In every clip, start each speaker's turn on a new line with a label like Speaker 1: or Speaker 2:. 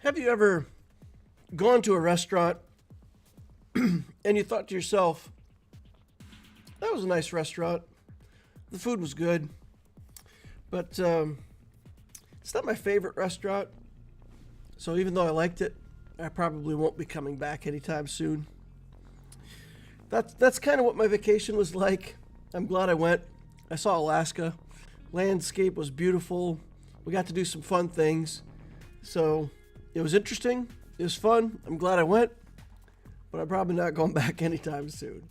Speaker 1: Have you ever gone to a restaurant and you thought to yourself, that was a nice restaurant, the food was good, but it's not my favorite restaurant, so even though I liked it, I probably won't be coming back anytime soon. That's kind of what my vacation was like. I'm glad I went. I saw Alaska. Landscape was beautiful. We got to do some fun things. So it was interesting. It was fun. I'm glad I went. But I'm probably not going back anytime soon.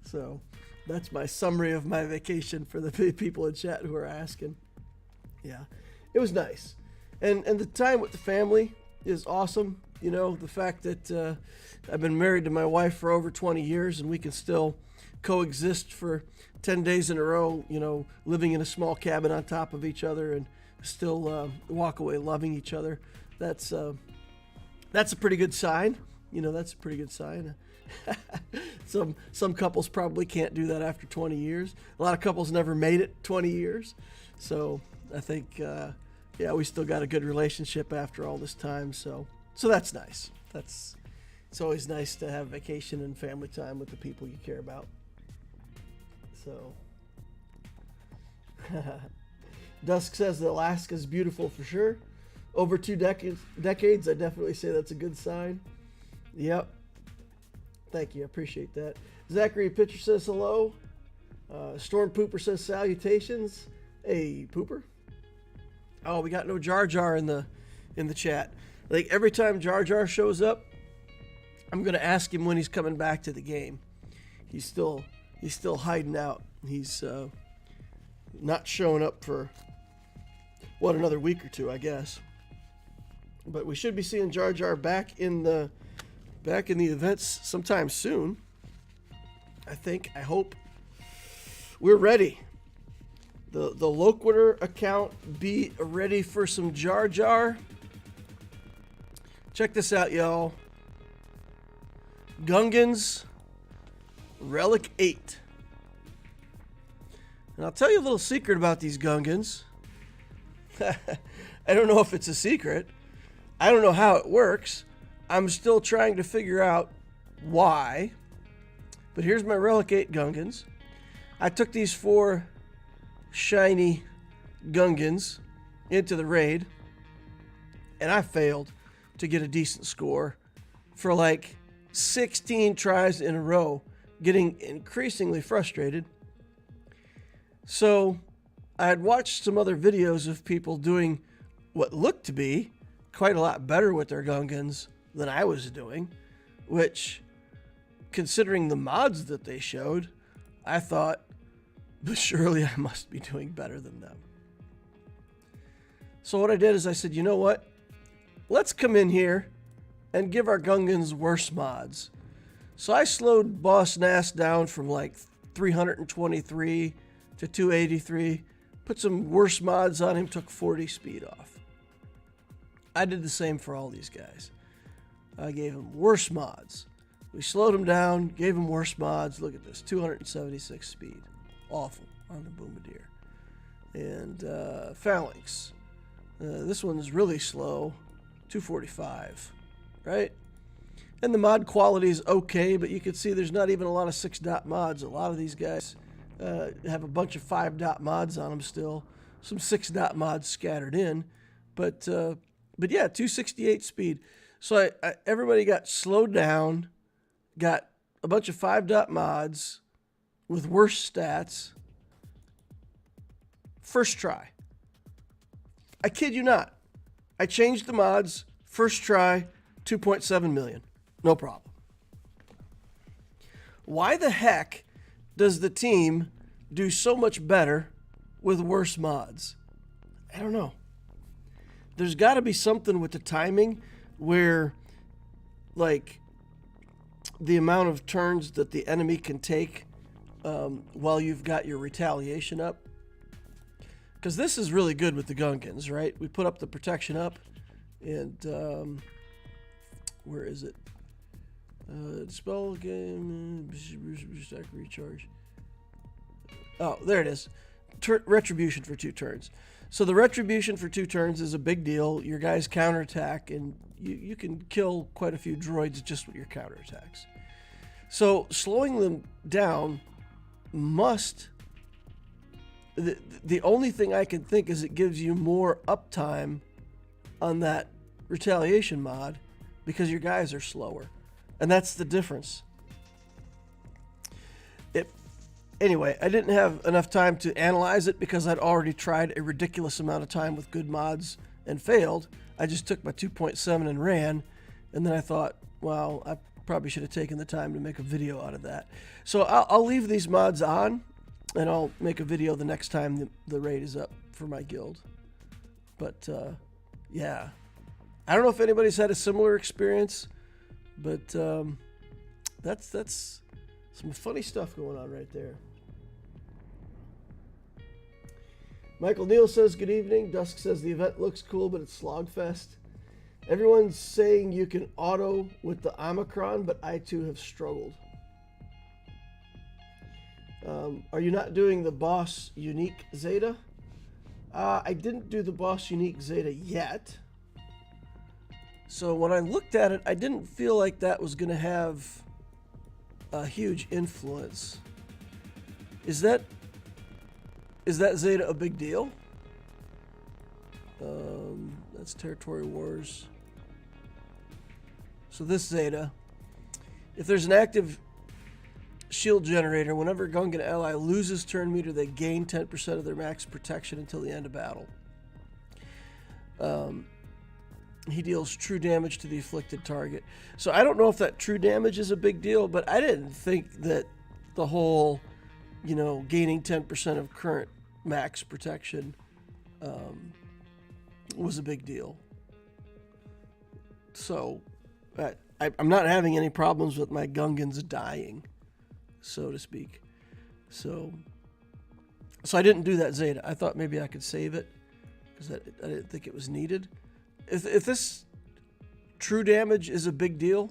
Speaker 1: So that's my summary of my vacation for the people in chat who are asking. Yeah, it was nice. And the time with the family is awesome. You know, the fact that I've been married to my wife for over 20 years and we can still coexist for 10 days in a row, you know, living in a small cabin on top of each other and still walk away loving each other. That's a pretty good sign. You know, that's a pretty good sign. Some couples probably can't do that after 20 years. A lot of couples never made it 20 years. So I think, yeah, we still got a good relationship after all this time. So that's nice. It's always nice to have vacation and family time with the people you care about. So Dusk says that Alaska's beautiful for sure. Over 2 decades, I definitely say that's a good sign. Yep. Thank you. I appreciate that. Zachary Pitcher says hello. Storm Pooper says salutations. Hey, Pooper. Oh, we got no Jar Jar in the chat. Like every time Jar Jar shows up, I'm gonna ask him when he's coming back to the game. He's still hiding out. He's not showing up for another week or two, I guess. But we should be seeing Jar Jar back in the events sometime soon. I hope. We're ready. The Loquitur account be ready for some Jar Jar. Check this out, y'all. Gungan's Relic 8. And I'll tell you a little secret about these Gungans. I don't know if it's a secret. I don't know how it works. I'm still trying to figure out why. But here's my Relic 8 Gungans. I took these 4 shiny Gungans into the raid, and I failed to get a decent score for like 16 tries in a row, getting increasingly frustrated. So I had watched some other videos of people doing what looked to be quite a lot better with their Gungans than I was doing, which, considering the mods that they showed, I thought, but surely I must be doing better than them. So what I did is I said, you know what? Let's come in here and give our Gungans worse mods. So I slowed Boss Nass down from like 323 to 283, put some worse mods on him, took 40 speed off. I did the same for all these guys. I gave them worse mods. We slowed them down, gave them worse mods. Look at this, 276 speed. Awful on the Bombardier. And Phalanx. This one's really slow, 245, right? And the mod quality is okay, but you can see there's not even a lot of 6-dot mods. A lot of these guys have a bunch of 5-dot mods on them still. Some 6-dot mods scattered in. But yeah, 268 speed. So everybody got slowed down, got a bunch of 5-dot mods with worse stats. First try. I kid you not. I changed the mods, first try, 2.7 million. No problem. Why the heck does the team do so much better with worse mods? I don't know. There's got to be something with the timing where, like, the amount of turns that the enemy can take while you've got your retaliation up. Because this is really good with the Gungans, right? We put up the protection up, and where is it? Dispel game, recharge. Oh, there it is. Retribution for 2 turns. So the retribution for 2 turns is a big deal. Your guys counterattack, and you can kill quite a few droids just with your counterattacks. So slowing them down must... The only thing I can think is it gives you more uptime on that retaliation mod because your guys are slower. And that's the difference. Anyway, I didn't have enough time to analyze it because I'd already tried a ridiculous amount of time with good mods and failed. I just took my 2.7 and ran, and then I thought, well, I probably should have taken the time to make a video out of that. So I'll leave these mods on, and I'll make a video the next time the raid is up for my guild. But, yeah. I don't know if anybody's had a similar experience, but that's some funny stuff going on right there. Michael Neal says, good evening. Dusk says, the event looks cool, but it's slogfest. Everyone's saying you can auto with the Omicron, but I too have struggled. Are you not doing the boss unique Zeta? I didn't do the boss unique Zeta yet. So when I looked at it, I didn't feel like that was going to have a huge influence. Is that Zeta a big deal? That's Territory Wars. So this Zeta, if there's an active shield generator, whenever a Gungan ally loses turn meter, they gain 10% of their max protection until the end of battle. He deals true damage to the afflicted target. So I don't know if that true damage is a big deal, but I didn't think that the whole, gaining 10% of current max protection was a big deal. So I'm not having any problems with my Gungans dying, so to speak. So I didn't do that Zeta. I thought maybe I could save it because I didn't think it was needed. If this true damage is a big deal,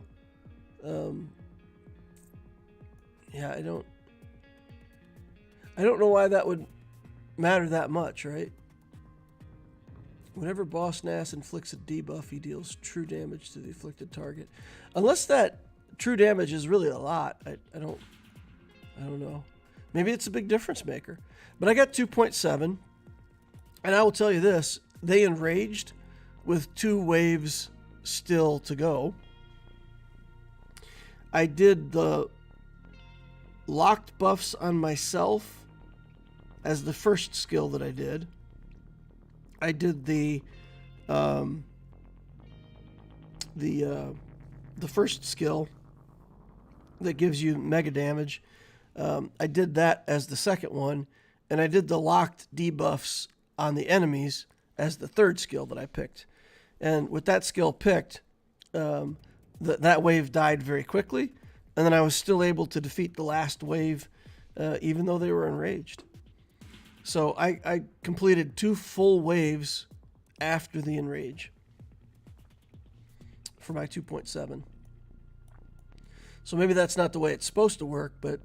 Speaker 1: yeah, I don't know why that would matter that much, right? Whenever Boss Nass inflicts a debuff, he deals true damage to the afflicted target. Unless that true damage is really a lot, I don't know. Maybe it's a big difference maker. But I got 2.7, and I will tell you this, they enraged with 2 waves still to go. I did the locked buffs on myself as the first skill that I did. I did the first skill that gives you mega damage. I did that as the second one, and I did the locked debuffs on the enemies as the third skill that I picked. And with that skill picked, that wave died very quickly, and then I was still able to defeat the last wave, even though they were enraged. So I completed 2 full waves after the enrage for my 2.7. So maybe that's not the way it's supposed to work, but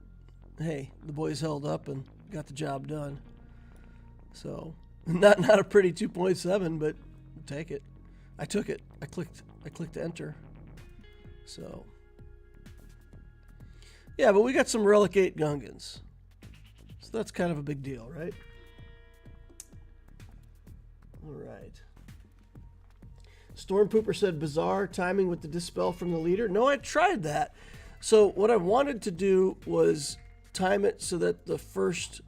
Speaker 1: hey, the boys held up and got the job done. So not a pretty 2.7, but take it. I took it. I clicked enter. So yeah, but we got some Relic 8 Gungans. So that's kind of a big deal, right? All right. Storm Pooper said, bizarre timing with the dispel from the leader. No, I tried that. So what I wanted to do was time it so that the first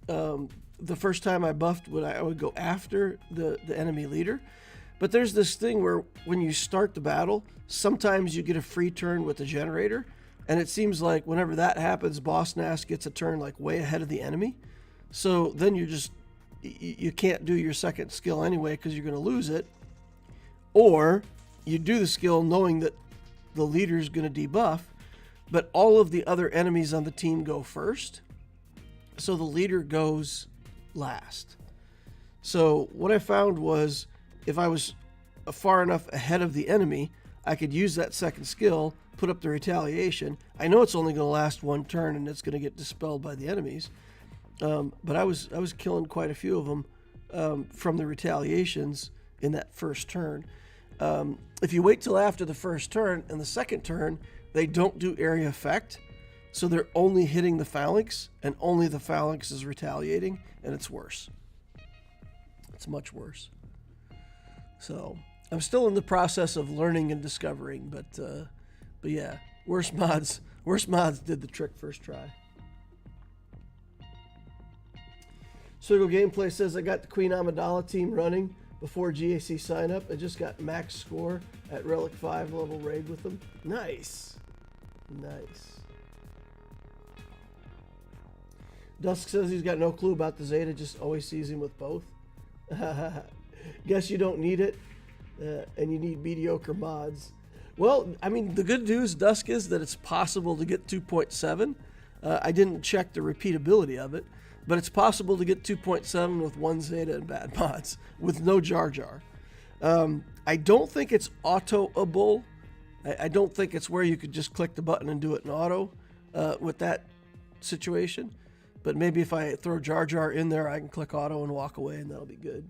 Speaker 1: time I buffed, I would go after the enemy leader. But there's this thing where when you start the battle, sometimes you get a free turn with the generator. And it seems like whenever that happens, Boss Nass gets a turn like way ahead of the enemy. So then you can't do your second skill anyway because you're going to lose it. Or you do the skill knowing that the leader's going to debuff, but all of the other enemies on the team go first. So the leader goes last. So what I found was if I was far enough ahead of the enemy, I could use that second skill, put up the retaliation. I know it's only going to last 1 turn and it's going to get dispelled by the enemies. But I was killing quite a few of them from the retaliations in that first turn. If you wait till after the first turn and the second turn, they don't do area effect. So they're only hitting the phalanx, and only the phalanx is retaliating, and it's worse. It's much worse. So I'm still in the process of learning and discovering, but yeah, worse mods did the trick first try. Swgoh Gameplay says, I got the Queen Amidala team running before GAC sign up. I just got max score at Relic 5 level raid with them. Nice. Nice. Dusk says he's got no clue about the Zeta, just always sees him with both. Guess you don't need it, and you need mediocre mods. Well, I mean, the good news, Dusk, is that it's possible to get 2.7. I didn't check the repeatability of it, but it's possible to get 2.7 with one Zeta and bad mods, with no Jar Jar. I don't think it's auto-able. I don't think it's where you could just click the button and do it in auto with that situation. But maybe if I throw Jar Jar in there, I can click auto and walk away, and that'll be good.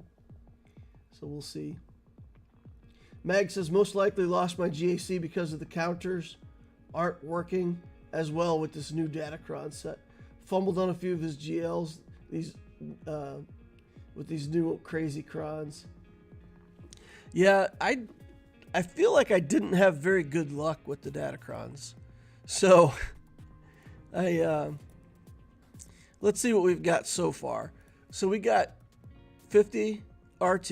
Speaker 1: So we'll see. Mag says, most likely lost my GAC because of the counters aren't working as well with this new Datacron set. Fumbled on a few of his GLs with these new crazy crons. Yeah, I feel like I didn't have very good luck with the Datacrons. So let's see what we've got so far. So we got 50 RT,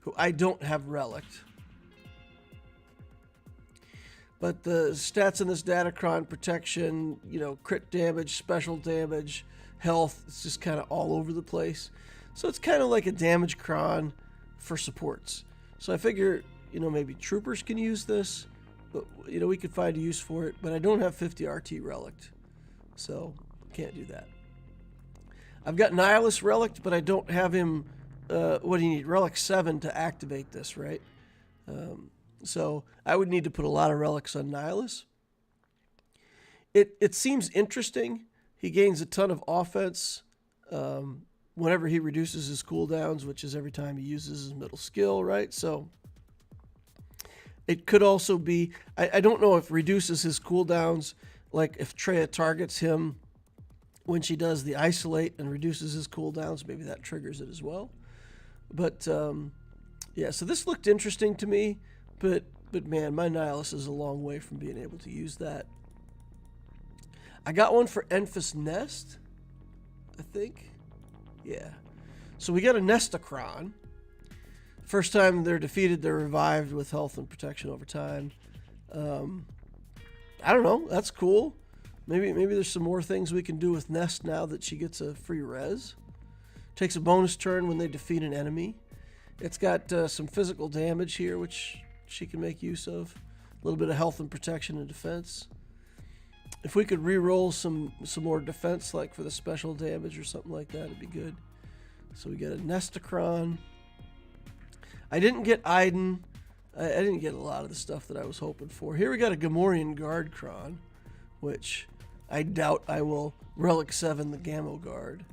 Speaker 1: who I don't have relicked. But the stats in this Datacron, protection, crit damage, special damage, health, it's just kind of all over the place. So it's kind of like a damage cron for supports. So I figure, maybe troopers can use this, but, we could find a use for it. But I don't have 50 RT relicked, so can't do that. I've got Nihilus relicked, but I don't have him, what do you need? Relic 7 to activate this, right? So I would need to put a lot of relics on Nihilus. It seems interesting. He gains a ton of offense whenever he reduces his cooldowns, which is every time he uses his middle skill, right? So it could also be, I don't know if reduces his cooldowns, like if Traya targets him when she does the isolate and reduces his cooldowns, maybe that triggers it as well. But yeah, so this looked interesting to me. But man, my Nihilus is a long way from being able to use that. I got one for Enfys Nest, I think. Yeah. So we got a Nestacron. First time they're defeated, they're revived with health and protection over time. I don't know. That's cool. Maybe there's some more things we can do with Nest now that she gets a free res. Takes a bonus turn when they defeat an enemy. It's got some physical damage here, which she can make use of. A little bit of health and protection and defense. If we could re-roll some more defense, like for the special damage or something like that, it'd be good. So we got a Nestacron. I didn't get Iden. I didn't get a lot of the stuff that I was hoping for. Here we got a Gamorrean Guardcron, which I doubt I will Relic 7 the Gamo Guard.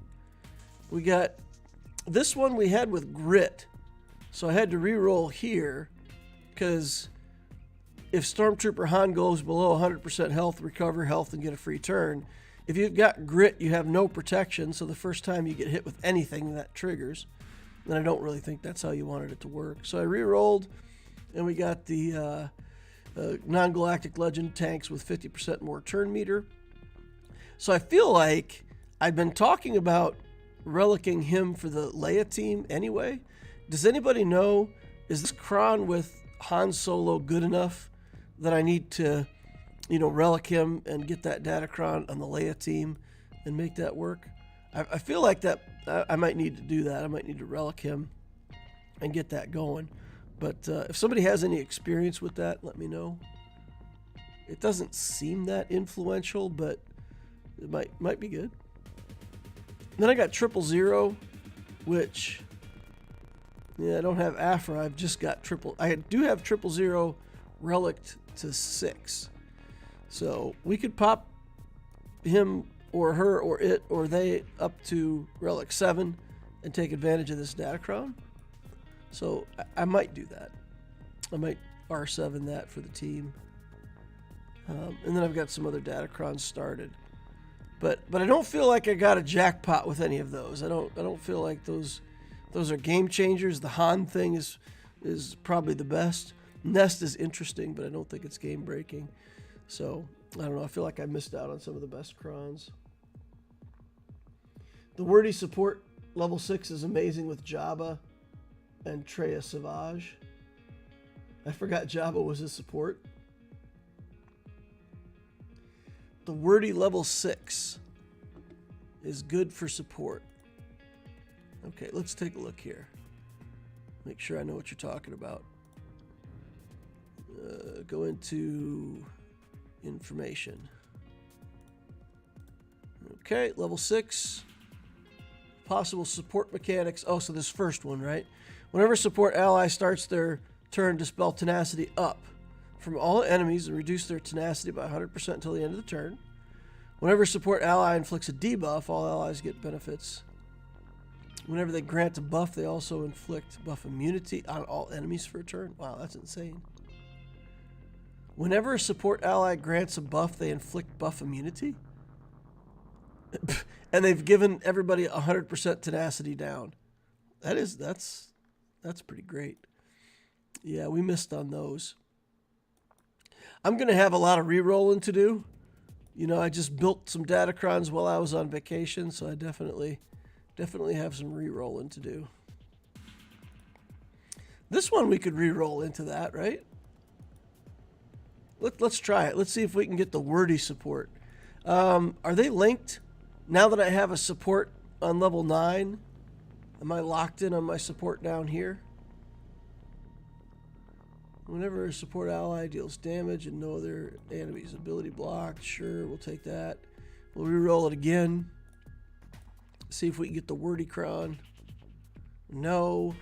Speaker 1: We got this one we had with Grit. So I had to re-roll here, because if Stormtrooper Han goes below 100% health, recover health, and get a free turn, if you've got Grit, you have no protection, so the first time you get hit with anything, that triggers. And I don't really think that's how you wanted it to work. So I re-rolled, and we got the non-galactic legend tanks with 50% more turn meter. So I feel like I've been talking about relicking him for the Leia team anyway. Does anybody know, is this Kron with Han Solo good enough that I need to, relic him and get that Datacron on the Leia team and make that work? I feel like that I might need to do that. I might need to relic him and get that going. But if somebody has any experience with that, let me know. It doesn't seem that influential, but it might be good. And then I got 000, which, yeah, I don't have Afra. I've just got I do have 000 relicked to 6. So we could pop him or her or it or they up to relic 7 and take advantage of this Datacron. So I might do that. I might R7 that for the team. And then I've got some other Datacrons started. But I don't feel like I got a jackpot with any of those. I don't feel like those are game changers. The Han thing is probably the best. Nest is interesting, but I don't think it's game breaking. So I don't know. I feel like I missed out on some of the best crons. The wordy support level 6 is amazing with Jabba and Traya Savage. I forgot Jabba was his support. The wordy level 6 is good for support. Okay, let's take a look here. Make sure I know what you're talking about. Go into information. Okay, level 6. Possible support mechanics. Oh, so this first one, right? Whenever support ally starts their turn, dispel tenacity up from all enemies and reduce their tenacity by 100% until the end of the turn. Whenever support ally inflicts a debuff, all allies get benefits. Whenever they grant a buff, they also inflict buff immunity on all enemies for a turn. Wow, that's insane. Whenever a support ally grants a buff, they inflict buff immunity? And they've given everybody 100% tenacity down. That's pretty great. Yeah, we missed on those. I'm going to have a lot of re-rolling to do. You know, I just built some Datacrons while I was on vacation, so I definitely have some re-rolling to do. This one we could re-roll into that, right? Let's try it. Let's see if we can get the wordy support. Are they linked? Now that I have a support on level 9, am I locked in on my support down here? Whenever a support ally deals damage and no other enemy's ability blocked, sure, we'll take that. We'll re-roll it again. See if we can get the wordy cron. No.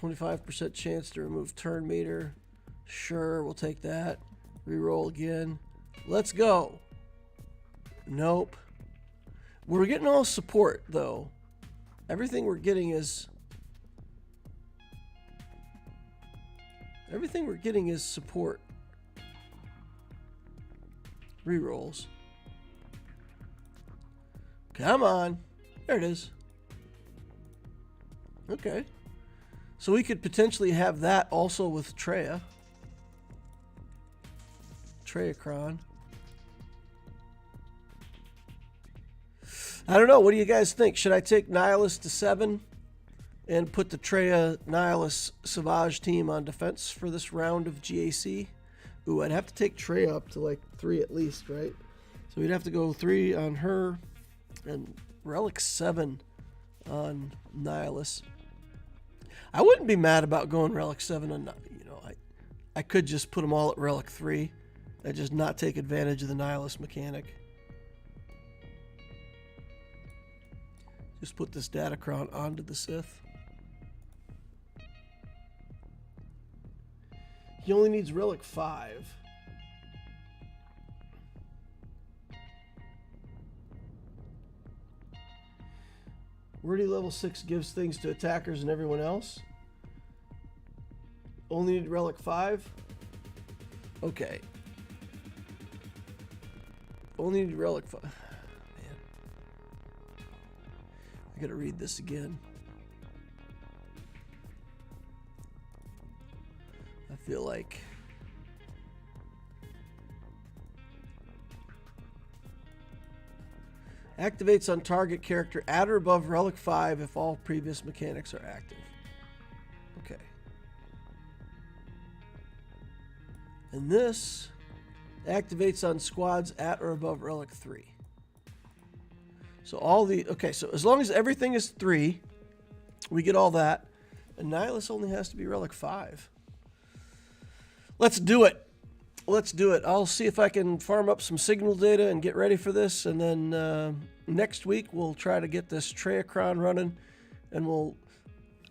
Speaker 1: 25% chance to remove turn meter. Sure, we'll take that. Re-roll again. Let's go. Nope. We're getting all support, though. Everything we're getting is support. Rerolls. Come on. There it is. Okay. So we could potentially have that also with Traya. Trayacron. I don't know. What do you guys think? Should I take Nihilus to 7 and put the Traya Nihilus Savage team on defense for this round of GAC? Ooh, I'd have to take Traya up to like 3 at least, right? So we'd have to go 3 on her and Relic 7 on Nihilus. I wouldn't be mad about going Relic 7 on, you know, I could just put them all at Relic 3 and just not take advantage of the Nihilus mechanic. Just put this Datacron onto the Sith. He only needs Relic 5. Wordy level 6 gives things to attackers and everyone else. Only need Relic 5. Okay. Only need Relic 5. Man. I gotta read this again. I feel like activates on target character at or above Relic 5 if all previous mechanics are active. Okay. And this activates on squads at or above Relic 3. So all the... Okay, so as long as everything is 3, we get all that. And Nihilus only has to be Relic 5. Let's do it. Let's do it. I'll see if I can farm up some signal data and get ready for this. And then next week, we'll try to get this Trayacron running. And we'll...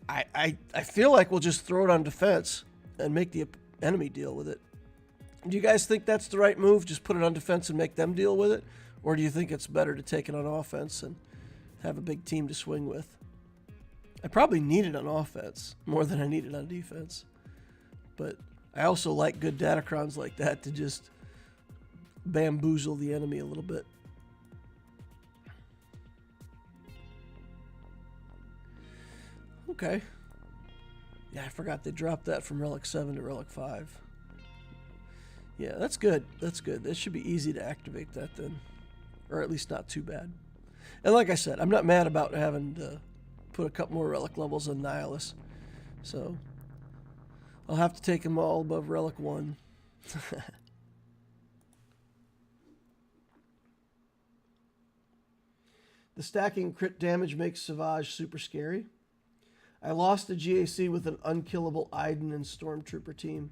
Speaker 1: I feel like we'll just throw it on defense and make the enemy deal with it. Do you guys think that's the right move? Just put it on defense and make them deal with it? Or do you think it's better to take it on offense and have a big team to swing with. I probably need it on offense more than I need it on defense. But I also like good Datacrons like that to just bamboozle the enemy a little bit. Okay. Yeah, I forgot they dropped that from Relic 7 to Relic 5. Yeah, that's good. That's good. That should be easy to activate that then. Or at least not too bad. And like I said, I'm not mad about having to put a couple more Relic levels on Nihilus. So I'll have to take them all above Relic 1. The stacking crit damage makes Savage super scary. I lost the GAC with an unkillable Iden and Stormtrooper team.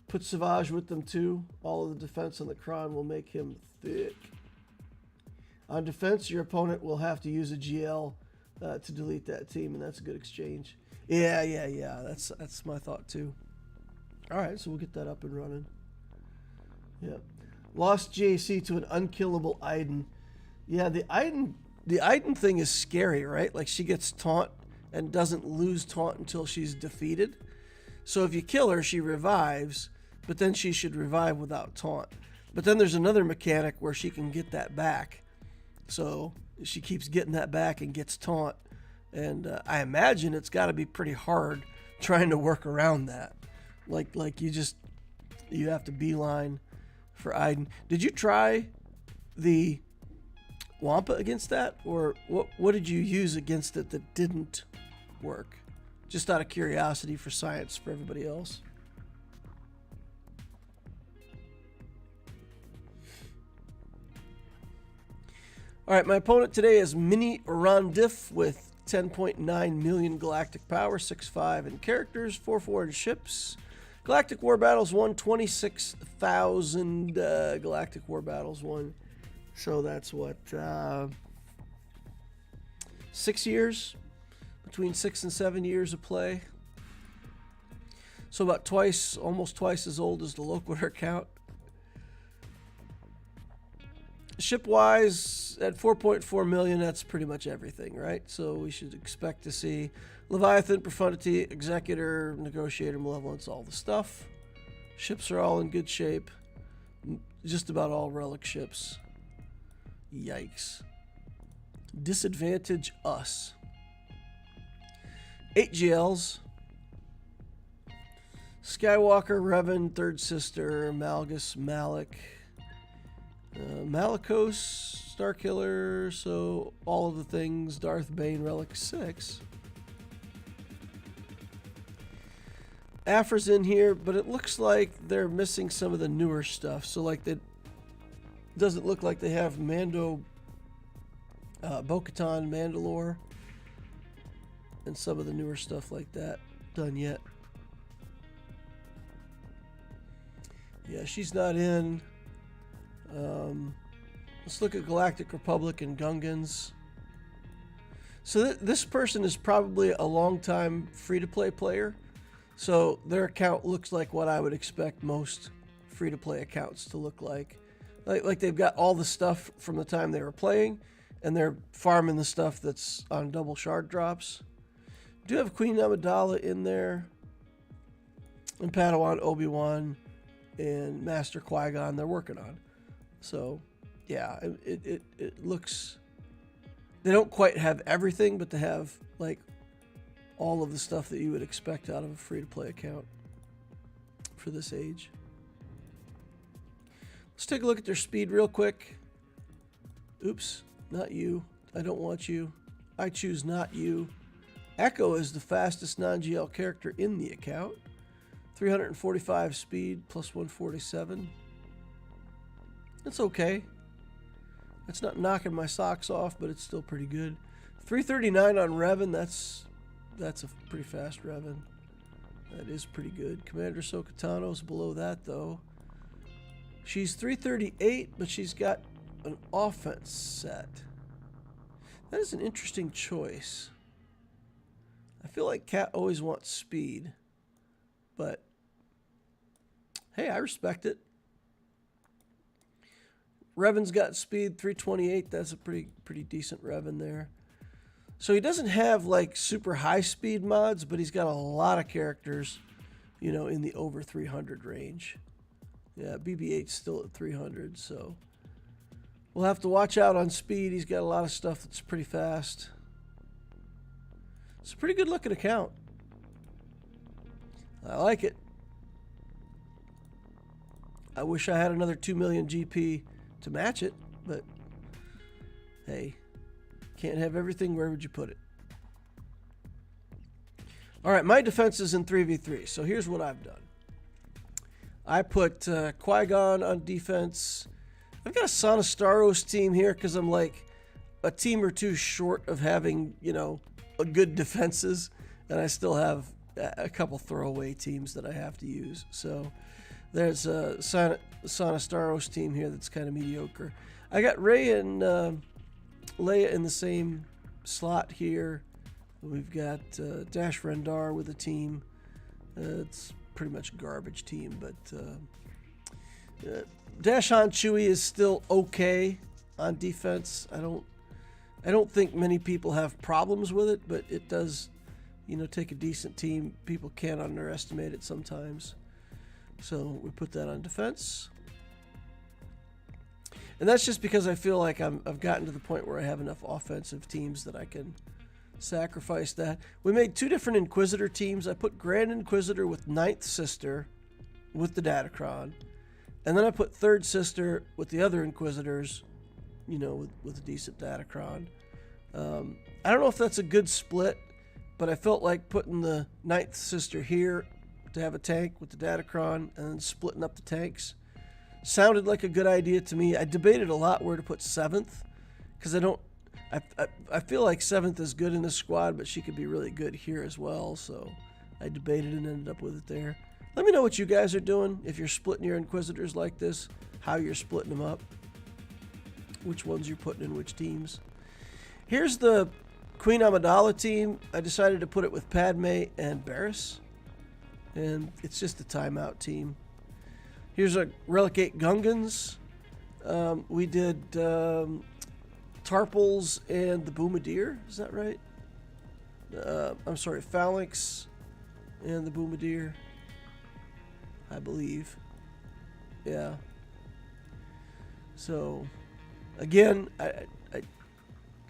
Speaker 1: Put Savage with them too. All of the defense on the Kron will make him thick. On defense, your opponent will have to use a GL to delete that team, and that's a good exchange. Yeah. That's my thought too. All right, so we'll get that up and running. Yeah. Lost GAC to an unkillable Iden. Yeah, the Iden thing is scary, right? Like she gets taunt and doesn't lose taunt until she's defeated. So if you kill her, she revives, but then she should revive without taunt. But then there's another mechanic where she can get that back. So she keeps getting that back and gets taunt. And I imagine it's got to be pretty hard trying to work around that. Like you have to beeline for Iden. Did you try the Wampa against that? Or what did you use against it that didn't work? Just out of curiosity for science for everybody else. All right, my opponent today is Mini Rondif with 10.9 million galactic power, 6.5 in characters, 4.4 in ships. Galactic War Battles won 26,000 Galactic War Battles won. So that's what, 6 years? Between 6 and 7 years of play. So about twice, almost twice as old as the Loquitur count. Ship-wise, at 4.4 million, that's pretty much everything, right? So we should expect to see Leviathan, Profundity, Executor, Negotiator, Malevolence, all the stuff. Ships are all in good shape. Just about all relic ships. Yikes. Disadvantage us. 8 GLs. Skywalker, Revan, Third Sister, Malgus, Malik, Malicos, Starkiller, so all of the things, Darth Bane, Relic 6. Afra's in here, but it looks like they're missing some of the newer stuff. So like that doesn't look like they have Mando, Bo-Katan, Mandalore, and some of the newer stuff like that done yet. Yeah, she's not in. Let's look at Galactic Republic and Gungans. So this person is probably a long-time free-to-play player. So their account looks like what I would expect most free-to-play accounts to look like. Like they've got all the stuff from the time they were playing, and they're farming the stuff that's on double shard drops. Do have Queen Amidala in there, and Padawan, Obi-Wan, and Master Qui-Gon they're working on. So, yeah, it looks... They don't quite have everything, but they have, like, all of the stuff that you would expect out of a free-to-play account for this age. Let's take a look at their speed real quick. Oops, not you. I don't want you. I choose not you. Echo is the fastest non-GL character in the account. 345 speed plus 147. That's okay. That's not knocking my socks off, but it's still pretty good. 339 on Revan. That's a pretty fast Revan. That is pretty good. Commander Ahsoka-Tano's below that, though. She's 338, but she's got an offense set. That is an interesting choice. I feel like Kat always wants speed, but hey, I respect it. Revan's got speed 328. That's a pretty decent Revan there. So he doesn't have like super high speed mods, but he's got a lot of characters, you know, in the over 300 range. Yeah, BB-8's still at 300, so we'll have to watch out on speed. He's got a lot of stuff that's pretty fast. It's a pretty good looking account. I like it. I wish I had another 2 million GP to match it, but hey, can't have everything. Where would you put it? All right, my defense is in 3v3, so here's what I've done. I put Qui-Gon on defense. I've got a Sonostaros team here because I'm like a team or two short of having, you know, a good defenses, and I still have a couple throwaway teams that I have to use. So there's a Sonostaros team here that's kind of mediocre. I got Rey and Leia in the same slot here. We've got Dash Rendar with a team. It's pretty much a garbage team, but Dash Han Chewie is still okay on defense. I don't think many people have problems with it, but it does, you know, take a decent team. People can't underestimate it sometimes. So we put that on defense. And that's just because I feel like I've gotten to the point where I have enough offensive teams that I can sacrifice that. We made two different Inquisitor teams. I put Grand Inquisitor with Nightsister with the Datacron. And then I put Third Sister with the other Inquisitors, you know, with a decent Datacron. I don't know if that's a good split, but I felt like putting the Nightsister here to have a tank with the Datacron and then splitting up the tanks sounded like a good idea to me. I debated a lot where to put 7th because I feel like 7th is good in this squad, but she could be really good here as well. So I debated and ended up with it there. Let me know what you guys are doing. If you're splitting your Inquisitors like this, how you're splitting them up, which ones you're putting in which teams. Here's the Queen Amidala team. I decided to put it with Padme and Barriss, and it's just a timeout team. Here's a Relic 8 Gungans. We did Tarpals and the Bombardier. Is that right? I'm sorry, Phalanx and the Bombardier, I believe. Yeah. So, again,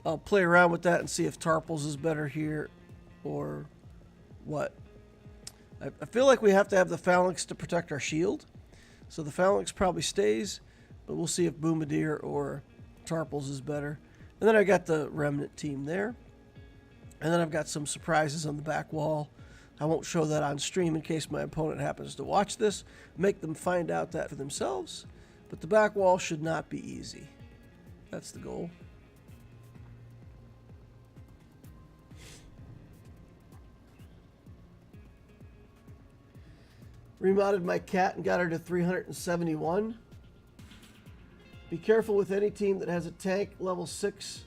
Speaker 1: I'll play around with that and see if Tarpals is better here or what. I feel like we have to have the Phalanx to protect our shield. So the Phalanx probably stays, but we'll see if Bombardier or Tarpals is better. And then I got the Remnant team there. And then I've got some surprises on the back wall. I won't show that on stream in case my opponent happens to watch this. Make them find out that for themselves. But the back wall should not be easy. That's the goal. Remodded my cat and got her to 371. Be careful with any team that has a tank level 6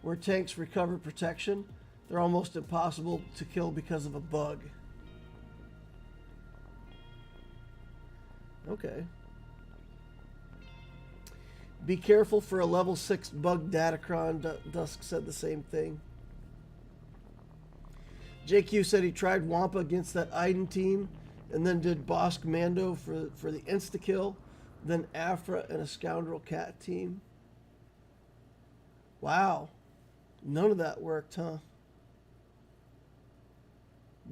Speaker 1: where tanks recover protection. They're almost impossible to kill because of a bug. Okay. Be careful for a level 6 bug Datacron. Dusk said the same thing. JQ said he tried Wampa against that Iden team and then did Boss Commando for the insta-kill, then Afra and a Scoundrel Cat team. Wow. None of that worked, huh?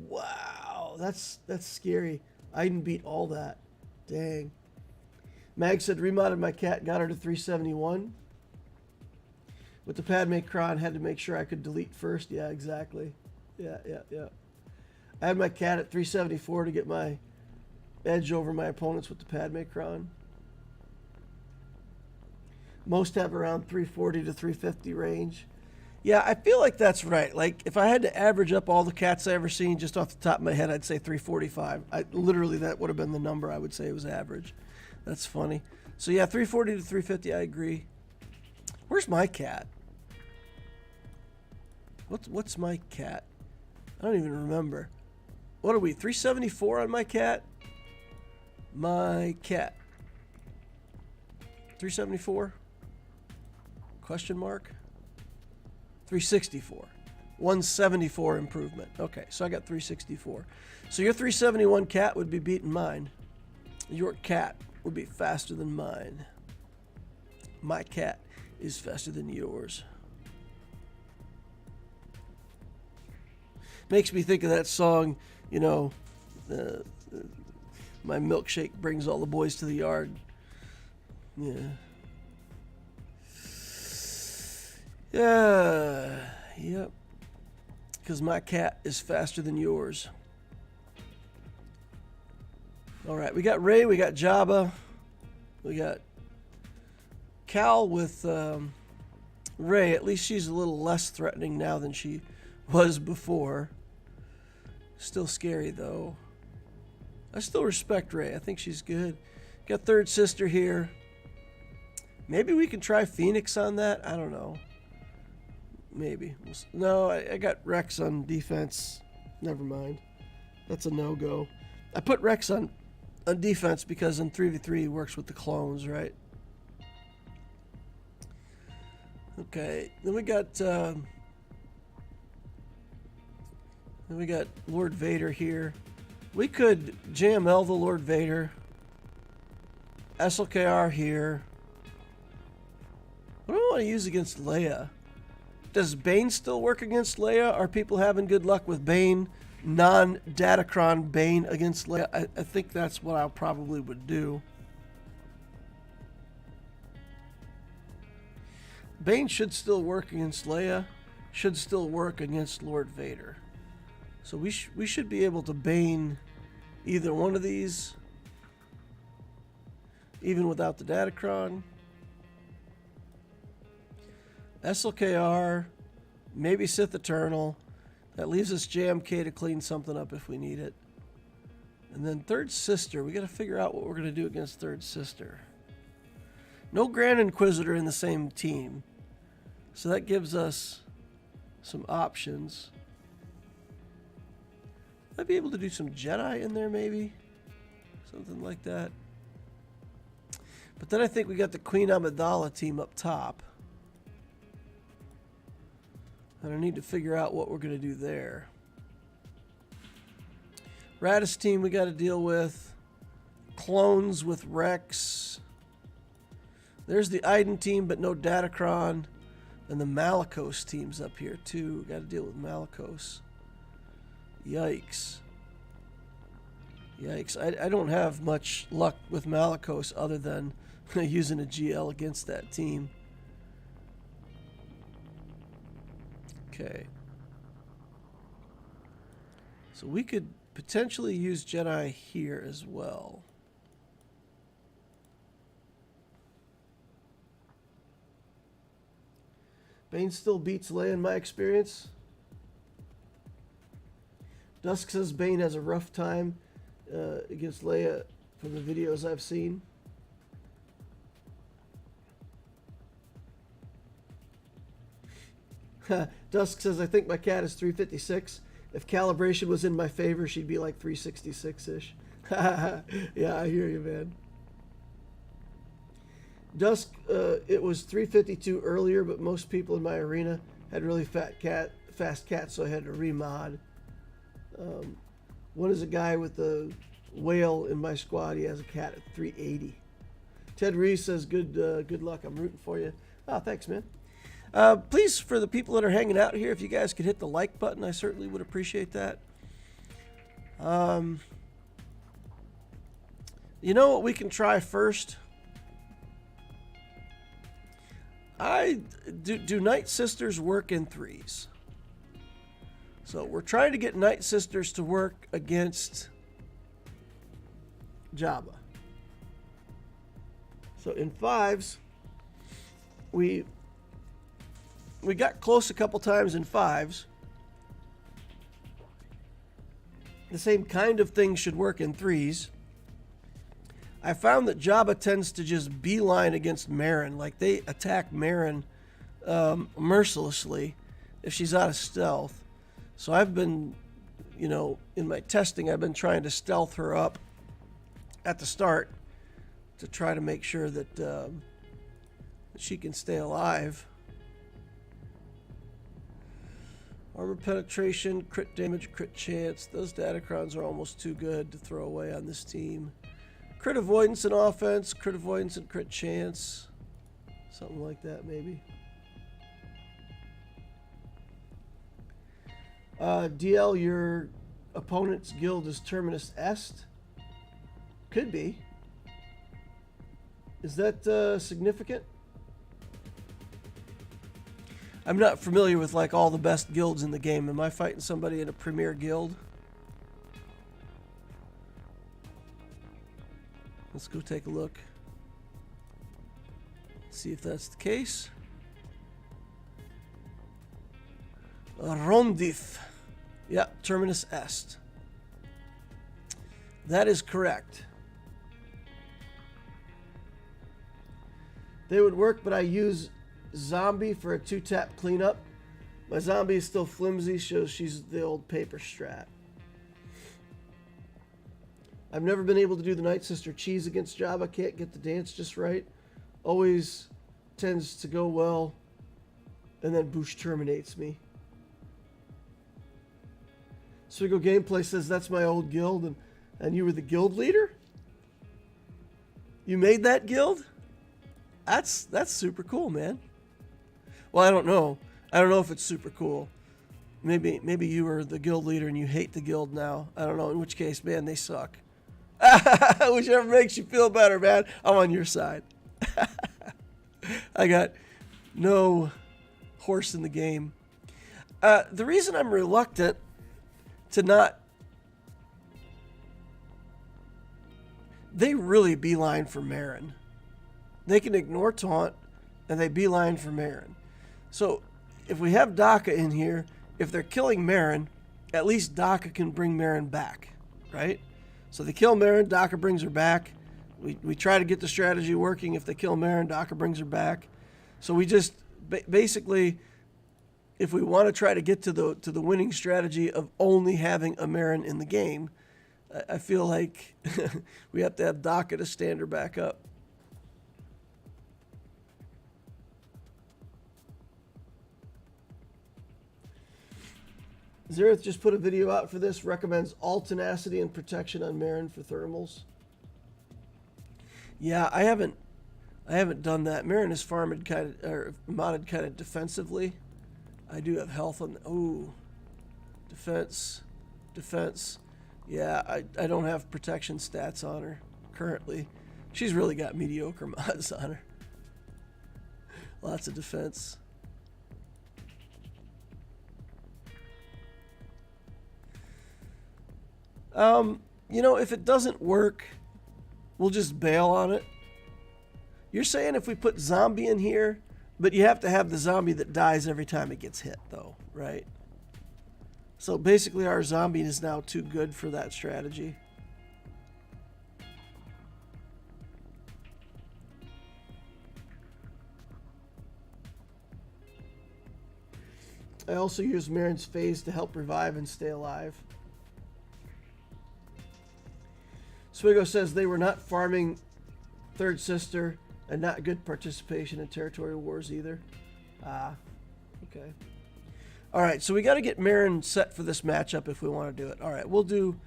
Speaker 1: Wow. That's scary. Iden beat all that. Dang. Mag said, remodded my cat, got her to 371. With the Padme Cron, had to make sure I could delete first. Yeah, exactly. Yeah. I had my cat at 374 to get my edge over my opponents with the Padme Cron. Most have around 340 to 350 range. Yeah, I feel like that's right. Like, if I had to average up all the cats I ever seen just off the top of my head, I'd say 345. Literally, that would have been the number I would say was average. That's funny. So, yeah, 340 to 350, I agree. Where's my cat? What's my cat? I don't even remember. What are we, 374 on my cat? My cat. 374? Question mark? 364. 174 improvement. Okay, so I got 364. So your 371 cat would be beating mine. Your cat would be faster than mine. My cat is faster than yours. Makes me think of that song, you know, my milkshake brings all the boys to the yard. Yeah. Yeah. Yep. Because my cat is faster than yours. All right, we got Rey, we got Jabba, we got Cal with Rey. At least she's a little less threatening now than she was before. Still scary, though. I still respect Rey. I think she's good. Got Third Sister here. Maybe we can try Phoenix on that. I don't know. Maybe. No, I got Rex on defense. Never mind. That's a no-go. I put Rex on defense because in 3v3 he works with the clones, right? Okay. Then we got Lord Vader here. We could JML the Lord Vader. SLKR here. What do I want to use against Leia? Does Bane still work against Leia? Are people having good luck with Bane? Non-Datacron Bane against Leia? I think that's what I probably would do. Bane should still work against Leia. Should still work against Lord Vader. So we should be able to Bane either one of these, even without the Datacron. SLKR, maybe Sith Eternal. That leaves us JMK to clean something up if we need it. And then Third Sister. We got to figure out what we're going to do against Third Sister. No Grand Inquisitor in the same team. So that gives us some options. Might be able to do some Jedi in there, maybe. Something like that. But then I think we got the Queen Amidala team up top. And I need to figure out what we're going to do there. Radis team we got to deal with. Clones with Rex. There's the Iden team, but no Datacron. And the Malicos team's up here, too. Got to deal with Malicos. Yikes. Yikes. I don't have much luck with Malicos other than using a GL against that team. Okay. So we could potentially use Jedi here as well. Bane still beats Leia in my experience. Dusk says Bane has a rough time against Leia from the videos I've seen. Dusk says, I think my cat is 356. If calibration was in my favor, she'd be like 366-ish. Yeah, I hear you, man. Dusk, it was 352 earlier, but most people in my arena had really fast cats, so I had to remod. One is a guy with the whale in my squad. He has a cat at 380. Ted Reese says, good luck. I'm rooting for you. Oh, thanks, man. Please, for the people that are hanging out here, if you guys could hit the like button, I certainly would appreciate that. You know what we can try first? Do Nightsisters work in threes? So we're trying to get Nightsisters to work against Jabba. So in fives, we got close a couple times in fives. The same kind of thing should work in threes. I found that Jabba tends to just beeline against Marin. Like, they attack Marin mercilessly if she's out of stealth. So I've been, you know, in my testing, I've been trying to stealth her up at the start to try to make sure that she can stay alive. Armor penetration, crit damage, crit chance. Those Datacrons are almost too good to throw away on this team. Crit avoidance and offense, crit avoidance and crit chance. Something like that, maybe. DL, your opponent's guild is Terminus Est? Could be. Is that significant? I'm not familiar with like all the best guilds in the game. Am I fighting somebody in a premier guild? Let's go take a look. See if that's the case. Rondith. Yeah, Terminus Est. That is correct. They would work, but I use zombie for a 2-tap cleanup. My zombie is still flimsy, so she's the old paper strat. I've never been able to do the Nightsister cheese against Jabba. Can't get the dance just right. Always tends to go well, and then Boosh terminates me. Swgoh Gameplay says that's my old guild, and you were the guild leader? You made that guild? That's super cool, man. Well, I don't know. I don't know if it's super cool. Maybe you were the guild leader and you hate the guild now. I don't know. In which case, man, they suck. Whichever makes you feel better, man. I'm on your side. I got no horse in the game. The reason I'm reluctant to not... They really beeline for Marin. They can ignore taunt, and they beeline for Marin. So, if we have Daka in here, if they're killing Marin, at least Daka can bring Marin back, right? So they kill Marin, Daka brings her back. We try to get the strategy working. If they kill Marin, Daka brings her back. So we just, basically, if we want to try to get to the winning strategy of only having a Marin in the game, I feel like we have to have Daka to stand her back up. Zereth just put a video out for this. Recommends all tenacity and protection on Marin for thermals. Yeah, I haven't done that. Marin is farmed kind of, or modded kind of defensively. I do have health on. Ooh, defense. Yeah, I don't have protection stats on her currently. She's really got mediocre mods on her. Lots of defense. You know, if it doesn't work, we'll just bail on it. You're saying if we put zombie in here, but you have to have the zombie that dies every time it gets hit, though, right? So basically our zombie is now too good for that strategy. I also use Marin's phase to help revive and stay alive. Swgoh says they were not farming Third Sister and not good participation in territory wars either. Ah, okay. All right, so we got to get Marin set for this matchup if we want to do it. All right, we'll do...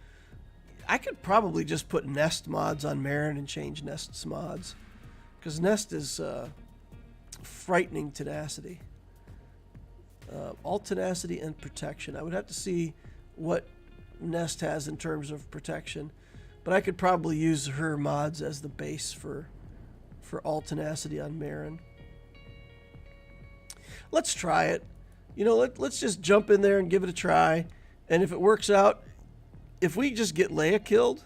Speaker 1: I could probably just put Nest mods on Marin and change Nest's mods, because Nest is frightening tenacity. All tenacity and protection. I would have to see what Nest has in terms of protection. But I could probably use her mods as the base for all tenacity on Marin. Let's try it. You know, let's just jump in there and give it a try. And if it works out, if we just get Leia killed,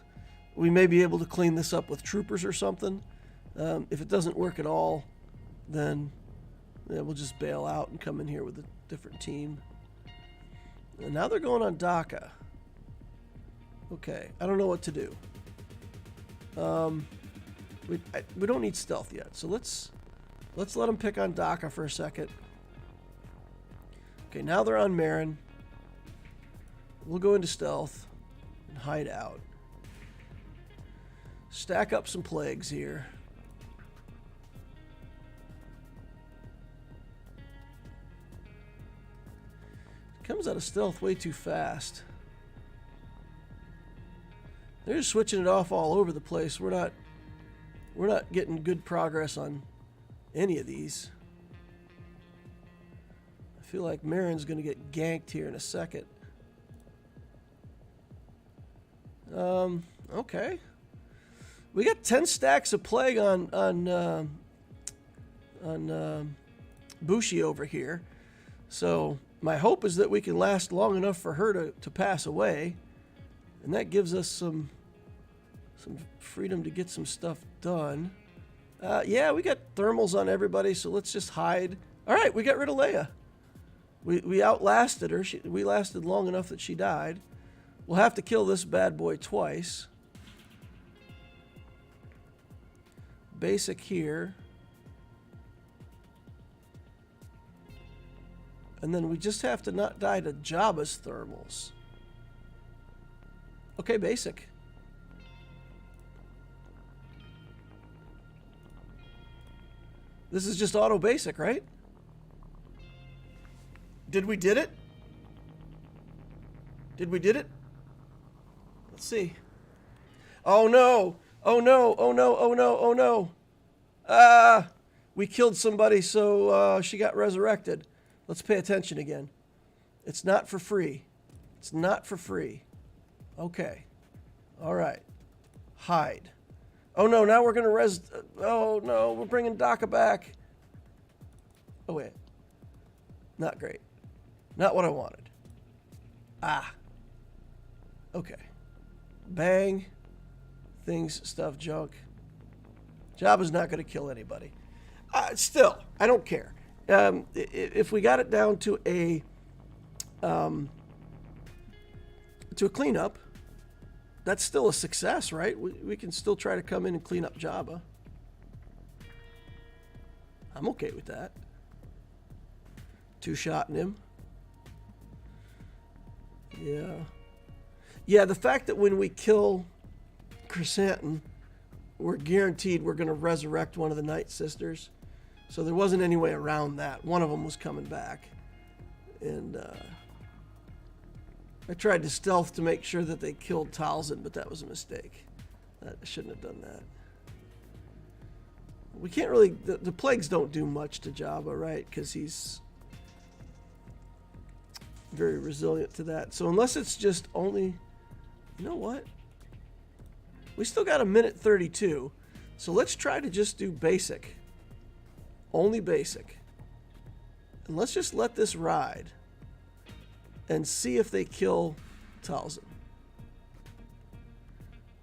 Speaker 1: we may be able to clean this up with troopers or something. If it doesn't work at all, then we'll just bail out and come in here with a different team. And now they're going on Daka. Okay, I don't know what to do. We don't need stealth yet, so let's let them pick on Daka for a second. Okay, now they're on Marin. We'll go into stealth and hide out. Stack up some plagues here. Comes out of stealth way too fast. They're just switching it off all over the place. We're not getting good progress on any of these. I feel like Marin's going to get ganked here in a second. Okay. We got 10 stacks of plague on Bushi over here. So my hope is that we can last long enough for her to pass away. And that gives us some freedom to get some stuff done. Yeah, we got thermals on everybody, so let's just hide. All right, we got rid of Leia. We outlasted her. We lasted long enough that she died. We'll have to kill this bad boy twice. Basic here. And then we just have to not die to Jabba's thermals. Okay, basic. This is just auto basic, right? Did we did it? Did we did it? Let's see. Oh no! Oh no! Oh no! Oh no! Oh no! We killed somebody, so she got resurrected. Let's pay attention again. It's not for free. It's not for free. Okay. All right. Hide. Oh no, now we're going to oh no, we're bringing Daka back. Oh wait. Not great. Not what I wanted. Ah. Okay. Bang. Things, stuff, junk. Jabba's not going to kill anybody. Still, I don't care. If we got it down to a cleanup, that's still a success, right? We can still try to come in and clean up Jabba. I'm okay with that. Two-shotting him. Yeah. Yeah, the fact that when we kill Chrysanthemum, we're guaranteed we're going to resurrect one of the Nightsisters. So there wasn't any way around that. One of them was coming back. And I tried to stealth to make sure that they killed Talzin, but that was a mistake. I shouldn't have done that. We can't really... The plagues don't do much to Jabba, right? Because he's very resilient to that. So unless it's just only... You know what? We still got a minute 32. So let's try to just do basic. Only basic. And let's just let this ride. And see if they kill Talzin.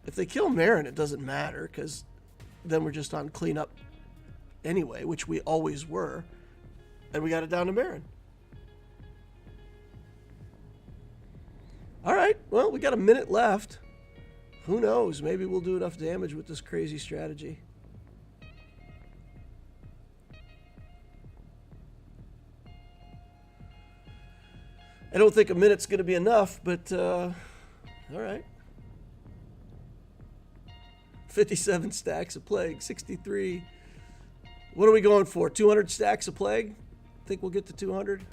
Speaker 1: If they kill Marin, it doesn't matter, because then we're just on cleanup anyway, which we always were. And we got it down to Marin. All right, well, we got a minute left. Who knows? Maybe we'll do enough damage with this crazy strategy. I don't think a minute's going to be enough, but all right. 57 stacks of plague, 63. What are we going for? 200 stacks of plague? Think we'll get to 200?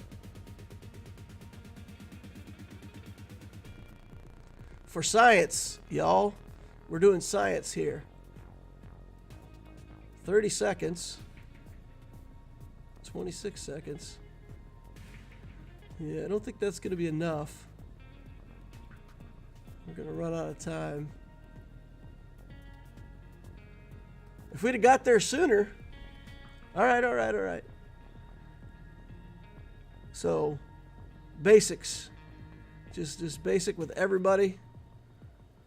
Speaker 1: For science, y'all. We're doing science here. 30 seconds. 26 seconds. Yeah, I don't think that's going to be enough. We're going to run out of time. If we'd have got there sooner. All right, all right, all right. So, basics. Just basic with everybody.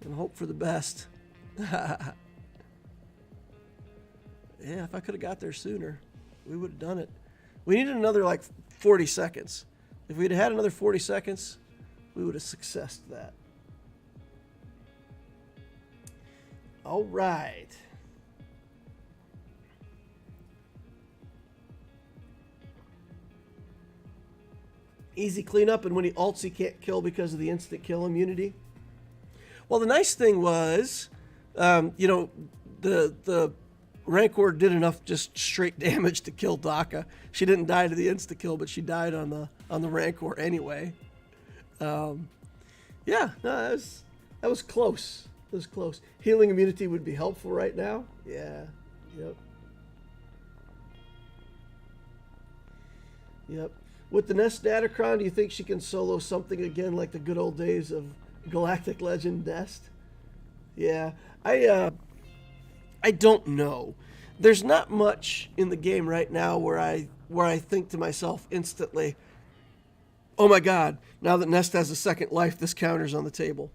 Speaker 1: And hope for the best. Yeah, if I could have got there sooner, we would have done it. We needed another like 40 seconds. If we'd had another 40 seconds, we would have successed that. All right. Easy cleanup, and when he ults, he can't kill because of the instant kill immunity. Well, the nice thing was, you know, the Rancor did enough just straight damage to kill Daka. She didn't die to the insta kill, but she died on the Rancor anyway. Yeah, no, that was close. That was close. Healing immunity would be helpful right now. Yeah. Yep. Yep. With the Nest Datacron, do you think she can solo something again like the good old days of Galactic Legend Nest? Yeah. I don't know. There's not much in the game right now where I think to myself instantly, oh my god, now that Nest has a second life, this counter's on the table.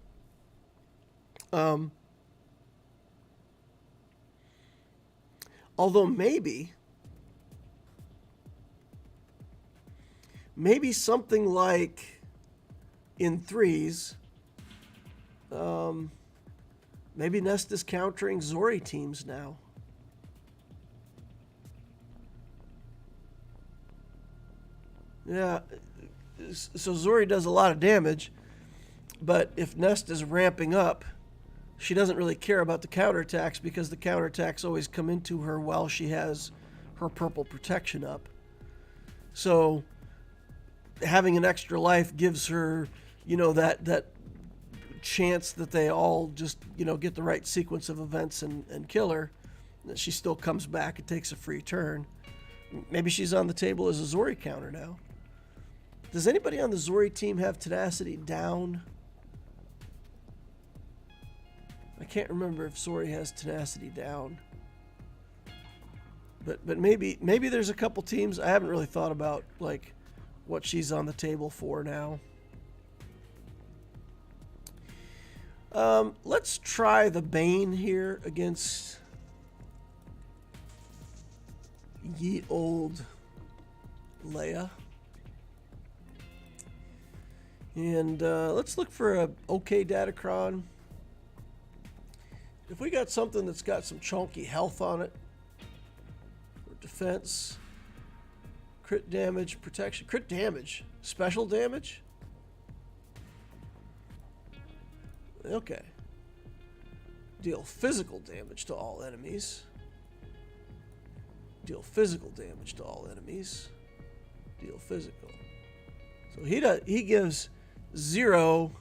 Speaker 1: Although maybe something like in threes, maybe Nest is countering Zori teams now. Yeah, so Zori does a lot of damage, but if Nest is ramping up, she doesn't really care about the counterattacks because the counterattacks always come into her while she has her purple protection up. So having an extra life gives her, that chance that they all just, get the right sequence of events and kill her. That she still comes back and takes a free turn. Maybe she's on the table as a Zori counter now. Does anybody on the Zori team have tenacity down? I can't remember if Zori has tenacity down. But maybe there's a couple teams. I haven't really thought about like what she's on the table for now. Let's try the Bane here against ye old Leia. And let's look for a okay Datacron. If we got something that's got some chunky health on it, or defense, crit damage, protection, crit damage, special damage. Okay. Deal physical damage to all enemies. Deal physical damage to all enemies. Deal physical. So he gives 0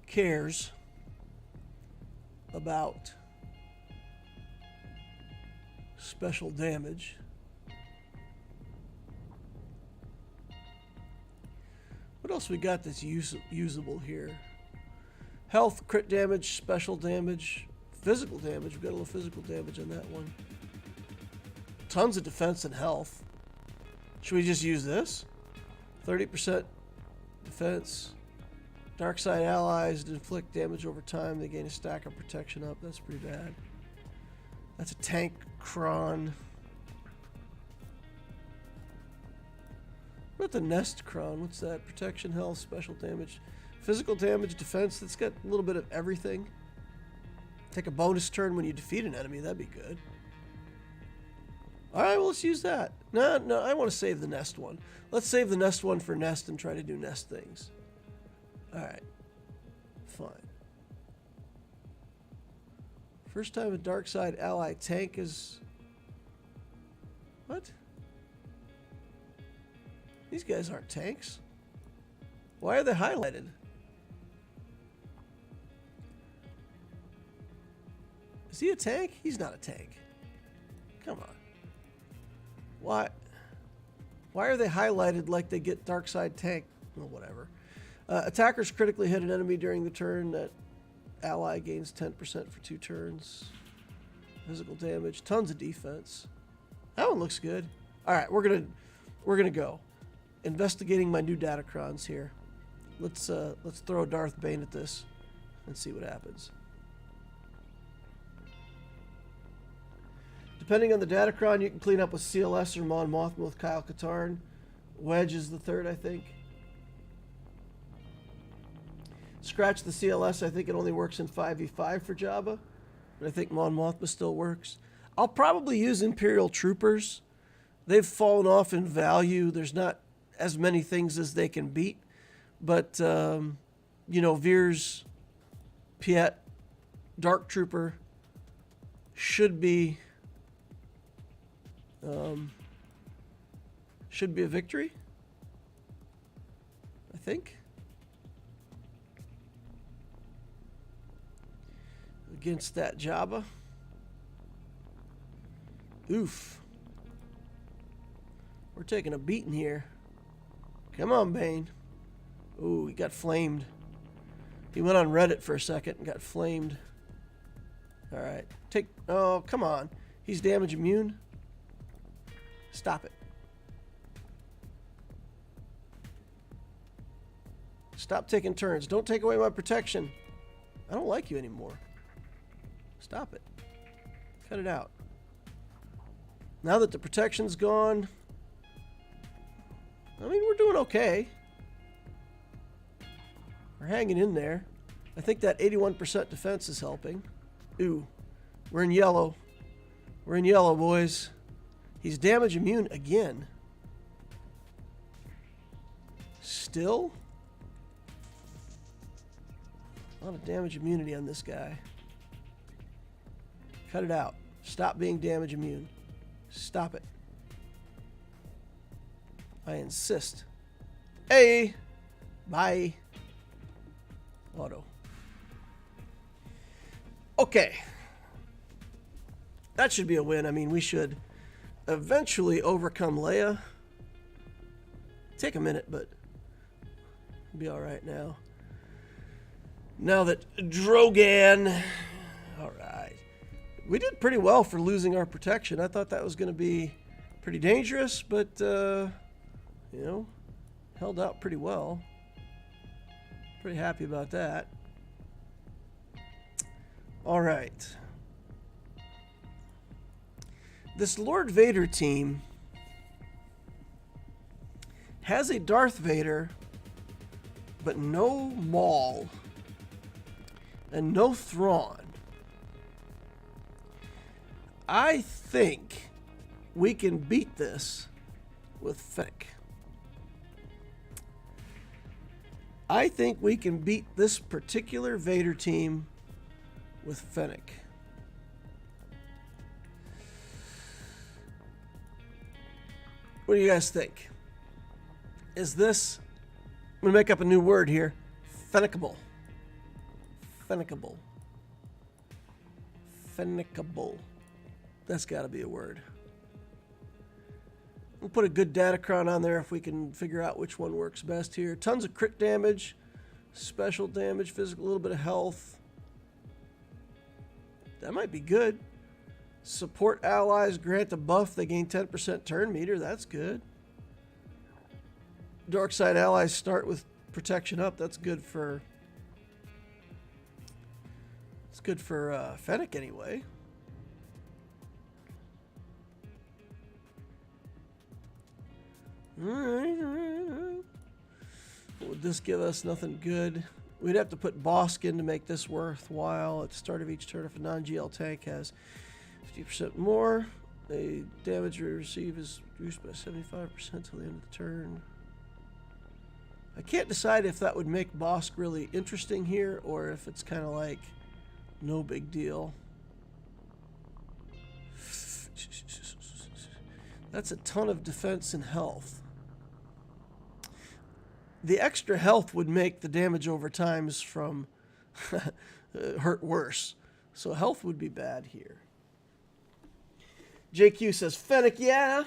Speaker 1: cares about special damage. What else we got that's usable here? Health, crit damage, special damage, physical damage. We've got a little physical damage on that one. Tons of defense and health. Should we just use this? 30% defense. Dark side allies inflict damage over time. They gain a stack of protection up. That's pretty bad. That's a tank cron. What about the Nest cron? What's that? Protection, health, special damage, physical damage, defense. That's got a little bit of everything. Take a bonus turn when you defeat an enemy. That'd be good. All right, well, let's use that. No, I want to save the Nest one. Let's save the Nest one for Nest and try to do Nest things. All right, fine. First time a dark side ally tank is... What? These guys aren't tanks. Why are they highlighted? Is he a tank? He's not a tank. Come on. Why are they highlighted like they get dark side tank? Well, whatever. Attackers critically hit an enemy during the turn. That ally gains 10% for 2 turns. Physical damage, tons of defense. That one looks good. All right, we're gonna go. Investigating my new Datacrons here. Let's throw Darth Bane at this and see what happens. Depending on the Datacron, you can clean up with CLS or Mon Mothma with Kyle Katarn. Wedge is the third, I think. Scratch the CLS. I think it only works in 5v5 for Jabba. But I think Mon Mothma still works. I'll probably use Imperial Troopers. They've fallen off in value. There's not as many things as they can beat. But, Veers, Piet, Dark Trooper should be a victory. think. Against that Jabba. Oof. We're taking a beating here. Come on, Bane. Ooh, he got flamed. He went on Reddit for a second and got flamed. Alright. Oh, come on. He's damage immune. Stop it. Stop taking turns. Don't take away my protection. I don't like you anymore. Stop it. Cut it out. Now that the protection's gone, I mean, we're doing okay. We're hanging in there. I think that 81% defense is helping. Ooh, we're in yellow. We're in yellow, boys. He's damage immune again. Still? A lot of damage immunity on this guy. Cut it out. Stop being damage immune. Stop it. I insist. Hey! Bye. Auto. Okay. That should be a win. I mean, we should eventually overcome Leia. Take a minute, but be all right now. Now that Drogan... All right. We did pretty well for losing our protection. I thought that was going to be pretty dangerous, but, you know, held out pretty well. Pretty happy about that. All right. This Lord Vader team has a Darth Vader, but no Maul and no Thrawn. I think we can beat this with Fennec. I think we can beat this particular Vader team with Fennec. What do you guys think? Is this... I'm going to make up a new word here. Fennecable. Fennecable. Fennecable. That's got to be a word. We'll put a good Datacron on there if we can figure out which one works best here. Tons of crit damage, special damage, physical, a little bit of health. That might be good. Support allies, grant a buff. They gain 10% turn meter. That's good. Dark side allies start with protection up. That's good for... It's good for Fennec anyway. Alright. Would this give us nothing good? We'd have to put Bosk in to make this worthwhile. At the start of each turn, if a non-GL tank has 50% more, the damage we receive is reduced by 75% till the end of the turn. I can't decide if that would make Bosk really interesting here or if it's kind of like no big deal. That's a ton of defense and health. The extra health would make the damage over times from hurt worse. So health would be bad here. JQ says, Fennec, yeah.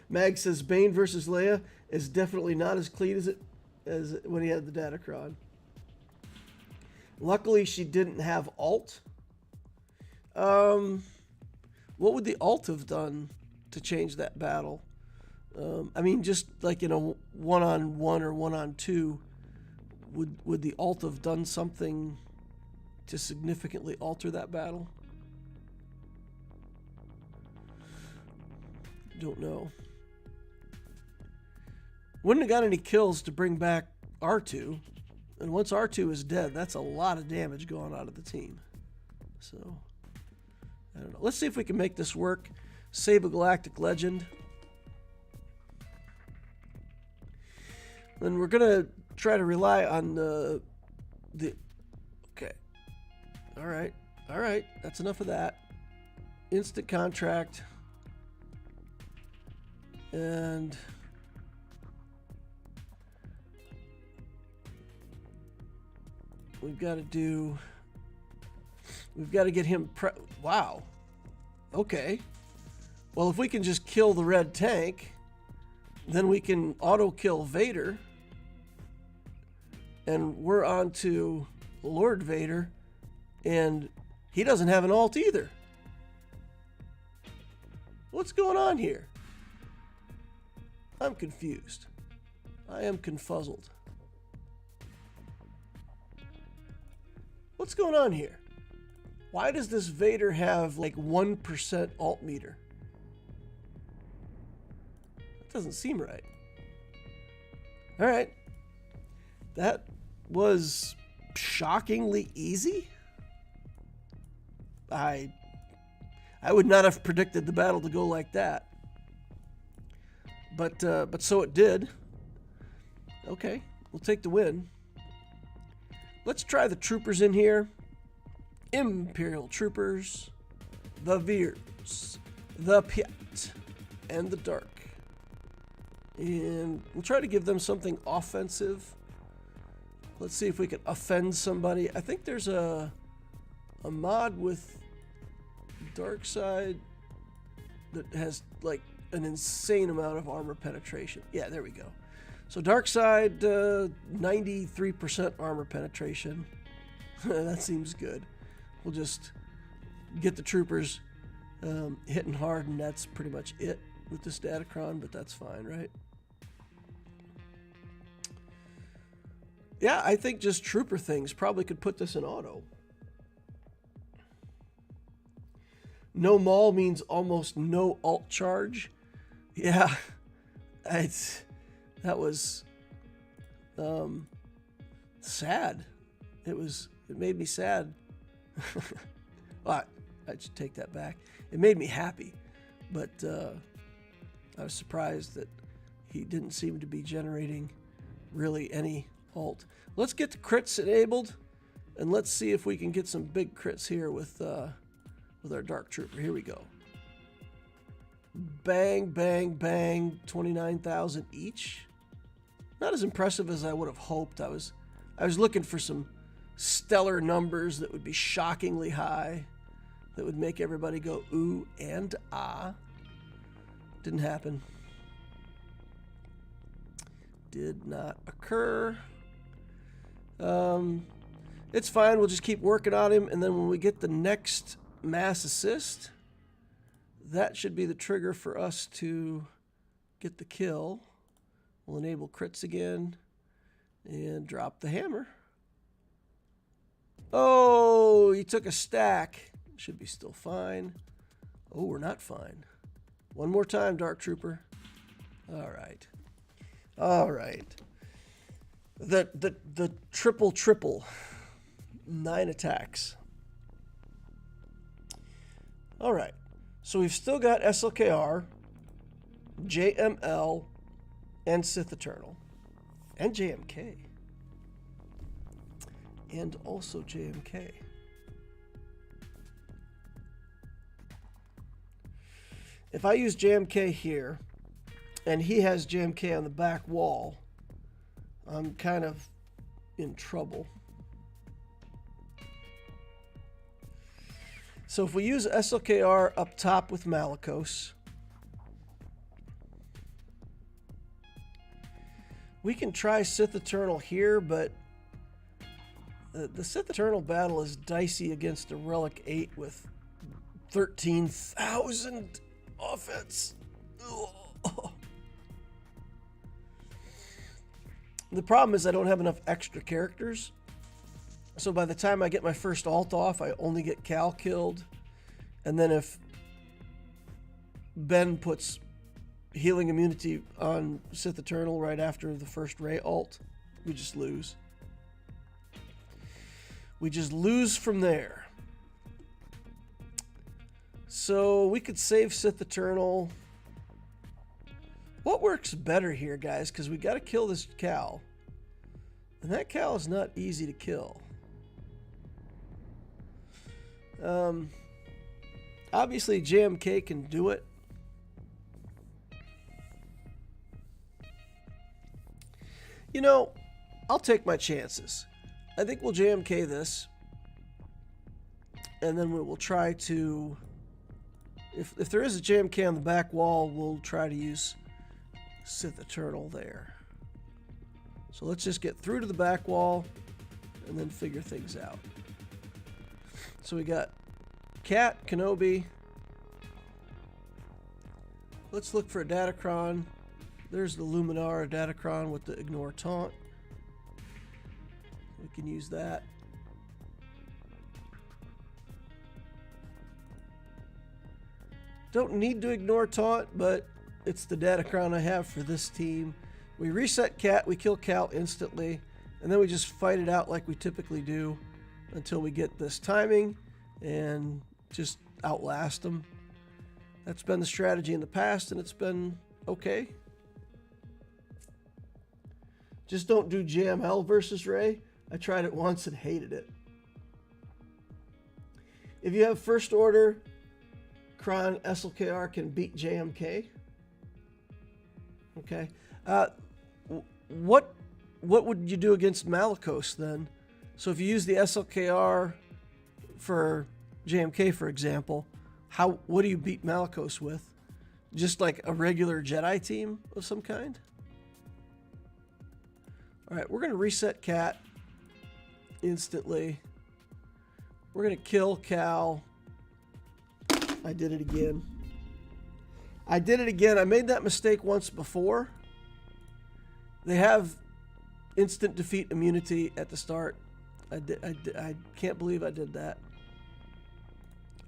Speaker 1: Mag says, Bane versus Leia is definitely not as clean as when he had the Datacron. Luckily, she didn't have ult. What would the ult have done to change that battle? I mean, just like in a one-on-one or one-on-two, would the ult have done something to significantly alter that battle? Don't know. Wouldn't have got any kills to bring back R2. And once R2 is dead, that's a lot of damage going out of the team. So, I don't know. Let's see if we can make this work. Save a Galactic Legend. Then we're going to try to rely on the... Okay. All right. All right. That's enough of that. Instant contract. And... we've got to do... We've got to get him... Wow. Okay. Well, if we can just kill the red tank, then we can auto-kill Vader. And we're on to Lord Vader. And he doesn't have an alt either. What's going on here? I'm confused. I am confuzzled. What's going on here? Why does this Vader have like 1% alt meter? That doesn't seem right. All right. That was shockingly easy. I would not have predicted the battle to go like that. But so it did. Okay, we'll take the win. Let's try the troopers in here. Imperial troopers, the Veers, the Piet, and the Dark. And we'll try to give them something offensive. Let's see if we can offend somebody. I think there's a mod with Dark Side that has like an insane amount of armor penetration. Yeah, there we go. So Dark Side, 93% armor penetration. That seems good. We'll just get the troopers hitting hard, and that's pretty much it with this Datacron, but that's fine, right? Yeah, I think just trooper things probably could put this in auto. No maul means almost no alt charge. Yeah, that was sad. It made me sad. Well, I should take that back. It made me happy, but I was surprised that he didn't seem to be generating really any alt. Let's get the crits enabled, and let's see if we can get some big crits here with our Dark Trooper. Here we go. Bang, bang, bang, 29,000 each. Not as impressive as I would have hoped. I was looking for some stellar numbers that would be shockingly high, that would make everybody go ooh and ah. Didn't happen. Did not occur. It's fine. We'll just keep working on him, and then when we get the next mass assist, that should be the trigger for us to get the kill. We'll enable crits again and drop the hammer. Oh, he took a stack. Should be still fine. Oh, we're not fine. One more time, Dark Trooper. All right. All right. The triple. 9 attacks. All right. So we've still got SLKR, JML, and Sith Eternal, and JMK. And also JMK. If I use JMK here, and he has JMK on the back wall, I'm kind of in trouble. So if we use SLKR up top with Malicos, we can try Sith Eternal here, but the Sith Eternal battle is dicey against a Relic 8 with 13,000 offense. Ugh. The problem is I don't have enough extra characters. So by the time I get my first alt off, I only get Cal killed. And then if Ben puts healing immunity on Sith Eternal right after the first Rey alt, we just lose. We just lose from there. So we could save Sith Eternal. What works better here, guys? Because we got to kill this Cal. And that Cal is not easy to kill. Obviously, JMK can do it. You know, I'll take my chances. I think we'll JMK this. And then we will try to... If there is a JMK on the back wall, we'll try to use Sith Eternal there. So let's just get through to the back wall and then figure things out. So we got Cat, Kenobi. Let's look for a Datacron. There's the Luminara Datacron with the Ignore Taunt. We can use that. Don't need to ignore Taunt, but it's the Datacron I have for this team. We reset Cat, we kill Cal instantly, and then we just fight it out like we typically do until we get this timing and just outlast them. That's been the strategy in the past, and it's been okay. Just don't do JML versus Rey. I tried it once and hated it. If you have First Order, Kron SLKR can beat JMK. Okay. What would you do against Malicos then? So if you use the SLKR for JMK, for example, what do you beat Malicos with? Just like a regular Jedi team of some kind? All right, we're going to reset Cat instantly. We're going to kill Cal. I did it again. I made that mistake once before. They have instant defeat immunity at the start. I can't believe I did that.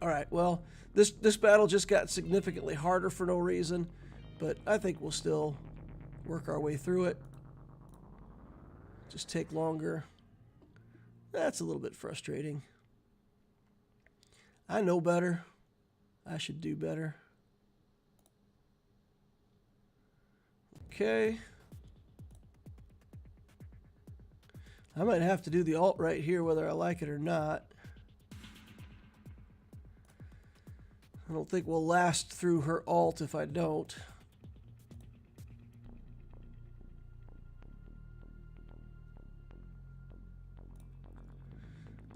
Speaker 1: All right, well, this battle just got significantly harder for no reason, but I think we'll still work our way through it. Just take longer. That's a little bit frustrating. I know better. I should do better. Okay. I might have to do the alt right here whether I like it or not. I don't think we'll last through her alt if I don't.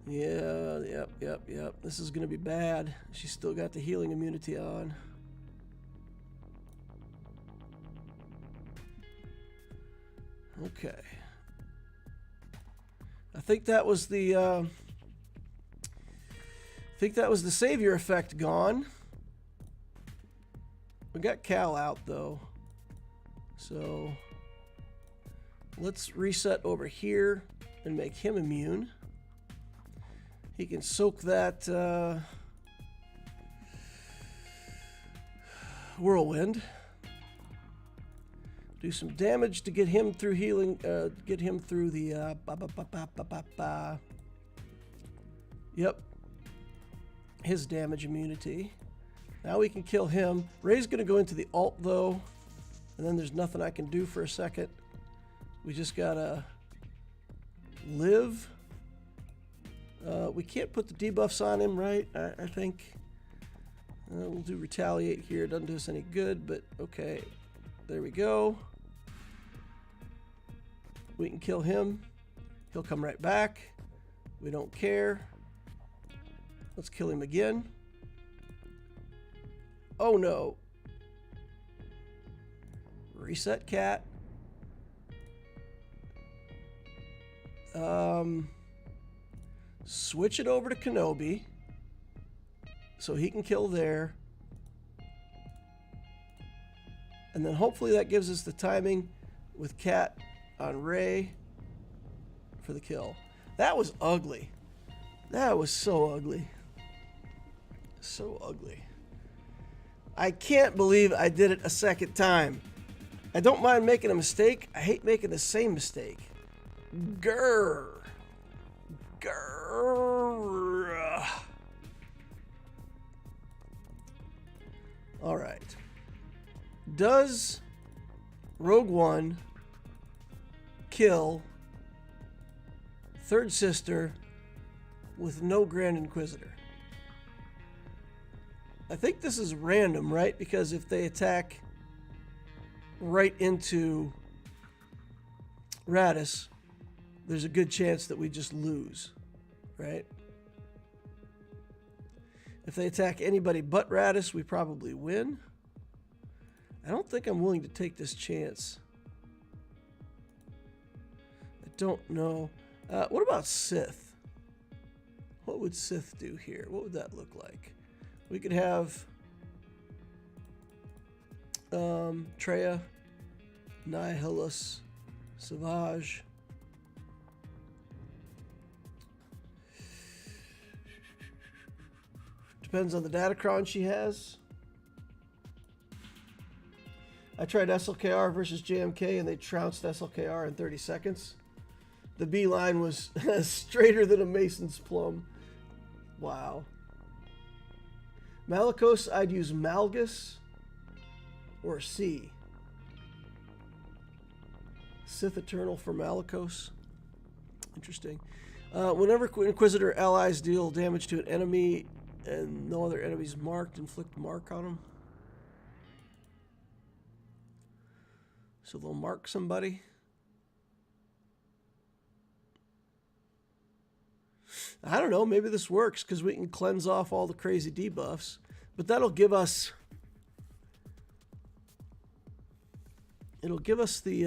Speaker 1: Yeah, yep. This is going to be bad. She's still got the healing immunity on. Okay. I think that was the savior effect gone. We got Cal out though. So let's reset over here and make him immune. He can soak that whirlwind. Do some damage to get him through healing. Get him through the. Yep. His damage immunity. Now we can kill him. Rey's going to go into the alt though, and then there's nothing I can do for a second. We just gotta live. We can't put the debuffs on him, right? I think. We'll do retaliate here. It doesn't do us any good, but okay. There we go. We can kill him. He'll come right back. We don't care. Let's kill him again. Oh no. Reset Cat. Switch it over to Kenobi so he can kill there. And then hopefully that gives us the timing with Cat on Rey for the kill. That was ugly. That was so ugly. So ugly. I can't believe I did it a second time. I don't mind making a mistake. I hate making the same mistake. Grrr. Grrr. All right. Does Rogue One kill Third Sister with no Grand Inquisitor? I think this is random, right? Because if they attack right into Radis, there's a good chance that we just lose, right? If they attack anybody but Radis, we probably win. I don't think I'm willing to take this chance. I don't know. What about Sith? What would Sith do here? What would that look like? We could have Traya, Nihilus, Savage. Depends on the Datacron she has. I tried SLKR versus JMK and they trounced SLKR in 30 seconds. The B line was straighter than a Mason's plum. Wow. Malicos, I'd use Malgus or C. Sith Eternal for Malicos. Interesting. Whenever Inquisitor allies deal damage to an enemy and no other enemies marked, inflict mark on them. So they'll mark somebody. I don't know, maybe this works because we can cleanse off all the crazy debuffs. But that'll give us... It'll give us the...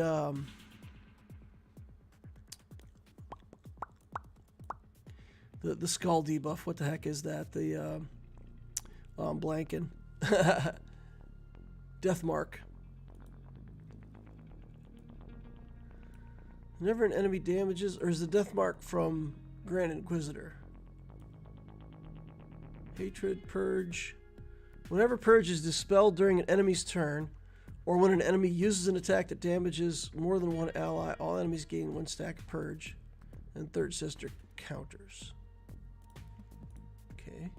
Speaker 1: The skull debuff. What the heck is that? The... I'm blanking. Death mark. Whenever an enemy damages... Or is the death mark from... Grand Inquisitor. Hatred, Purge. Whenever Purge is dispelled during an enemy's turn, or when an enemy uses an attack that damages more than one ally, all enemies gain 1 stack of Purge, and Third Sister counters. Okay.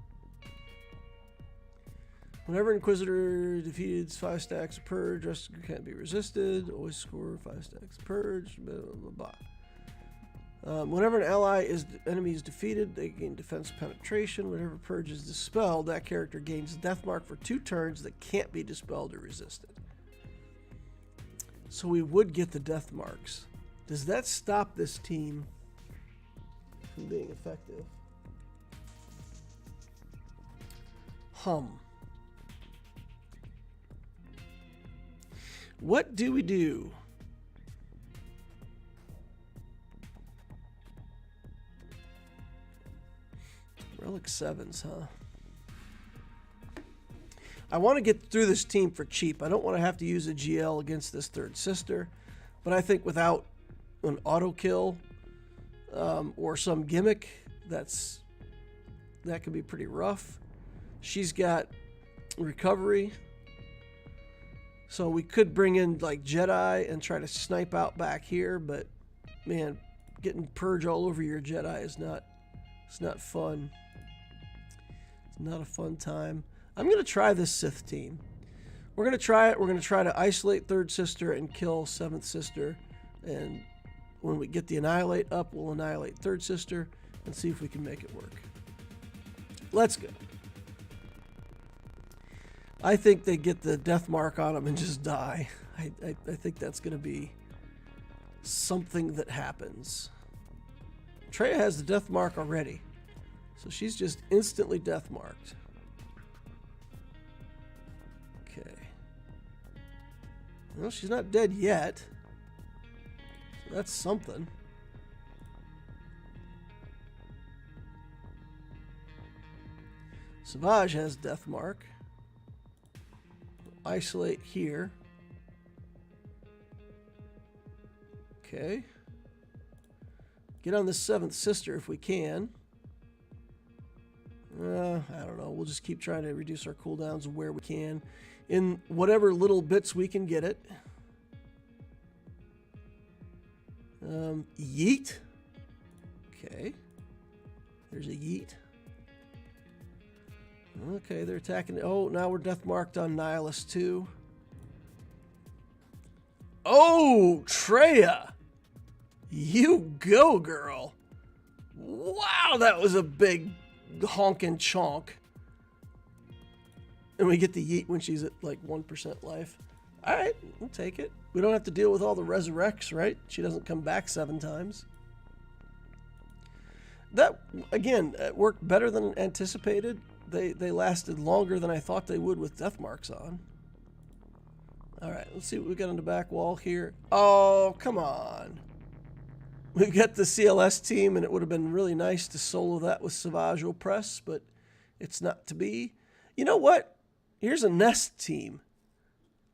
Speaker 1: Whenever Inquisitor defeats 5 stacks of Purge, rest can't be resisted. Always score 5 stacks of Purge. Blah, blah, blah. Whenever an enemy is defeated, they gain defense penetration. Whenever Purge is dispelled, that character gains Death Mark for 2 turns that can't be dispelled or resisted. So we would get the Death Marks. Does that stop this team from being effective? What do we do? Relic 7s, huh? I want to get through this team for cheap. I don't want to have to use a GL against this Third Sister. But I think without an auto kill or some gimmick, that could be pretty rough. She's got recovery. So we could bring in like Jedi and try to snipe out back here. But man, getting Purge all over your Jedi is not fun. Not a fun time. I'm going to try this Sith team. We're going to try it. We're going to try to isolate Third Sister and kill 7th Sister. And when we get the Annihilate up, we'll annihilate Third Sister and see if we can make it work. Let's go. I think they get the death mark on them and just die. I think that's going to be something that happens. Traya has the death mark already. So she's just instantly death marked. Okay. Well, she's not dead yet. So that's something. Savage has death mark. Isolate here. Okay. Get on the 7th Sister if we can. I don't know. We'll just keep trying to reduce our cooldowns where we can. In whatever little bits we can get it. Yeet. Okay. There's a yeet. Okay, they're attacking. Oh, now we're death marked on Nihilus too. Oh, Traya. You go, girl. Wow, that was a big honkin' chonk. And we get the yeet when she's at like 1% life. Alright, we'll take it. We don't have to deal with all the resurrects, right? She doesn't come back 7 times. That, again, worked better than anticipated. They lasted longer than I thought they would with death marks on. All right, let's see what we got on the back wall here. Oh, come on. We've got the CLS team, and it would have been really nice to solo that with Savage Opress, but it's not to be. You know what? Here's a Nest team,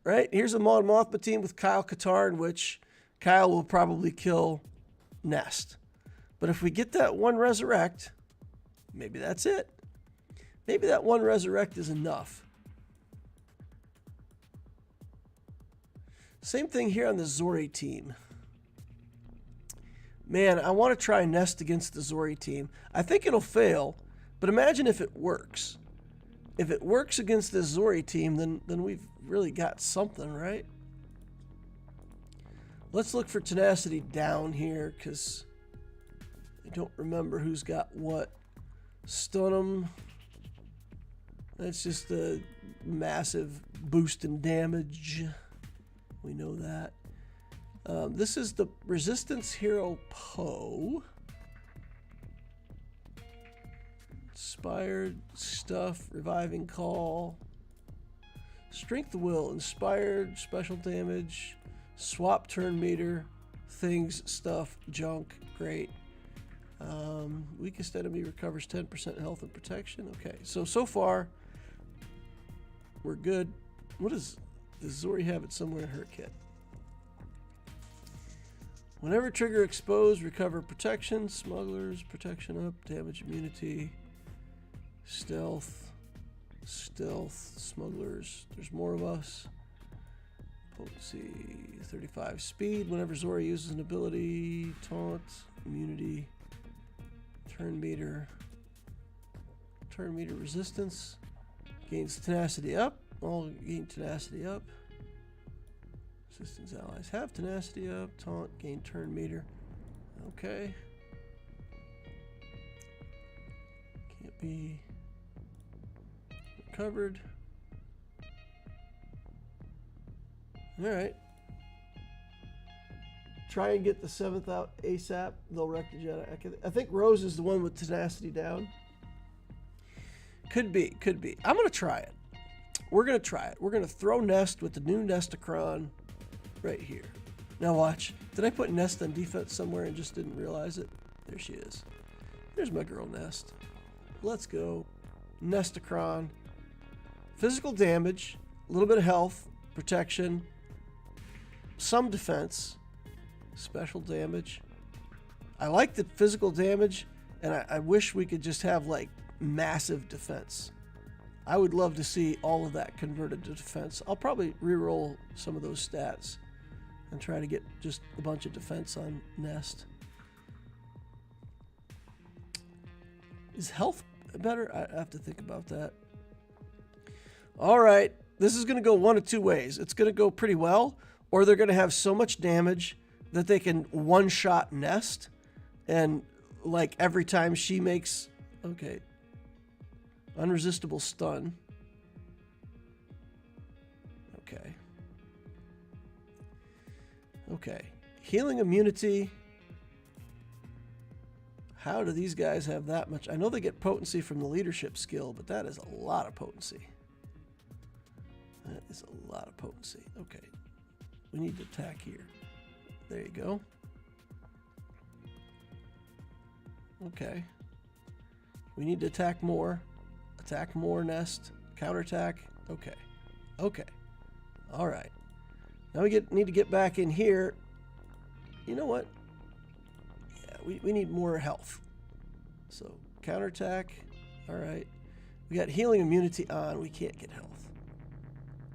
Speaker 1: right? Here's a Mon Mothma team with Kyle Katarn, which Kyle will probably kill Nest. But if we get that one resurrect, maybe that's it. Maybe that one resurrect is enough. Same thing here on the Zori team. Man, I want to try Nest against the Zori team. I think it'll fail, but imagine if it works. If it works against the Zori team, then we've really got something, right? Let's look for tenacity down here, because I don't remember who's got what. Stun them. That's just a massive boost in damage. We know that. This is the Resistance Hero Poe. Inspired stuff, Reviving Call. Strength of Will, Inspired, Special Damage, Swap Turn Meter, Things, Stuff, Junk, great. Weakest enemy recovers 10% health and protection. Okay, so far, we're good. What does Zori have it somewhere in her kit? Whenever trigger exposed, recover protection, smugglers, protection up, damage immunity, stealth, smugglers. There's more of us. Potency, 35 speed. Whenever Zori uses an ability, taunt, immunity, turn meter resistance, gains tenacity up. All gain tenacity up. Resistance allies have tenacity up. Taunt, gain turn meter. Okay. Can't be recovered. Alright. Try and get the 7th out ASAP. They'll wreck the Jedi. I think Rose is the one with tenacity down. Could be. I'm going to try it. We're going to try it. We're going to throw Nest with the new Datacron right here. Now watch. Did I put Nest on defense somewhere and just didn't realize it? There she is. There's my girl Nest. Let's go. Datacron. Physical damage, a little bit of health, protection, some defense, special damage. I like the physical damage, and I wish we could just have like massive defense. I would love to see all of that converted to defense. I'll probably reroll some of those stats and try to get just a bunch of defense on Nest. Is health better? I have to think about that. All right, this is going to go one of two ways. It's going to go pretty well, or they're going to have so much damage that they can one-shot Nest, and like every time she makes, okay, unresistible stun. Okay. Healing immunity. How do these guys have that much? I know they get potency from the leadership skill, but that is a lot of potency. That is a lot of potency. Okay. We need to attack here. There you go. Okay. We need to attack more. Attack more, Nest. Counterattack. Okay. Okay. All right. Now we need to get back in here. You know what? Yeah, we need more health. So, counterattack. All right. We got healing immunity on. We can't get health.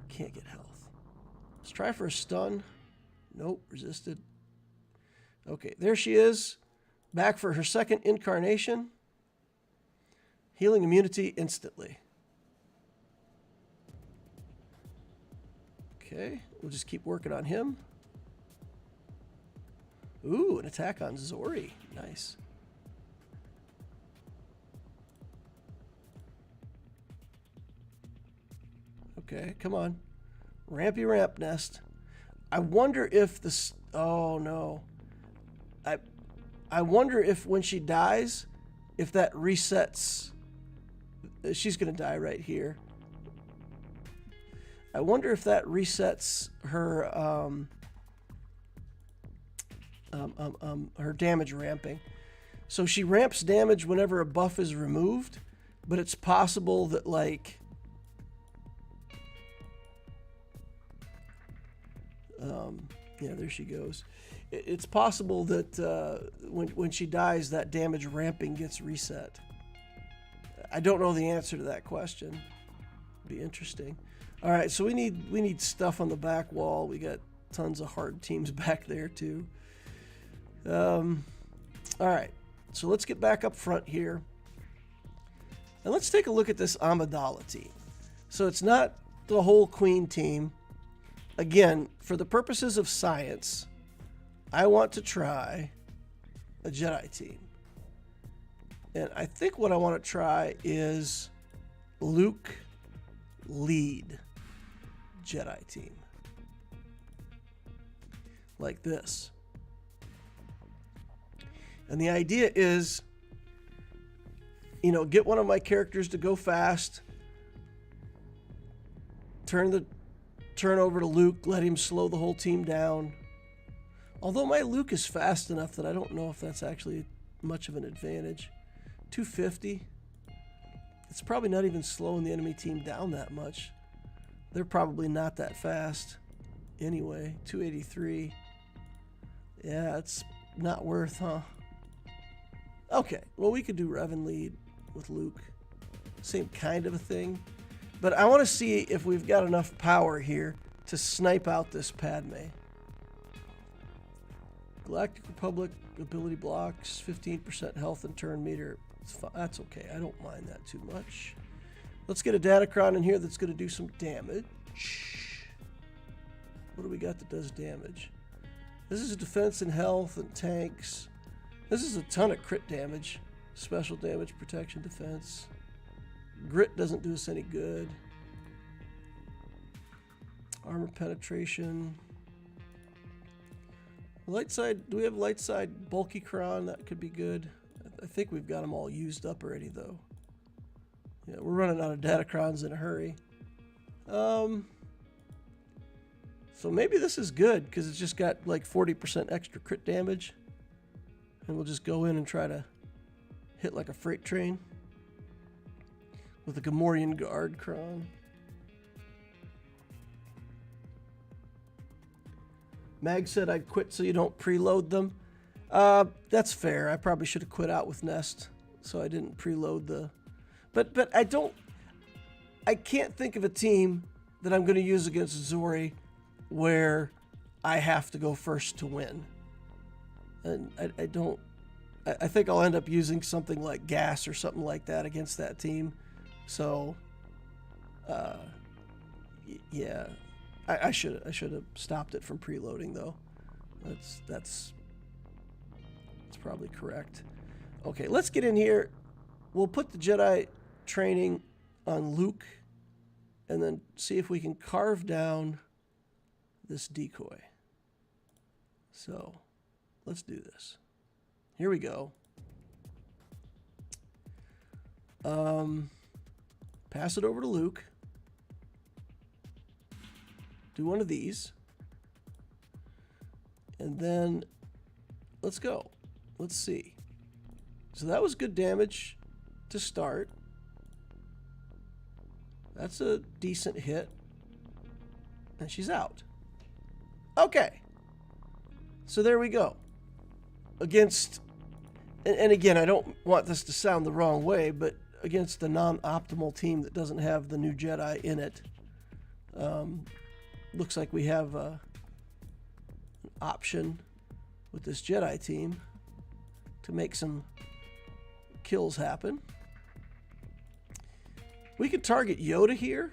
Speaker 1: Can't get health. Let's try for a stun. Nope. Resisted. Okay. There she is. Back for her second incarnation. Healing immunity instantly. Okay, we'll just keep working on him. Ooh, an attack on Zori. Nice. Okay, come on. Rampy ramp, Nest. I wonder if this... Oh, no. I wonder if when she dies, if that resets. She's going to die right here. I wonder if that resets her her damage ramping. So she ramps damage whenever a buff is removed, but it's possible that, like, yeah, there she goes. It's possible that when she dies, that damage ramping gets reset. I don't know the answer to that question. Be interesting. All right, so we need stuff on the back wall. We got tons of hard teams back there too. All right, so let's get back up front here, and let's take a look at this Amidala team. So it's not the whole Queen team. Again, for the purposes of science, I want to try a Jedi team. And I think what I want to try is Luke lead Jedi team. Like this. And the idea is, get one of my characters to go fast, turn over to Luke, let him slow the whole team down. Although my Luke is fast enough that I don't know if that's actually much of an advantage. 250. It's probably not even slowing the enemy team down that much. They're probably not that fast. Anyway, 283. Yeah, it's not worth, huh? Okay, well, we could do Revan lead with Luke. Same kind of a thing. But I want to see if we've got enough power here to snipe out this Padme. Galactic Republic ability blocks, 15% health and turn meter. That's okay. I don't mind that too much. Let's get a Datacron in here that's going to do some damage. What do we got that does damage? This is defense and health and tanks. This is a ton of crit damage. Special damage, protection, defense. Grit doesn't do us any good. Armor penetration. Light side, do we have light side bulky cron? That could be good. I think we've got them all used up already though. Yeah, we're running out of Datacrons in a hurry. So maybe this is good because it's just got like 40% extra crit damage. And we'll just go in and try to hit like a freight train with a Gamorrean Guard cron. Mag said I'd quit so you don't preload them. That's fair. I probably should have quit out with Nest, so I didn't preload the... But I can't think of a team that I'm going to use against Zori where I have to go first to win. And I think I'll end up using something like Gas or something like that against that team. So, yeah. I should have stopped it from preloading though. That's probably correct. Okay, let's get in here. We'll put the Jedi training on Luke and then see if we can carve down this decoy. So, let's do this. Here we go. Pass it over to Luke. Do one of these. And then let's go. Let's see. So that was good damage to start. That's a decent hit. And she's out. Okay. So there we go. Against, and again, I don't want this to sound the wrong way, but against a non-optimal team that doesn't have the new Jedi in it, looks like we have an option with this Jedi team to make some kills happen. We could target Yoda here.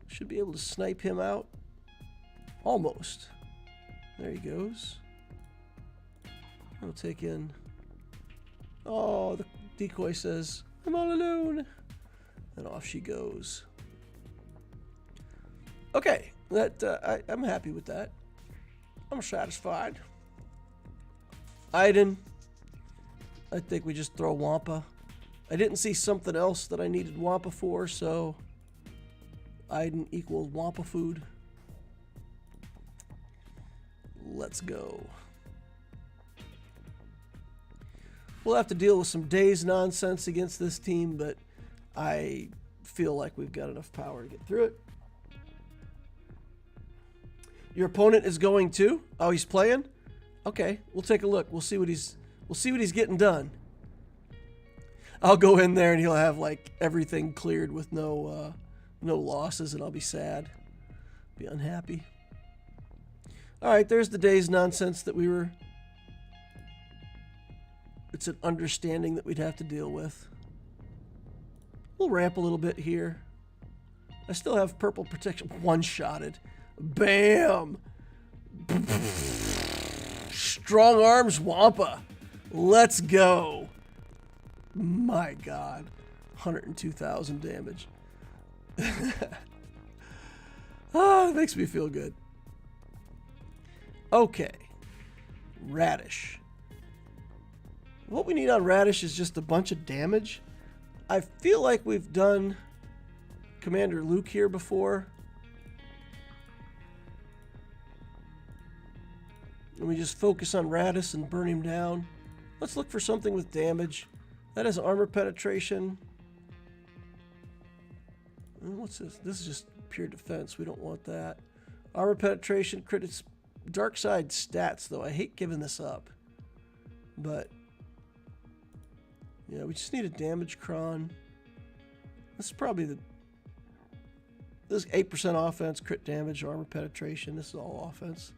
Speaker 1: Should be able to snipe him out. Almost. There he goes. I'll take in... Oh, the decoy says, I'm all alone. And off she goes. Okay, I'm happy with that. I'm satisfied. Iden, I think we just throw Wampa. I didn't see something else that I needed Wampa for, so Iden equals Wampa food. Let's go. We'll have to deal with some days nonsense against this team, but I feel like we've got enough power to get through it. Your opponent is going too? Oh, he's playing? Okay, we'll take a look. We'll see what he's getting done. I'll go in there and he'll have like everything cleared with no losses, and I'll be sad. Be unhappy. All right, there's the day's nonsense that we were... It's an understanding that we'd have to deal with. We'll ramp a little bit here. I still have purple protection. One-shotted. Bam! Strong arms Wampa. Let's go. My God. 102,000 damage. Ah, it makes me feel good. Okay. Radish. What we need on Radish is just a bunch of damage. I feel like we've done Commander Luke here before. And we just focus on Radish and burn him down. Let's look for something with damage. That has armor penetration. What's this? This is just pure defense. We don't want that. Armor penetration, crits, dark side stats, though. I hate giving this up. But, yeah, we just need a damage cron. This is probably the... This is 8% offense, crit damage, armor penetration. This is all offense.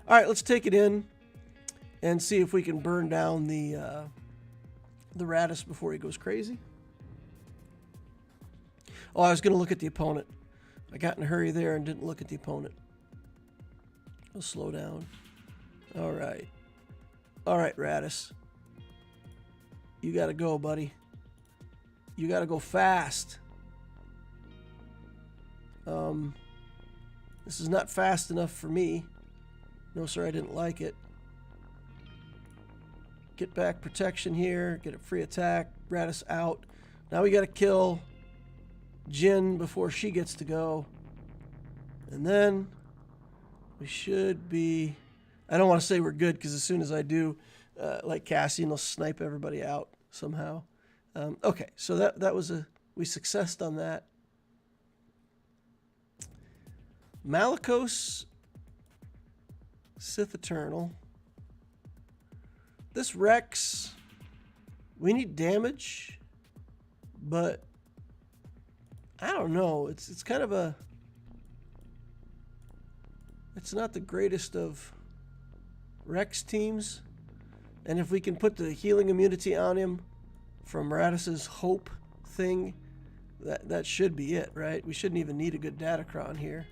Speaker 1: All right, let's take it in and see if we can burn down the Radish before he goes crazy. Oh, I was going to look at the opponent. I got in a hurry there and didn't look at the opponent. I'll slow down. All right. All right, Radish. You got to go, buddy. You got to go fast. This is not fast enough for me. No, sir, I didn't like it. Get back protection here. Get a free attack. Radish out. Now we got to kill Jin before she gets to go. And then we should be... I don't want to say we're good, because as soon as I do, like Cassian will snipe everybody out somehow. Okay, so that was a... We successed on that. Malicos, Sith Eternal. This Rex, we need damage, but I don't know. It's kind of a... It's not the greatest of Rex teams. And if we can put the healing immunity on him from Radis's hope thing, that should be it, right? We shouldn't even need a good Datacron here.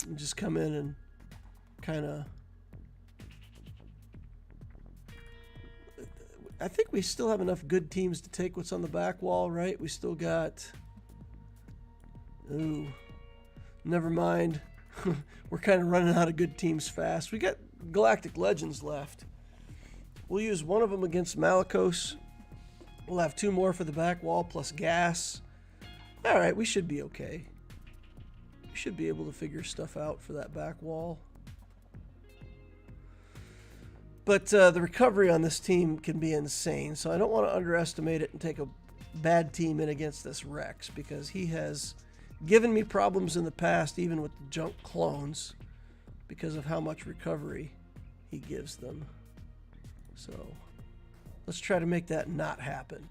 Speaker 1: And just come in and kind of... I think we still have enough good teams to take what's on the back wall, right? We still got... Ooh. Never mind. We're kind of running out of good teams fast. We got Galactic Legends left. We'll use one of them against Malicos. We'll have 2 more for the back wall plus gas. All right, we should be okay. We should be able to figure stuff out for that back wall. But the recovery on this team can be insane, so I don't want to underestimate it and take a bad team in against this Rex, because he has given me problems in the past, even with the junk clones, because of how much recovery he gives them. So let's try to make that not happen.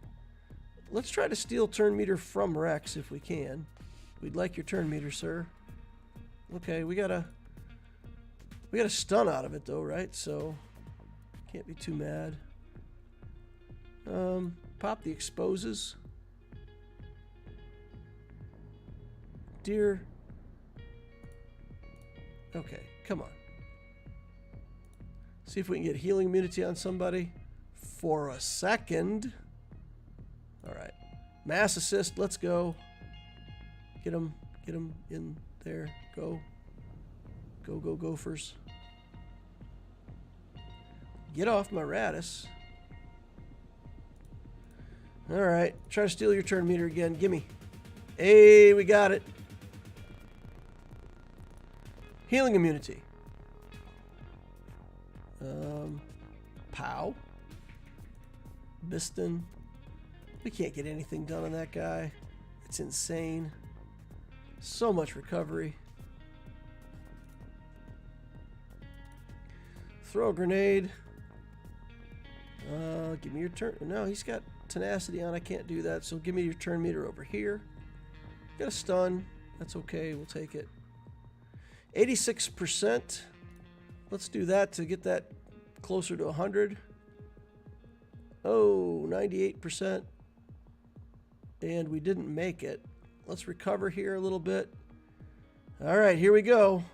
Speaker 1: Let's try to steal turn meter from Rex if we can. We'd like your turn meter, sir. Okay, we got a stun out of it though, right? So can't be too mad. Pop the exposes. Dear. Okay, come on. See if we can get healing immunity on somebody for a second. All right. Mass assist, let's go. Get him in there. Go. Go, go, Gophers. Get off my Radis. Alright, try to steal your turn meter again. Gimme. Hey, we got it. Healing immunity. Pow. Biston. We can't get anything done on that guy. It's insane. So much recovery. Throw a grenade. Give me your turn. No, he's got tenacity on. I can't do that. So give me your turn meter over here. Got a stun. That's okay. We'll take it. 86%. Let's do that to get that closer to 100. Oh, 98%. And we didn't make it. Let's recover here a little bit. All right, here we go.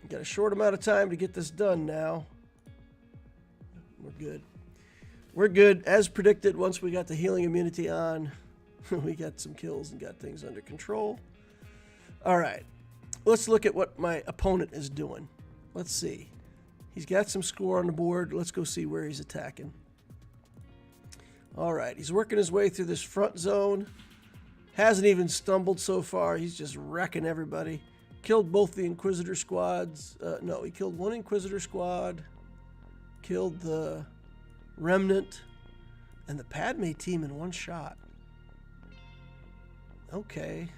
Speaker 1: Got a short amount of time to get this done now. We're good. We're good. As predicted, once we got the healing immunity on, we got some kills and got things under control. All right. Let's look at what my opponent is doing. Let's see. He's got some score on the board. Let's go see where he's attacking. All right. He's working his way through this front zone. Hasn't even stumbled so far. He's just wrecking everybody. Killed both the Inquisitor squads. No, he killed one Inquisitor squad. Killed the Remnant. And the Padme team in one shot. Okay.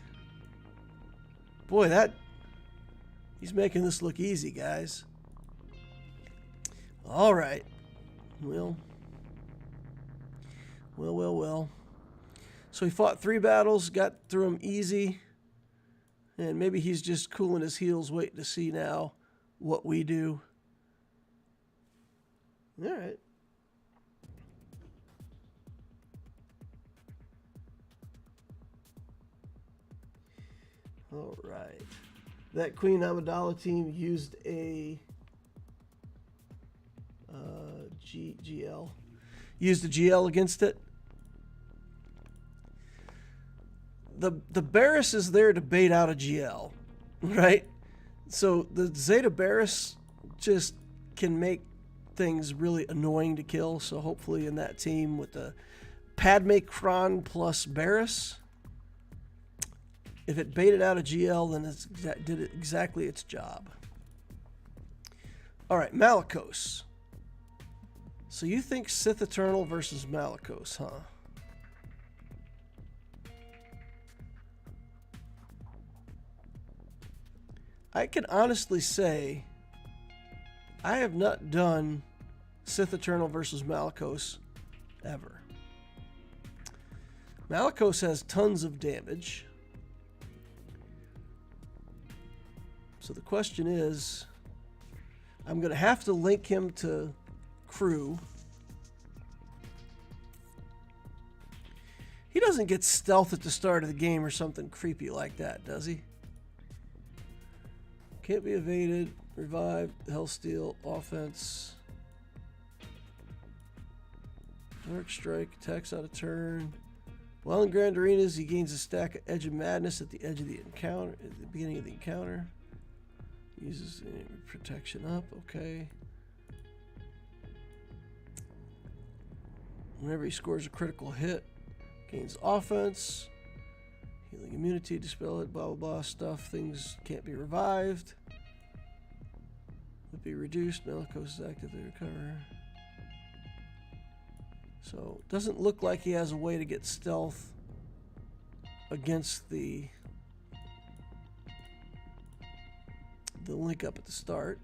Speaker 1: Boy, he's making this look easy, guys. All right. Well. So he fought 3 battles, got through them easy. And maybe he's just cooling his heels, waiting to see now what we do. All right. All right. That Queen Amidala team used a GL. Used a GL against it. The Barriss is there to bait out a GL, right? So the Zeta Barriss just can make things really annoying to kill. So hopefully in that team with the Padme Kron plus Barriss, if it baited out a GL, then it did exactly its job. All right, Malicos. So you think Sith Eternal versus Malicos, huh? I can honestly say I have not done Sith Eternal versus Malicos ever. Malicos has tons of damage. So the question is, I'm going to have to link him to crew. He doesn't get stealth at the start of the game or something creepy like that, does he? Can't be evaded, revived, Hellsteel, offense. Dark Strike, attacks out of turn. While in Grand Arenas, he gains a stack of Edge of Madness at the edge of the encounter, at the beginning of the encounter. Uses protection up, okay. Whenever he scores a critical hit, gains offense, healing immunity, dispel it, blah, blah, blah stuff. Things can't be revived. Would be reduced. Malicos is actively recover. So, doesn't look like he has a way to get stealth against the link up at the start.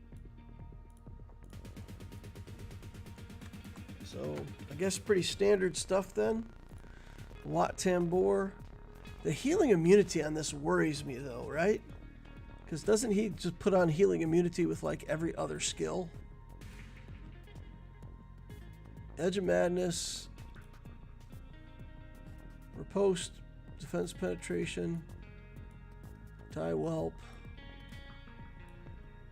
Speaker 1: So, I guess pretty standard stuff then. Wat Tambor. The healing immunity on this worries me though, right? Because doesn't he just put on healing immunity with like every other skill? Edge of Madness. Riposte. Defense penetration. Die Whelp.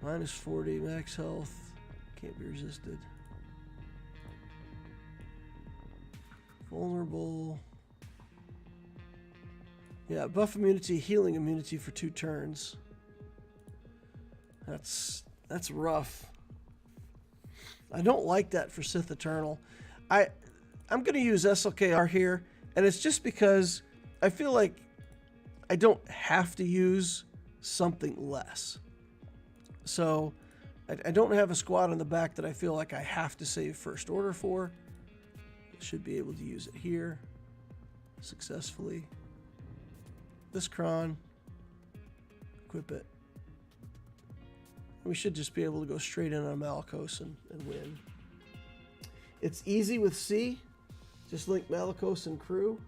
Speaker 1: Minus 40, max health. Can't be resisted. Vulnerable. Yeah, buff immunity, healing immunity for 2 turns. That's rough. I don't like that for Sith Eternal. I'm going to use SLKR here, and it's just because I feel like I don't have to use something less. So I don't have a squad on the back that I feel like I have to save First Order for. I should be able to use it here successfully. This cron, equip it. We should just be able to go straight in on Malicos and win. It's easy with C. Just link Malicos and crew.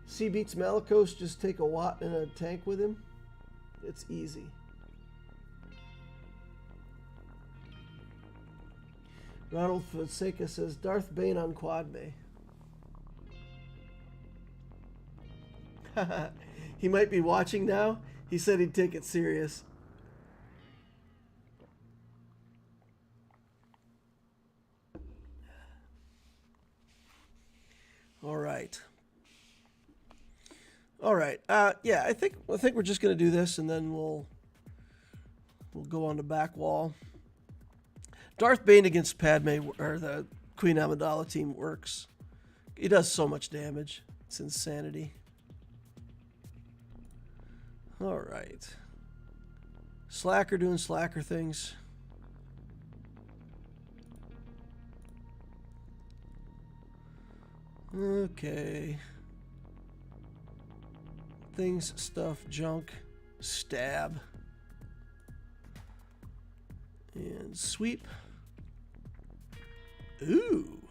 Speaker 1: C beats Malicos, just take a Watt and a tank with him. It's easy. Ronald Fonseca says, Darth Bane on Quad May. He might be watching now. He said he'd take it serious. All right. All right. Yeah, I think we're just gonna do this, and then we'll go on the back wall. Darth Bane against Padme, or the Queen Amidala team, works. He does so much damage. It's insanity. All right. Slacker doing slacker things. Okay. Things, stuff, junk, stab, and sweep. Ooh.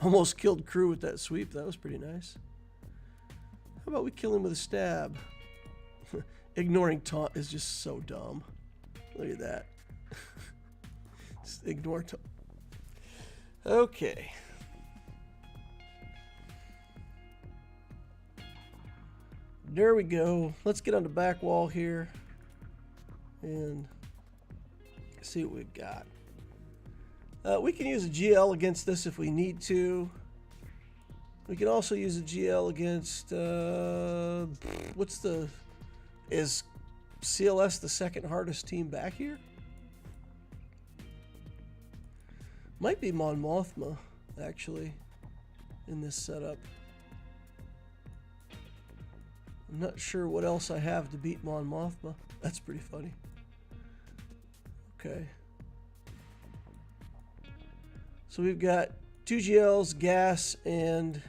Speaker 1: Almost killed crew with that sweep. That was pretty nice. How about we kill him with a stab? Ignoring taunt is just so dumb. Look at that. Just ignore taunt. Okay. There we go. Let's get on the back wall here and see what we've got. We can use a GL against this if we need to. We can also use a GL against is CLS the second hardest team back here? Might be Mon Mothma, actually, in this setup. I'm not sure what else I have to beat Mon Mothma. That's pretty funny. Okay. So we've got 2 GLs, gas, and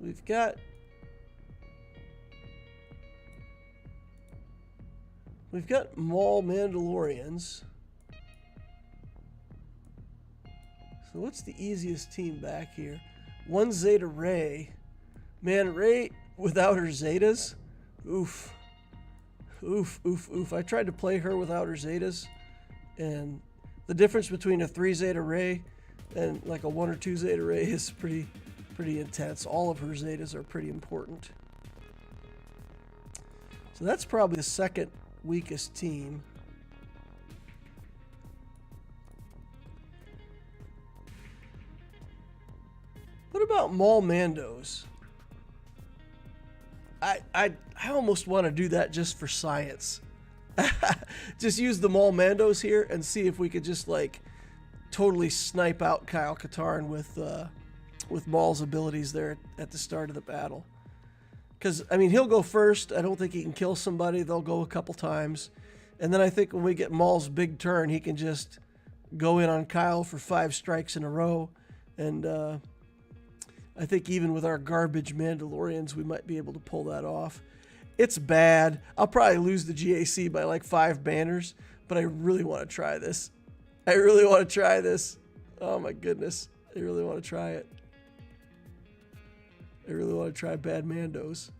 Speaker 1: we've got Maul Mandalorians. So what's the easiest team back here? 1 Zeta Rey. Man, Rey without her Zetas? Oof. Oof, oof, oof. I tried to play her without her Zetas, and the difference between a 3 Zeta Rey and like a 1 or 2 Zeta Rey is pretty intense. All of her Zetas are pretty important. So that's probably the second weakest team. What about Maul Mandos? I almost want to do that just for science. Just use the Maul Mandos here and see if we could just like totally snipe out Kyle Katarn with Maul's abilities there at the start of the battle. Because, I mean, he'll go first. I don't think he can kill somebody. They'll go a couple times. And then I think when we get Maul's big turn, he can just go in on Kyle for 5 strikes in a row. And I think even with our garbage Mandalorians, we might be able to pull that off. It's bad. I'll probably lose the GAC by like 5 banners, but I really want to try this. I really want to try this. Oh my goodness. I really want to try it. I really want to try bad Mandos.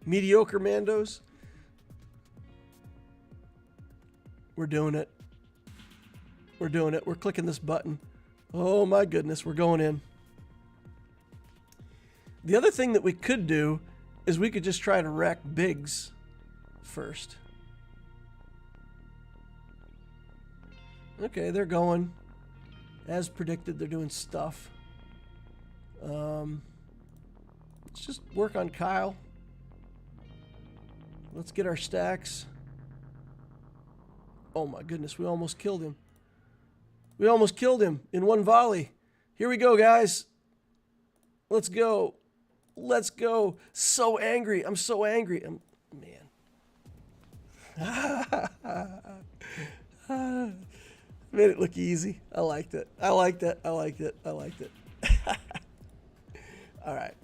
Speaker 1: Mediocre Mandos. We're doing it. We're doing it. We're clicking this button. Oh my goodness, we're going in. The other thing that we could do is we could just try to wreck Biggs first. Okay, they're going. As predicted, they're doing stuff. Let's just work on Kyle. Let's get our stacks. Oh my goodness, we almost killed him. We almost killed him in one volley. Here we go, guys. Let's go. Let's go. So angry. I'm so angry. Man. Made it look easy. I liked it. I liked it. I liked it. I liked it. All right.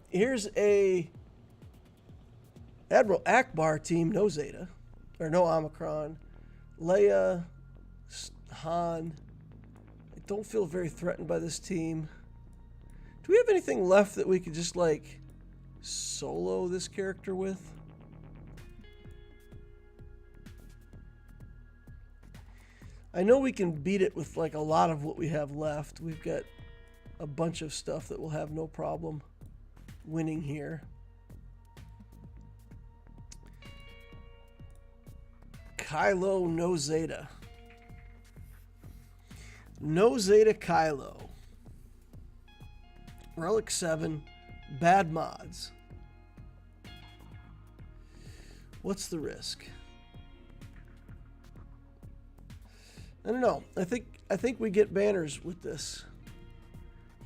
Speaker 1: Here's a Admiral Akbar team. No Zeta. Or no Omicron. Leia. Han. I don't feel very threatened by this team. Do we have anything left that we could just, like, solo this character with? I know we can beat it with, like, a lot of what we have left. We've got a bunch of stuff that we'll have no problem winning here. Kylo, no Zeta. No Zeta Kylo. Relic 7. Bad mods. What's the risk? I don't know. I think we get banners with this.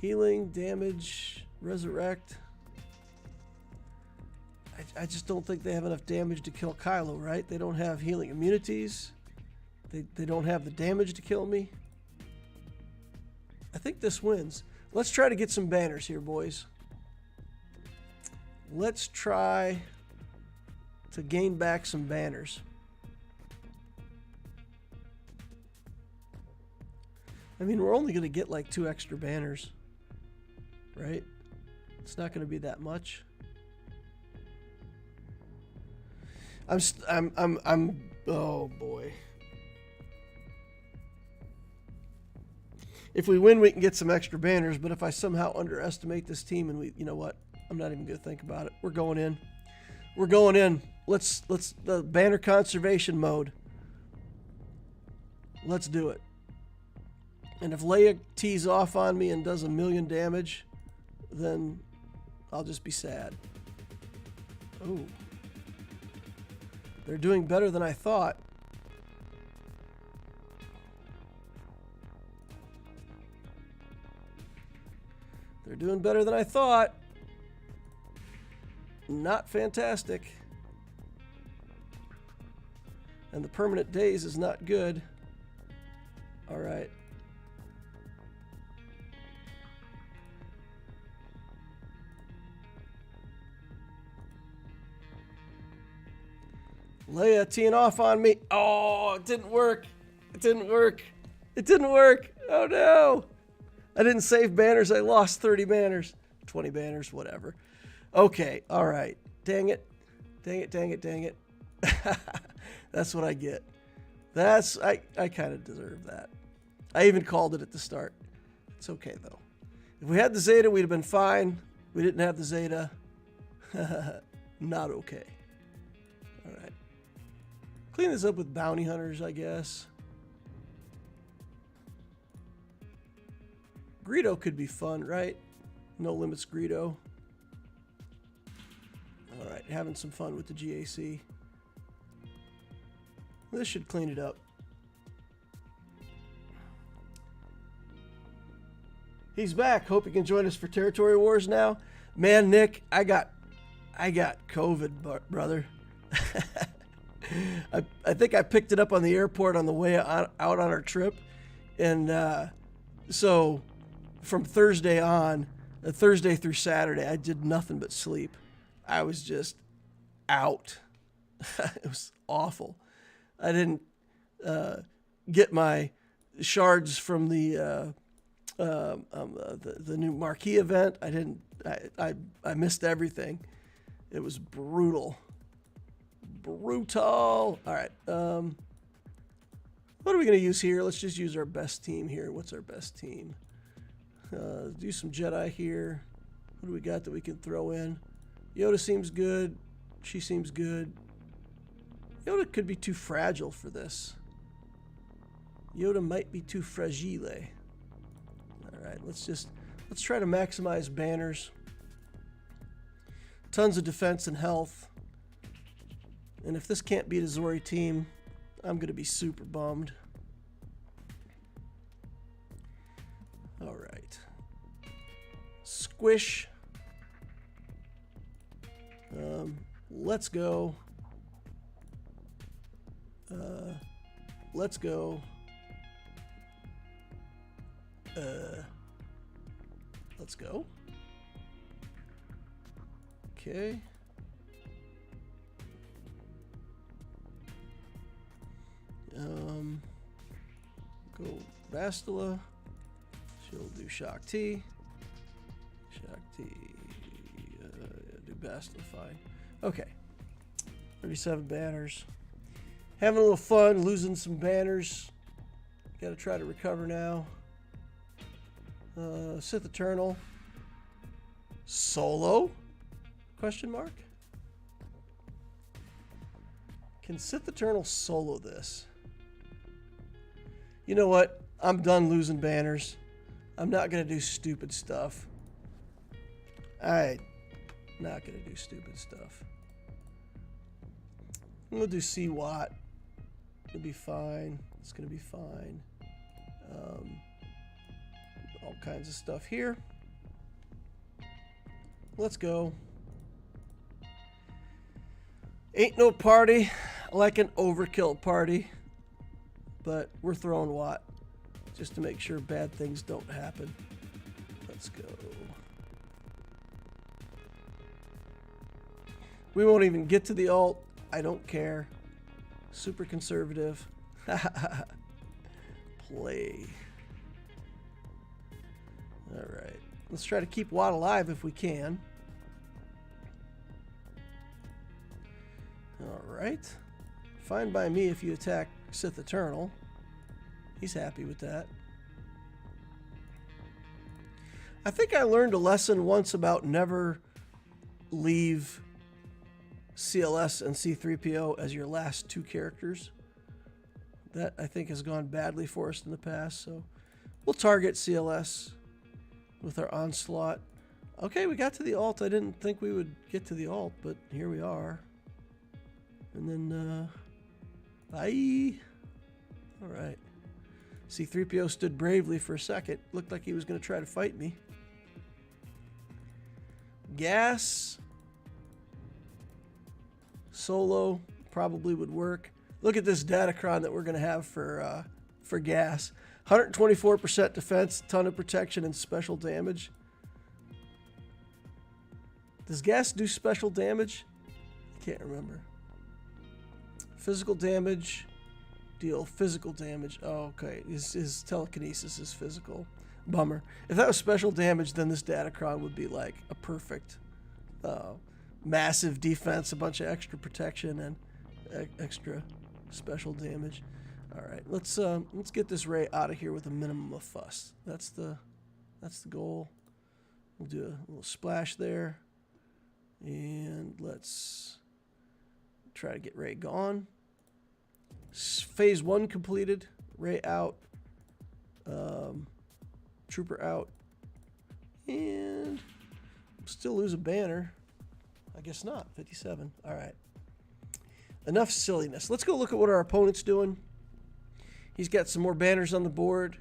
Speaker 1: Healing, damage, resurrect. I just don't think they have enough damage to kill Kylo, right? They don't have healing immunities. They don't have the damage to kill me. I think this wins. Let's try to get some banners here, boys. Let's try to gain back some banners. I mean, we're only going to get like 2 extra banners, right? It's not going to be that much. Oh boy. If we win, we can get some extra banners, but if I somehow underestimate this team and you know what? I'm not even going to think about it. We're going in. We're going in. Let's the banner conservation mode. Let's do it. And if Leia tees off on me and does 1,000,000 damage, then I'll just be sad. Ooh. They're doing better than I thought. They're doing better than I thought. Not fantastic. And the permanent daze is not good. All right. Leia teeing off on me. Oh, it didn't work. It didn't work. It didn't work. Oh no. I didn't save banners. I lost 30 banners. 20 banners, whatever. Okay, all right. Dang it. Dang it, dang it, dang it. That's what I get. I kind of deserve that. I even called it at the start. It's okay, though. If we had the Zeta, we'd have been fine. We didn't have the Zeta. Not okay. All right. Clean this up with bounty hunters, I guess. Greedo could be fun, right? No limits Greedo. All right, having some fun with the GAC. This should clean it up. He's back. Hope he can join us for Territory Wars now. Man, Nick, I got COVID, brother. I think I picked it up on the airport on the way out on our trip. And so from Thursday on, Thursday through Saturday, I did nothing but sleep. I was just out. It was awful. I didn't get my shards from the new Marquee event. I missed everything. It was brutal. Brutal. All right. What are we going to use here? Let's just use our best team here. What's our best team? Do some Jedi here. What do we got that we can throw in? Yoda seems good. She seems good. Yoda could be too fragile for this. Yoda might be too fragile. All right, let's try to maximize banners. tons of defense and health. And if this can't beat a Zori team, I'm going to be super bummed. All right. Squish. Let's go. Let's go. Let's go. Okay. Go Bastila. She'll do Shock T. Shock T. Do Bastila, fine. Okay. 37 banners. Having a little fun, losing some banners. Gotta try to recover now. Sith Eternal. Solo? Question mark? Can Sith Eternal solo this? You know what? I'm done losing banners. I'm not going to do stupid stuff. I'm not going to do stupid stuff. I'm going to do C-Watt. It'll be fine. It's going to be fine. All kinds of stuff here. Let's go. Ain't no party like an overkill party. But we're throwing Watt just to make sure bad things don't happen. Let's go. We won't even get to the alt. I don't care. Super conservative. Play. Alright. Let's try to keep Watt alive if we can. Alright. Fine by me if you attack Sith Eternal. He's happy with that. I think I learned a lesson once about never leave CLS and C3PO as your last two characters. That, I think, has gone badly for us in the past, so we'll target CLS with our onslaught. Okay, we got to the alt. I didn't think we would get to the alt, but here we are. And then, bye. All right. C3PO stood bravely for a second. Looked like he was going to try to fight me. Gas. Solo probably would work. Look at this Datacron that we're going to have for gas. 124% defense, ton of protection, and special damage. Does gas do special damage? I can't remember. Physical damage. Deal physical damage. Oh, okay. His telekinesis is physical. Bummer. If that was special damage, then this Datacron would be like a perfect massive defense, a bunch of extra protection, and extra special damage. All right, let's get this Rey out of here with a minimum of fuss. That's the goal. We'll do a little splash there, and let's try to get Rey gone. Phase 1 completed. Rey out. Trooper out. And still lose a banner. I guess not. 57. All right. Enough silliness. Let's go look at what our opponent's doing. He's got some more banners on the board.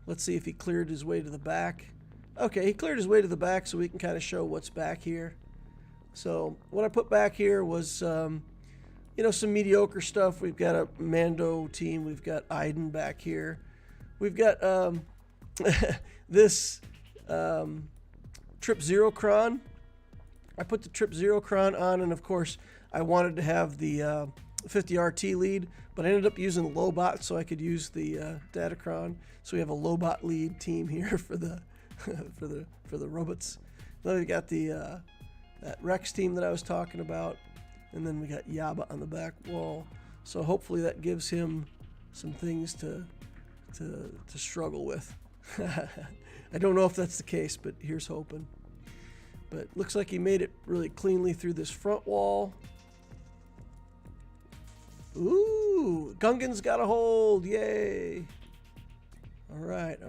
Speaker 1: Let's see if he cleared his way to the back. Okay, he cleared his way to the back so we can kind of show what's back here. So what I put back here was, you know, some mediocre stuff. We've got a Mando team. We've got Iden back here. We've got this Trip Zero Cron. I put the Trip Zero Cron on, and of course, I wanted to have the 50 RT lead, but I ended up using Lobot so I could use the Datacron. So we have a Lobot lead team here for the for the robots. Then we got the that Rex team that I was talking about, and then we got Jabba on the back wall. So hopefully that gives him some things to struggle with. I don't know if that's the case, but here's hoping. But looks like he made it really cleanly through this front wall. Ooh, Gungan's got a hold. Yay. All right.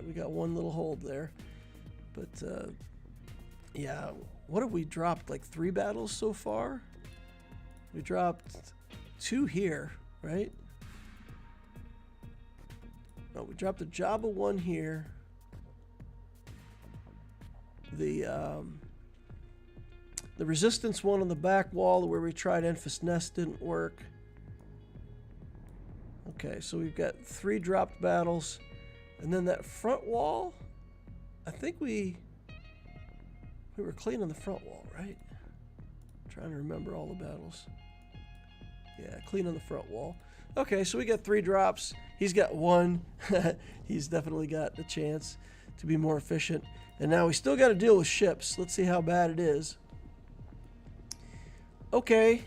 Speaker 1: We got one little hold there. But Yeah, what have we dropped? Like 3 battles so far? We dropped 2 here, right? No, we dropped the Jabba 1 here. The Resistance 1 on the back wall where we tried Enfys Nest didn't work. Okay, so we've got 3 dropped battles. And then that front wall, I think we were clean on the front wall, right? I'm trying to remember all the battles. Yeah, clean on the front wall. Okay, so we got 3 drops. He's got 1. He's definitely got the chance to be more efficient. And now we still got to deal with ships. Let's see how bad it is. Okay.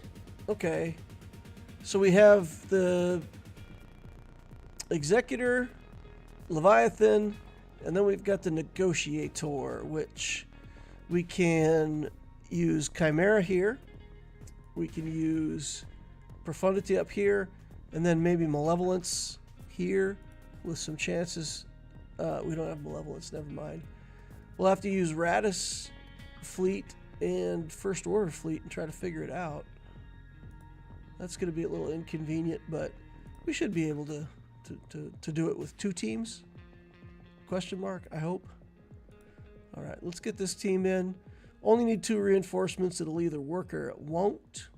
Speaker 1: So we have the Executor, Leviathan, and then we've got the Negotiator, which we can use Chimera here. We can use Profundity up here, and then maybe Malevolence here with some chances. We don't have Malevolence, never mind. We'll have to use Radis Fleet and First Order Fleet and try to figure it out. That's going to be a little inconvenient, but we should be able to do it with 2 teams? Question mark, I hope. All right, let's get this team in. Only need 2 reinforcements. It'll either work or it won't.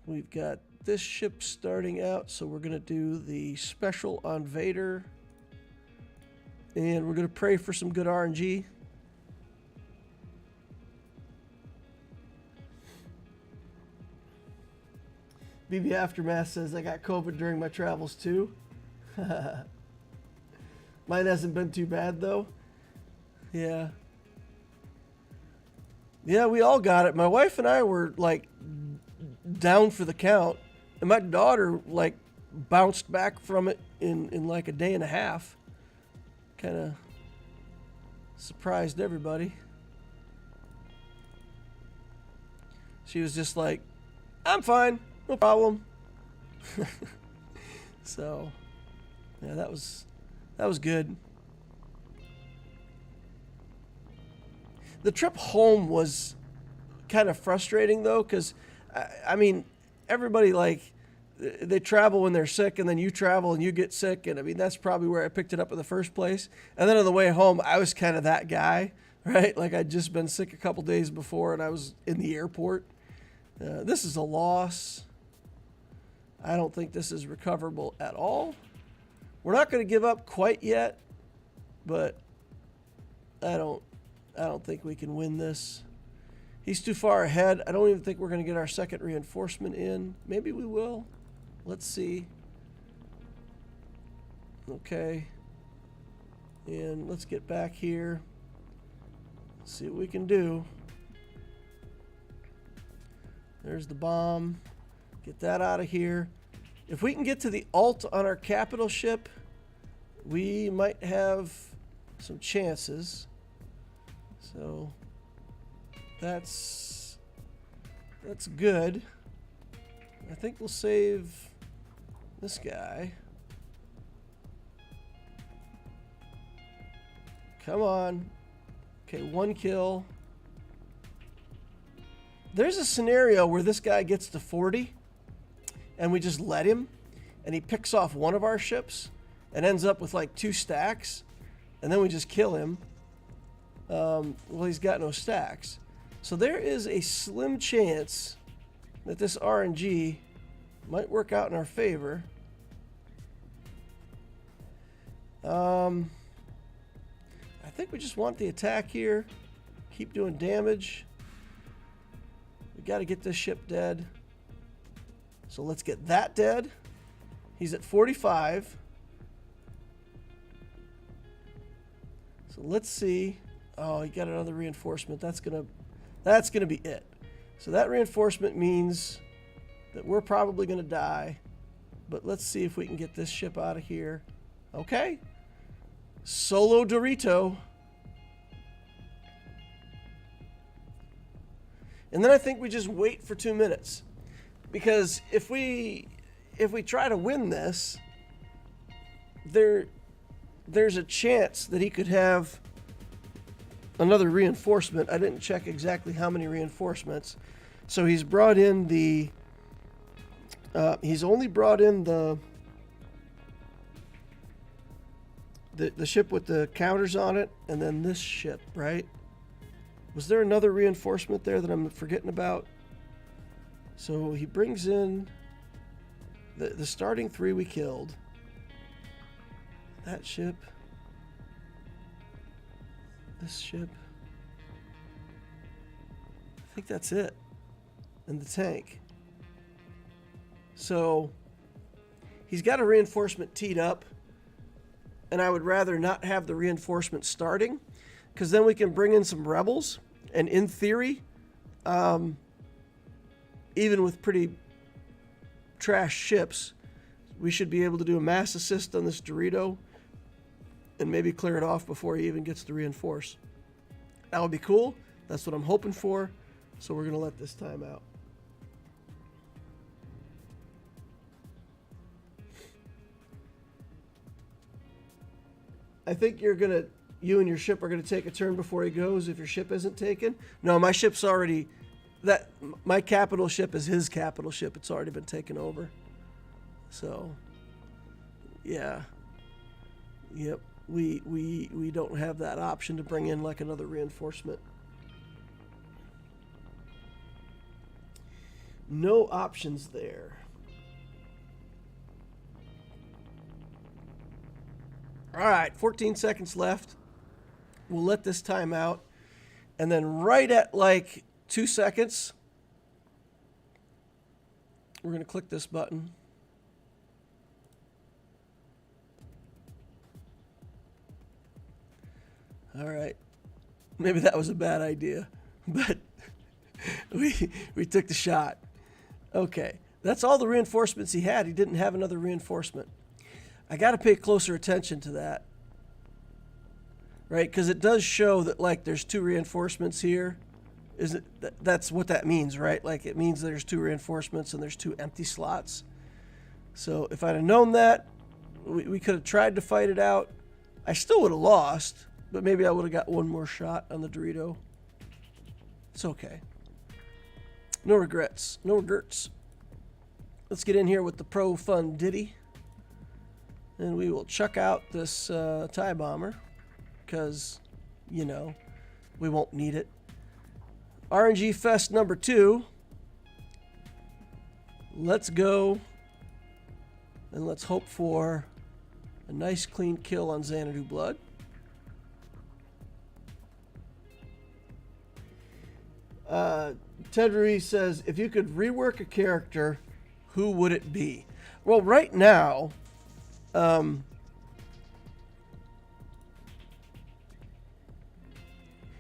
Speaker 1: We've got this ship starting out, so we're going to do the special on Vader. And we're going to pray for some good RNG. BB Aftermath says, I got COVID during my travels too. Mine hasn't been too bad though. Yeah. Yeah, we all got it. My wife and I were like down for the count. And my daughter like bounced back from it in like a day and a half. Kind of surprised everybody. She was just like, I'm fine, no problem. So, yeah, that was good. The trip home was kind of frustrating though, because I mean, everybody like they travel when they're sick, and then you travel and you get sick, and I mean that's probably where I picked it up in the first place. And then on the way home, I was kind of that guy, right? Like I'd just been sick a couple days before, and I was in the airport. This is a loss. I don't think this is recoverable at all. We're not going to give up quite yet, but I don't think we can win this. He's too far ahead. I don't even think we're going to get our second reinforcement in. Maybe we will. Let's see. Okay. And let's get back here. See what we can do. There's the bomb. Get that out of here. If we can get to the alt on our capital ship, we might have some chances. So that's good. I think we'll save this guy. Come on. Okay, 1 kill. There's a scenario where this guy gets to 40 and we just let him and he picks off one of our ships and ends up with like 2 stacks, and then we just kill him. Well, he's got no stacks. So there is a slim chance that this RNG might work out in our favor. I think we just want the attack here. Keep doing damage. We got to get this ship dead. So let's get that dead. He's at 45. So let's see. Oh, he got another reinforcement. That's gonna be it. So that reinforcement means that we're probably gonna die. But let's see if we can get this ship out of here. Okay. Solo Dorito. And then I think we just wait for 2 minutes. Because if we try to win this, there's a chance that he could have another reinforcement. I didn't check exactly how many reinforcements. So he's brought in the... he's only brought in the ship with the counters on it, and then this ship, right? Was there another reinforcement there that I'm forgetting about? So he brings in the starting 3 we killed. That ship. This ship. I think that's it. And the tank. So he's got a reinforcement teed up, and I would rather not have the reinforcement starting, because then we can bring in some rebels, and in theory, even with pretty trash ships, we should be able to do a mass assist on this Dorito and maybe clear it off before he even gets to reinforce. That would be cool. That's what I'm hoping for. So we're going to let this time out. I think you and your ship are going to take a turn before he goes if your ship isn't taken. No, my ship's already... my capital ship is his capital ship. It's already been taken over. So, yeah. Yep. We don't have that option to bring in like another reinforcement. No options there. All right, 14 seconds left. We'll let this time out. And then right at like 2 seconds, we're going to click this button. All right. Maybe that was a bad idea, but we took the shot. Okay. That's all the reinforcements he had. He didn't have another reinforcement. I got to pay closer attention to that. Right? Because it does show that, like, there's 2 reinforcements here. That's what that means, right? Like, it means there's 2 reinforcements and there's 2 empty slots. So if I'd have known that, we could have tried to fight it out. I still would have lost, but maybe I would have got one more shot on the Dorito. It's okay. No regrets. No regrets. Let's get in here with the Pro Fun Ditty. And we will chuck out this TIE bomber. Because, you know, we won't need it. RNG Fest number 2. Let's go. And let's hope for a nice clean kill on Xanadu Blood. Ted Ruiz says, if you could rework a character, who would it be? Well, right now,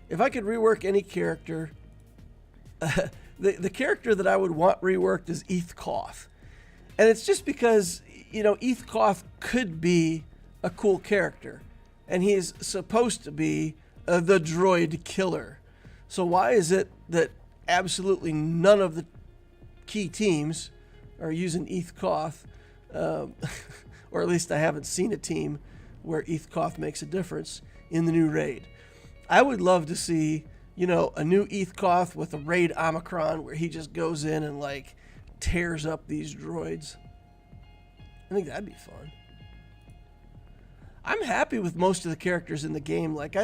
Speaker 1: if I could rework any character, the character that I would want reworked is Eth Koth. And it's just because, you know, Eth Koth could be a cool character. And he is supposed to be the droid killer. So why is it that absolutely none of the key teams are using Eth Koth? Or at least I haven't seen a team where Eth Koth makes a difference in the new raid. I would love to see, you know, a new Eth Koth with a raid Omicron where he just goes in and, like, tears up these droids. I think that'd be fun. I'm happy with most of the characters in the game. Like,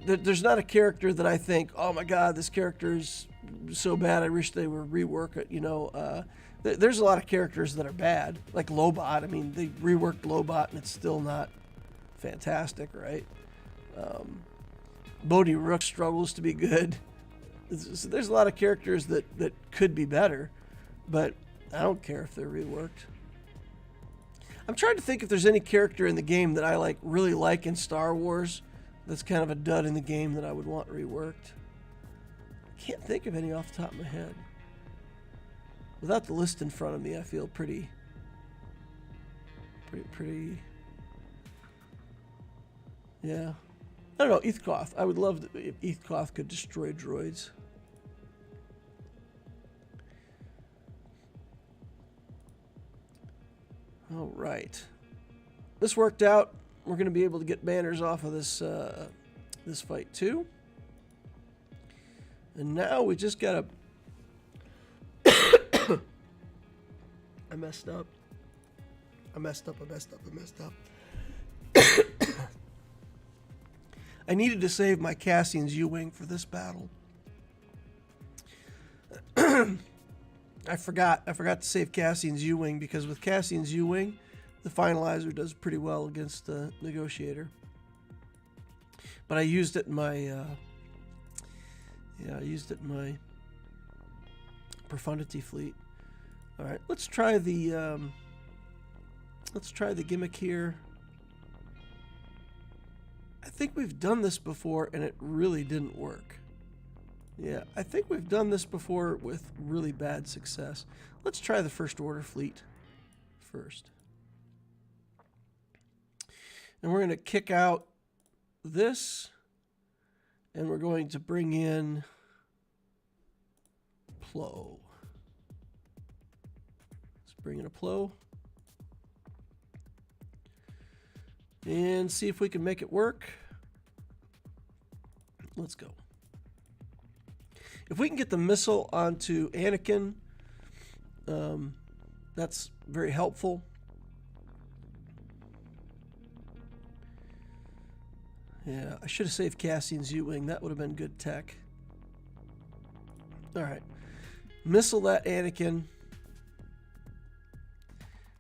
Speaker 1: there's not a character that I think, oh my god, this character is so bad, I wish they were rework it, you know. There's a lot of characters that are bad, like Lobot. I mean, they reworked Lobot and it's still not fantastic, right? Bodhi Rook struggles to be good. So there's a lot of characters that could be better, but I don't care if they're reworked. I'm trying to think if there's any character in the game that I really like in Star Wars that's kind of a dud in the game that I would want reworked. I can't think of any off the top of my head. Without the list in front of me, I feel pretty. Yeah. I don't know, Eth Koth. I would love if Eth Koth could destroy droids. All right. This worked out. We're going to be able to get banners off of this this fight too. And now we just gotta... I messed up. I needed to save my Cassian's U-Wing for this battle. I forgot to save Cassian's U-Wing, because with Cassian's U-Wing, the Finalizer does pretty well against the Negotiator. But I used it in my Profundity fleet. All right, let's try the gimmick here. I think we've done this before and it really didn't work. Yeah, I think we've done this before with really bad success. Let's try the First Order fleet first. And we're going to kick out this, and we're going to bring in Plo. Let's bring in a Plo and see if we can make it work. Let's go. If we can get the missile onto Anakin, that's very helpful. Yeah, I should have saved Cassian's U-Wing. That would have been good tech. All right. Missile that Anakin.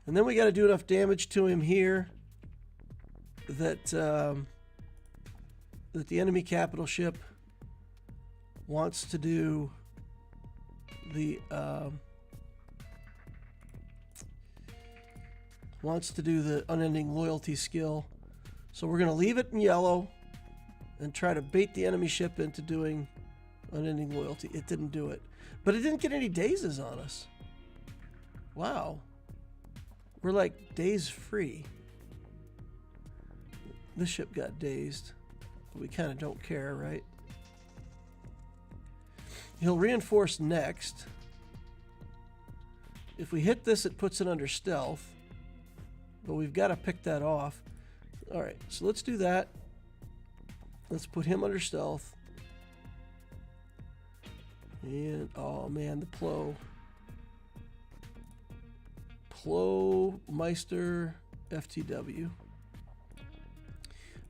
Speaker 1: And then we got to do enough damage to him here that that the enemy capital ship wants to do the unending loyalty skill. So we're going to leave it in yellow and try to bait the enemy ship into doing unending loyalty. It didn't do it, but it didn't get any dazes on us. Wow, we're like daze free. This ship got dazed. We kind of don't care, right? He'll reinforce next. If we hit this, it puts it under stealth, but we've got to pick that off. All right, so let's do that. Let's put him under stealth. And, oh man, the Plo Meister FTW.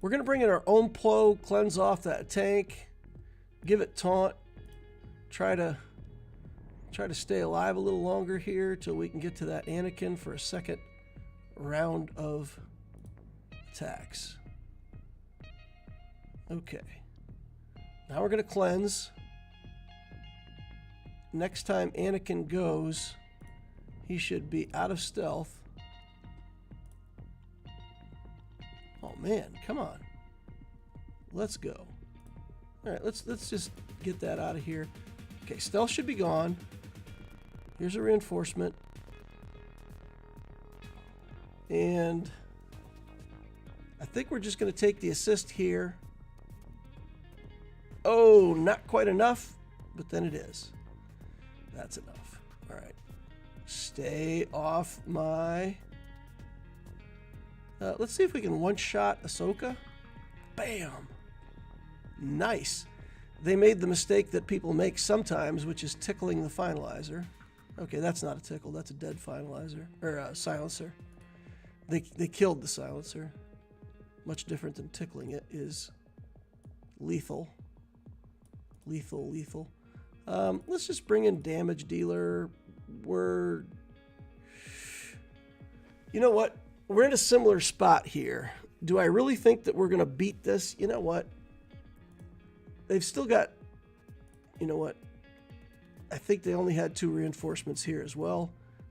Speaker 1: We're going to bring in our own Plo, cleanse off that tank, give it taunt, try to stay alive a little longer here till we can get to that Anakin for a second round of attacks. Okay. Now we're going to cleanse. Next time Anakin goes, he should be out of stealth. Oh man, come on. Let's go. All right, let's just get that out of here. Okay, stealth should be gone. Here's a reinforcement. And I think we're just going to take the assist here. Oh, not quite enough, but then it is. That's enough. All right. Stay off my... let's see if we can one-shot Ahsoka. Bam! Nice. They made the mistake that people make sometimes, which is tickling the finalizer. Okay, that's not a tickle. That's a dead finalizer. Or silencer. They killed the silencer. Much different than tickling it is lethal. Lethal. Let's just bring in damage dealer. You know what? We're in a similar spot here. Do I really think that we're going to beat this? You know what? They've still got... You know what? I think they only had 2 reinforcements here as well.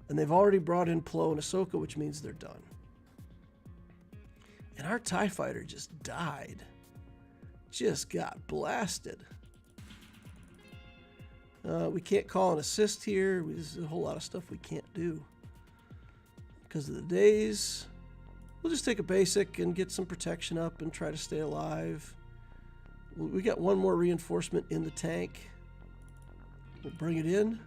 Speaker 1: And they've already brought in Plo and Ahsoka, which means they're done. And our TIE fighter just died. Just got blasted. We can't call an assist here. There's a whole lot of stuff we can't do because of the days. We'll just take a basic and get some protection up and try to stay alive. We got one more reinforcement in the tank. We'll bring it in.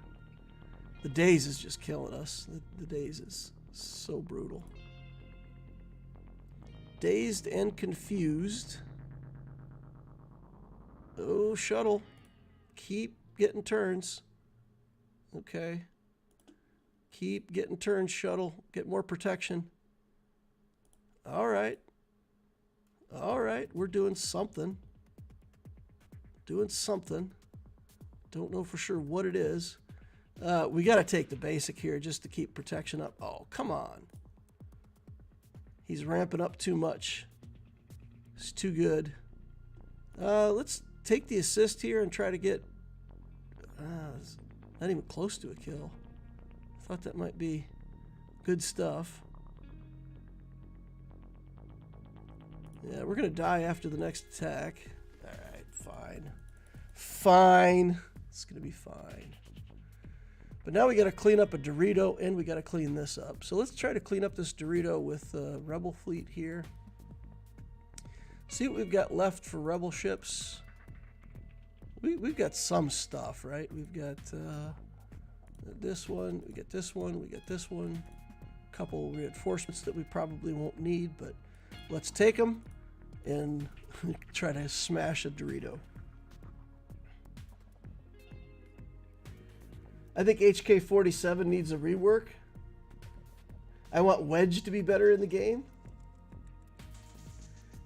Speaker 1: The daze is just killing us. The daze is so brutal. Dazed and confused. Oh, shuttle. Keep getting turns. Okay. Keep getting turns, shuttle. Get more protection. All right. All right. We're doing something. Doing something. Don't know for sure what it is. We got to take the basic here just to keep protection up. Oh, come on. He's ramping up too much. It's too good. Let's take the assist here and try to get... not even close to a kill. I thought that might be good stuff. Yeah, we're going to die after the next attack. All right, fine. Fine. It's going to be fine. But now we got to clean up a Dorito, and we got to clean this up. So let's try to clean up this Dorito with Rebel Fleet here. See what we've got left for Rebel ships. We've got some stuff, right? We've got this one, we get this one, we get this one. A couple reinforcements that we probably won't need, but let's take them and try to smash a Dorito. I think HK-47 needs a rework. I want Wedge to be better in the game.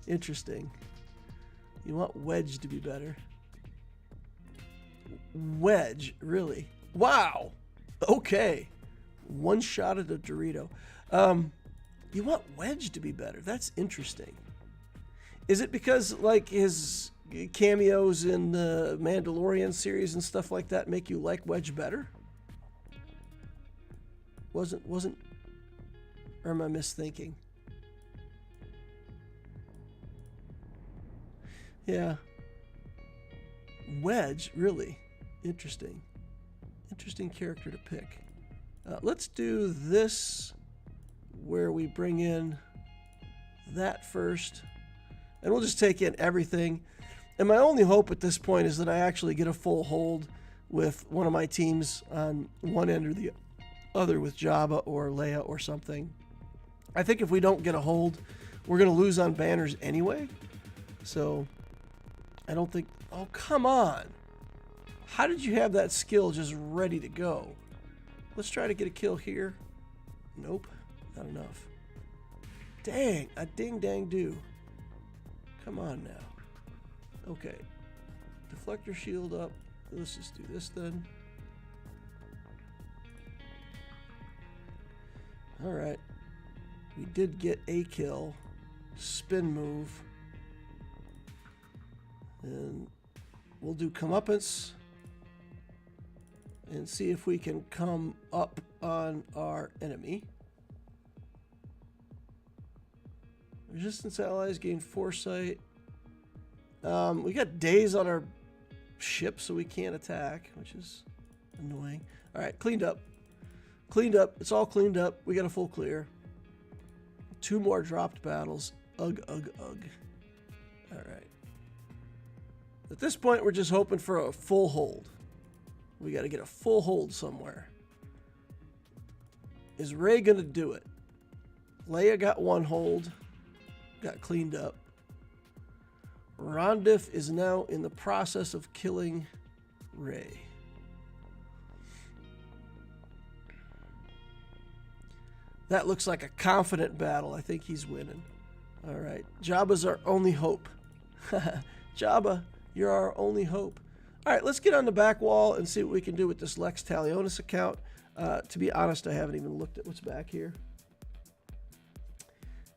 Speaker 1: Interesting. You want Wedge to be better. Wedge, really? Wow. Okay. One shot at a Dorito. You want Wedge to be better. That's interesting. Is it because, like, his cameos in the Mandalorian series and stuff like that make you like Wedge better? Wasn't, or am I misthinking? Yeah. Wedge, really interesting. Interesting character to pick. Let's do this where we bring in that first. And we'll just take in everything. And my only hope at this point is that I actually get a full hold with one of my teams on one end or the other with Jabba or Leia or something. I think if we don't get a hold, we're going to lose on banners anyway. So I don't think... Oh, come on. How did you have that skill just ready to go? Let's try to get a kill here. Nope. Not enough. Dang. A ding-dang-do. Come on now. Okay. Deflector shield up. Let's just do this then. Alright. We did get a kill. Spin move. And we'll do comeuppance. And see if we can come up on our enemy. Resistance allies gain foresight. We got days on our ship, so we can't attack, which is annoying. All right, cleaned up. Cleaned up. It's all cleaned up. We got a full clear. 2 more dropped battles. Ugh, ugh, ugh. All right. At this point, we're just hoping for a full hold. We got to get a full hold somewhere. Is Rey going to do it? Leia got 1 hold. Got cleaned up. Rondif is now in the process of killing Rey. That looks like a confident battle. I think he's winning. All right. Jabba's our only hope. Jabba, you're our only hope. All right, let's get on the back wall and see what we can do with this Lex Talionis account. To be honest, I haven't even looked at what's back here.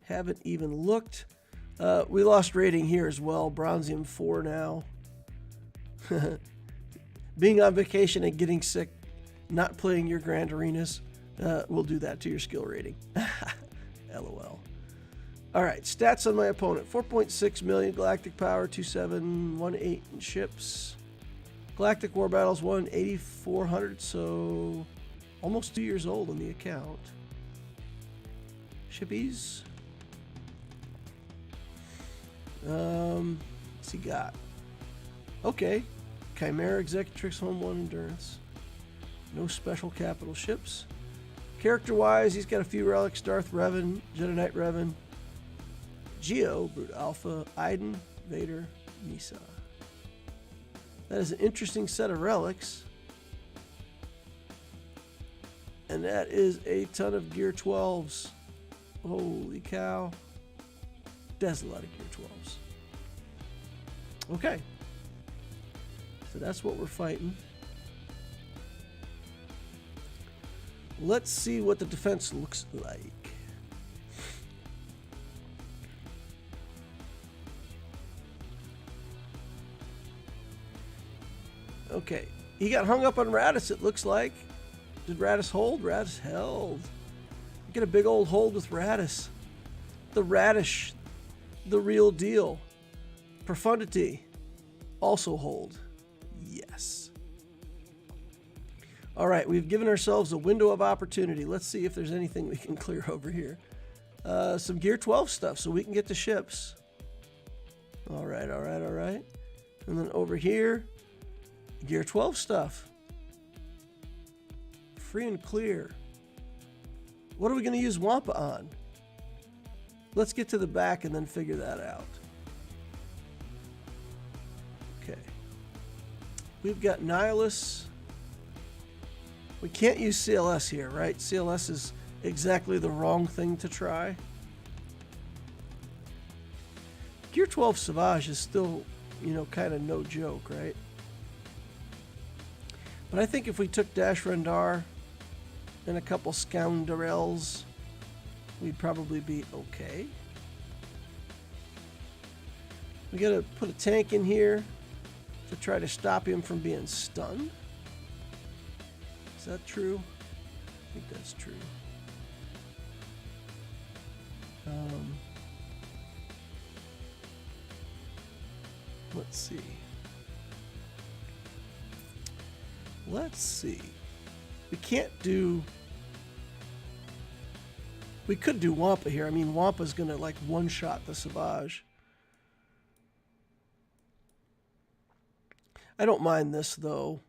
Speaker 1: Haven't even looked. We lost rating here as well. Bronzium 4 now. Being on vacation and getting sick, not playing your Grand Arenas, will do that to your skill rating. LOL. All right, stats on my opponent. 4.6 million galactic power, 2718 in ships. Galactic War Battles 1,8400, so almost 2 years old on the account. Shippies. What's he got? Okay. Chimera, Executrix, Home 1, Endurance. No special capital ships. Character-wise, he's got a few relics. Darth Revan, Jedi Knight Revan, Geo, Brute Alpha, Iden, Vader, Misa. That is an interesting set of relics. And that is a ton of Gear 12s. Holy cow. That's a lot of Gear 12s. Okay. So that's what we're fighting. Let's see what the defense looks like. Okay. He got hung up on Radis, it looks like. Did Radis hold? Radis held. Get a big old hold with Radis. The Radish. The real deal. Profundity. Also hold. Yes. All right, we've given ourselves a window of opportunity. Let's see if there's anything we can clear over here. Some Gear 12 stuff so we can get to ships. All right, all right, all right. And then over here, Gear 12 stuff. Free and clear. What are we going to use Wampa on? Let's get to the back and then figure that out. Okay. We've got Nihilus. We can't use CLS here, right? CLS is exactly the wrong thing to try. Gear 12 Savage is still, you know, kind of no joke, right? But I think if we took Dash Rendar and a couple Scoundrels, we'd probably be okay. We gotta put a tank in here to try to stop him from being stunned. Is that true? I think that's true. Let's see. Let's see. We can't do... We could do Wampa here. I mean, Wampa's gonna like one-shot the Savage. I don't mind this though.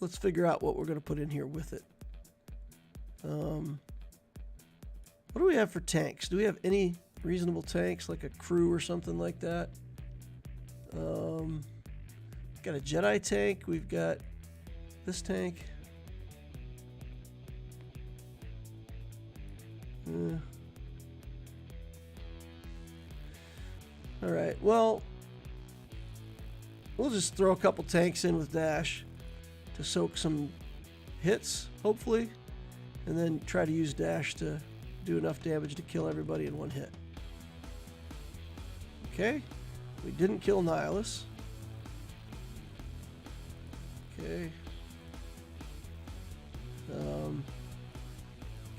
Speaker 1: Let's figure out what we're gonna put in here with it. What do we have for tanks? Do we have any reasonable tanks, like a crew or something like that? Got a Jedi tank. We've got this tank. All right, well, we'll just throw a couple tanks in with Dash to soak some hits, hopefully, and then try to use Dash to do enough damage to kill everybody in one hit. Okay, we didn't kill Nihilus. Okay.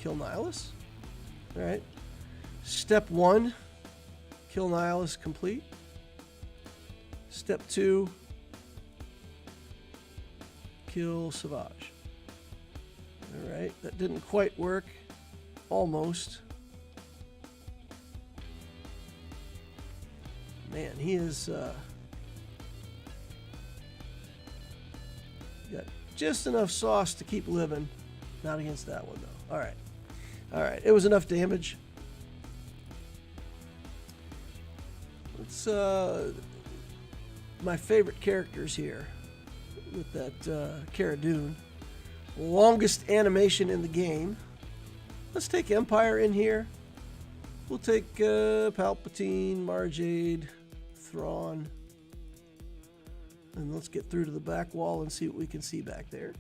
Speaker 1: Kill Nihilus. All right. Step 1, kill Nihilus complete. Step 2, kill Savage. All right, that didn't quite work. Almost. Man, he is got just enough sauce to keep living. Not against that one though. All right. All right, it was enough damage. It's my favorite characters here with that Cara Dune. Longest animation in the game. Let's take Empire in here. We'll take Palpatine, Marjade, Thrawn. And let's get through to the back wall and see what we can see back there.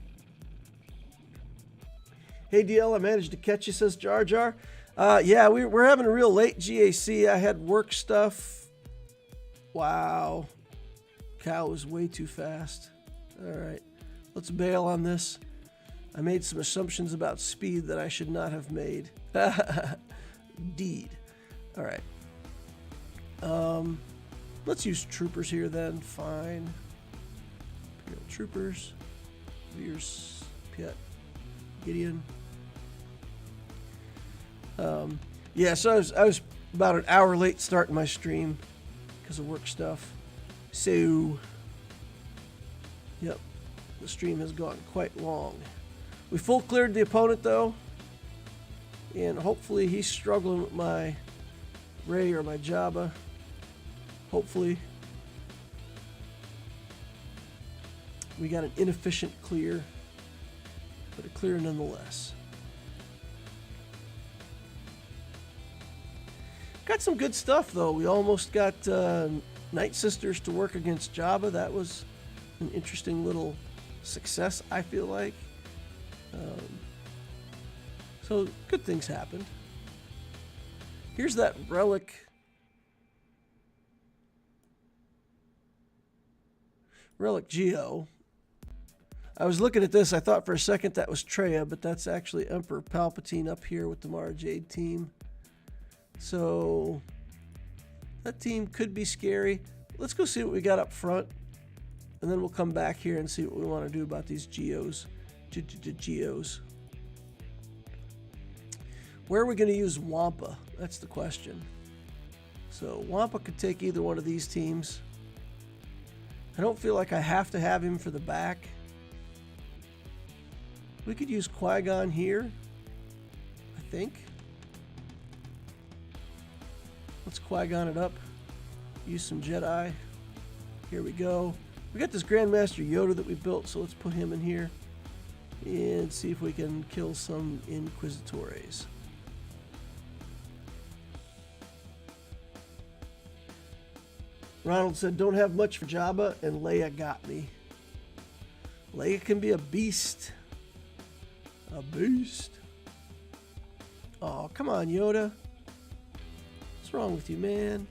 Speaker 1: Hey DL, I managed to catch you, says Jar Jar. Yeah, we're having a real late GAC. I had work stuff. Wow. Cow was way too fast. All right, let's bail on this. I made some assumptions about speed that I should not have made. Indeed. All right. Let's use troopers here then. Fine. Imperial troopers. Veers, Piet, Gideon. Yeah, so I was about an hour late starting my stream because of work stuff. So, yep, the stream has gone quite long. We full cleared the opponent though, and hopefully he's struggling with my Rey or my Jabba. Hopefully. We got an inefficient clear, but a clear nonetheless. Got some good stuff, though. We almost got Nightsisters to work against Jabba. That was an interesting little success, I feel like. So good things happened. Here's that relic. Relic Geo. I was looking at this. I thought for a second that was Traya, but that's actually Emperor Palpatine up here with the Mara Jade team. So that team could be scary. Let's go see what we got up front, and then we'll come back here and see what we want to do about these Geos. Geos. Where are we going to use Wampa? That's the question. So Wampa could take either one of these teams. I don't feel like I have to have him for the back. We could use Qui-Gon here, I think. Let's Qui-Gon it up. Use some Jedi. Here we go. We got this Grandmaster Yoda that we built, so let's put him in here and see if we can kill some Inquisitors. Ronald said, don't have much for Jabba, and Leia got me. Leia can be a beast. A beast. Oh, come on, Yoda. What's wrong with you, man?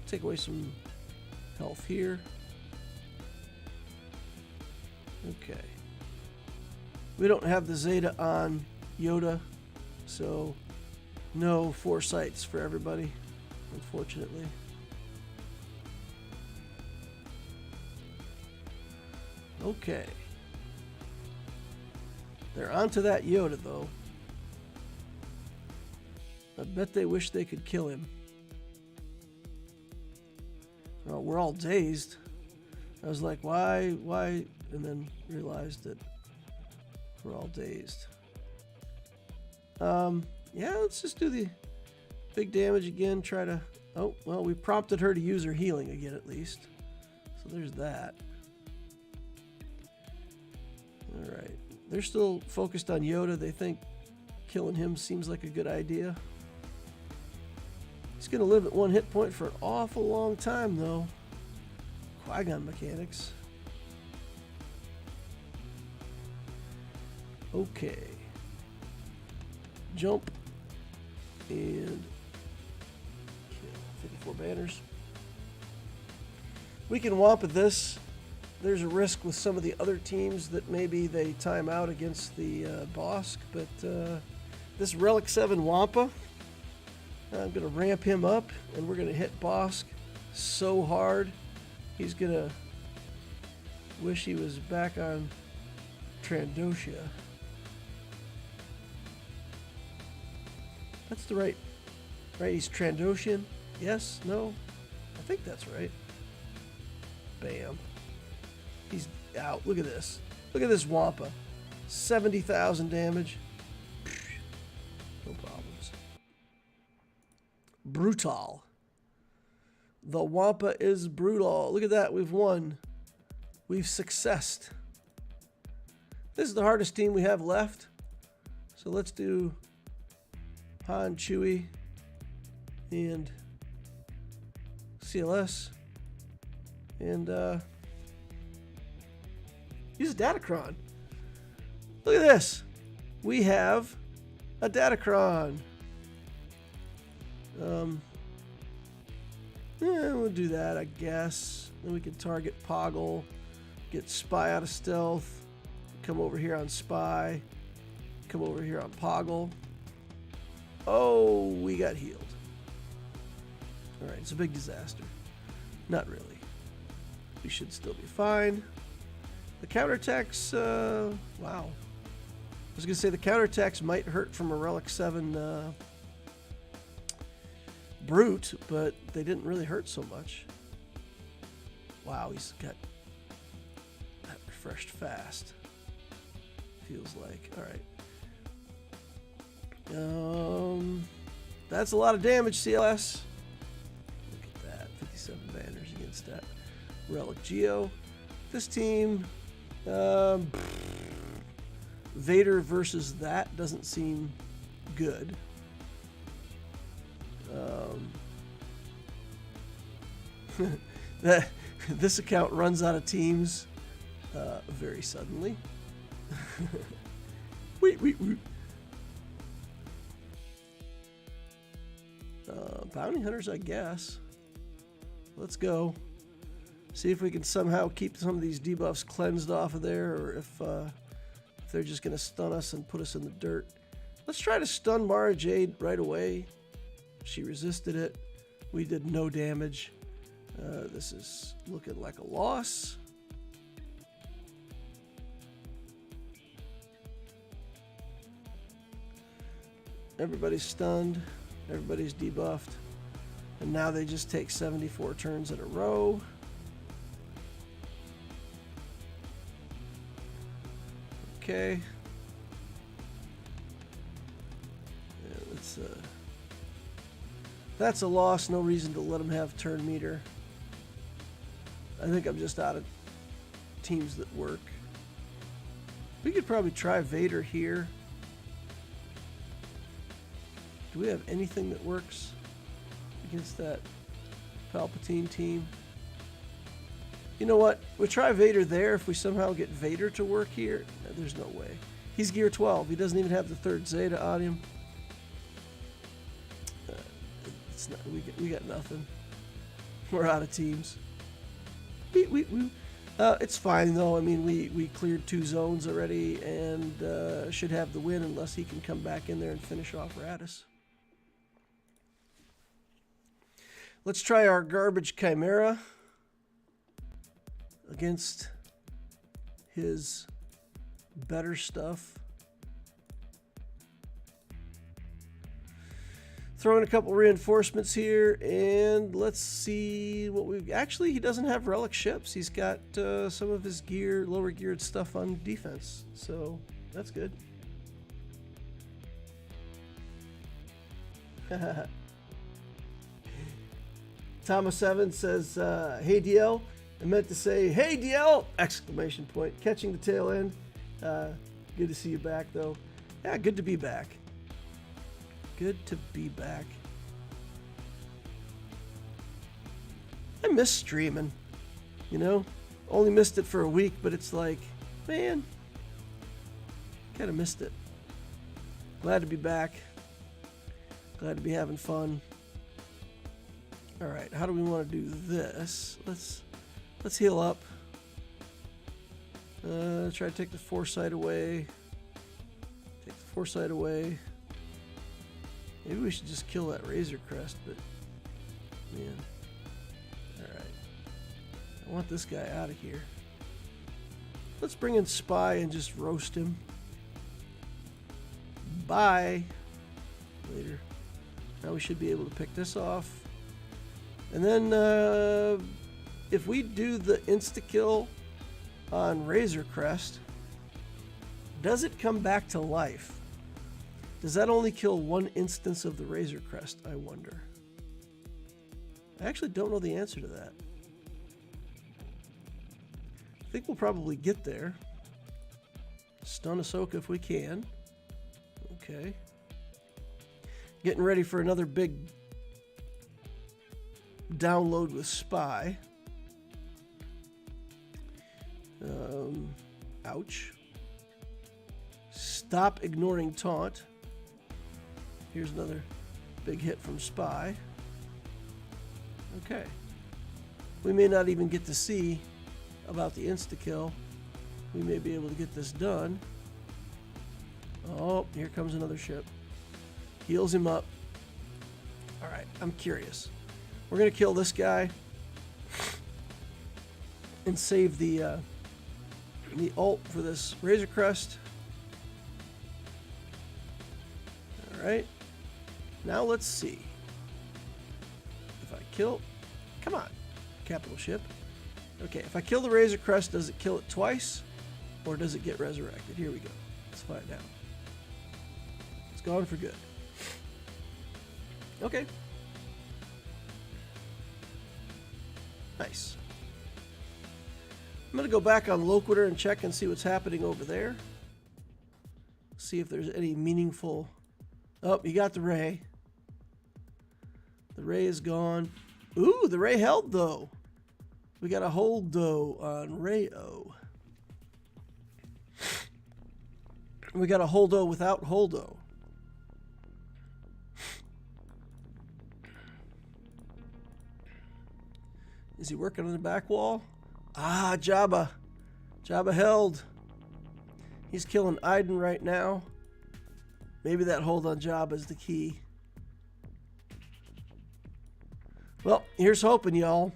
Speaker 1: Take away some health here. Okay. We don't have the Zeta on Yoda, so no foresights for everybody, unfortunately. Okay. They're onto that Yoda, though. I bet they wish they could kill him. Oh, we're all dazed. I was like, why? And then realized that we're all dazed. Yeah, let's just do the big damage again. Try to... Oh, well, we prompted her to use her healing again, at least. So there's that. Alright. They're still focused on Yoda. They think killing him seems like a good idea. He's going to live at 1 hit point for an awful long time, though. Qui-Gon mechanics. Okay. Jump. And kill 54 banners. We can womp at this. There's a risk with some of the other teams that maybe they time out against the Bosk, but this Relic 7 Wampa, I'm going to ramp him up, and we're going to hit Bosk so hard, he's going to wish he was back on Trandoshan. That's the right, he's Trandoshan. Yes? No? I think that's right. Bam. He's out. Look at this. Look at this Wampa. 70,000 damage. No problems. Brutal. The Wampa is brutal. Look at that. We've won. We've successed. This is the hardest team we have left. So let's do Han, Chewie, and CLS. And, use a Datacron. Look at this. We have a Datacron. Yeah, we'll do that, I guess. Then we can target Poggle, get Spy out of stealth, come over here on Spy, come over here on Poggle. Oh, we got healed. All right, it's a big disaster. Not really. We should still be fine. The counterattacks, wow. I was going to say the counterattacks might hurt from a Relic 7 Brute, but they didn't really hurt so much. Wow, he's got that refreshed fast. Feels like. All right. That's a lot of damage, CLS. Look at that. 57 banners against that Relic Geo. this team. Vader versus that doesn't seem good. This account runs out of teams very suddenly. Wait. Bounty hunters, I guess. Let's go. See if we can somehow keep some of these debuffs cleansed off of there, or if they're just going to stun us and put us in the dirt. Let's try to stun Mara Jade right away. She resisted it. We did no damage. This is looking like a loss. Everybody's stunned. Everybody's debuffed. And now they just take 74 turns in a row. Okay. Yeah, that's a loss. No reason to let them have turn meter. I think I'm just out of teams that work. We could probably try Vader here. Do we have anything that works against that Palpatine team? You know what? We'll try Vader there. If we somehow get Vader to work here, no, there's no way. He's gear 12. He doesn't even have the third Zeta on him. It's not, we got nothing. We're out of teams. It's fine though. I mean, we cleared 2 zones already and should have the win unless he can come back in there and finish off Radis. Let's try our garbage Chimera against his better stuff. Throw in a couple reinforcements here, and let's see what we've... Actually, he doesn't have relic ships. He's got some of his gear, lower geared stuff on defense, so that's good. Thomas 7 says, hey DL, I meant to say, hey DL! Exclamation point. Catching the tail end. Good to see you back, though. Yeah, good to be back. Good to be back. I miss streaming, you know? Only missed it for a week, but it's like, man, kind of missed it. Glad to be back. Glad to be having fun. All right, how do we want to do this? Let's heal up. Try to take the foresight away. Take the foresight away. Maybe we should just kill that Razor Crest, but man. Alright. I want this guy out of here. Let's bring in Spy and just roast him. Bye. Later. Now we should be able to pick this off. And then if we do the insta-kill on Razor Crest, does it come back to life? Does that only kill one instance of the Razor Crest, I wonder? I actually don't know the answer to that. I think we'll probably get there. Stun Ahsoka if we can. Okay. Getting ready for another big download with Spy. Ouch. Stop ignoring taunt. Here's another big hit from Spy. Okay. We may not even get to see about the insta-kill. We may be able to get this done. Oh, here comes another ship. Heals him up. Alright, I'm curious. We're going to kill this guy and save the ult for this Razor Crest. Alright. Now let's see. If I kill... Come on, capital ship. Okay, if I kill the Razor Crest, does it kill it twice? Or does it get resurrected? Here we go. Let's find out. It's gone for good. Okay. Nice. I'm going to go back on Loquitur and check and see what's happening over there. See if there's any meaningful... Oh, you got the ray. The ray is gone. Ooh, the ray held, though. We got a hold, though, on Rayo. We got a holdo without holdo. Is he working on the back wall? Ah, Jabba. Jabba held. He's killing Iden right now. Maybe that hold on Jabba is the key. Well, here's hoping, y'all.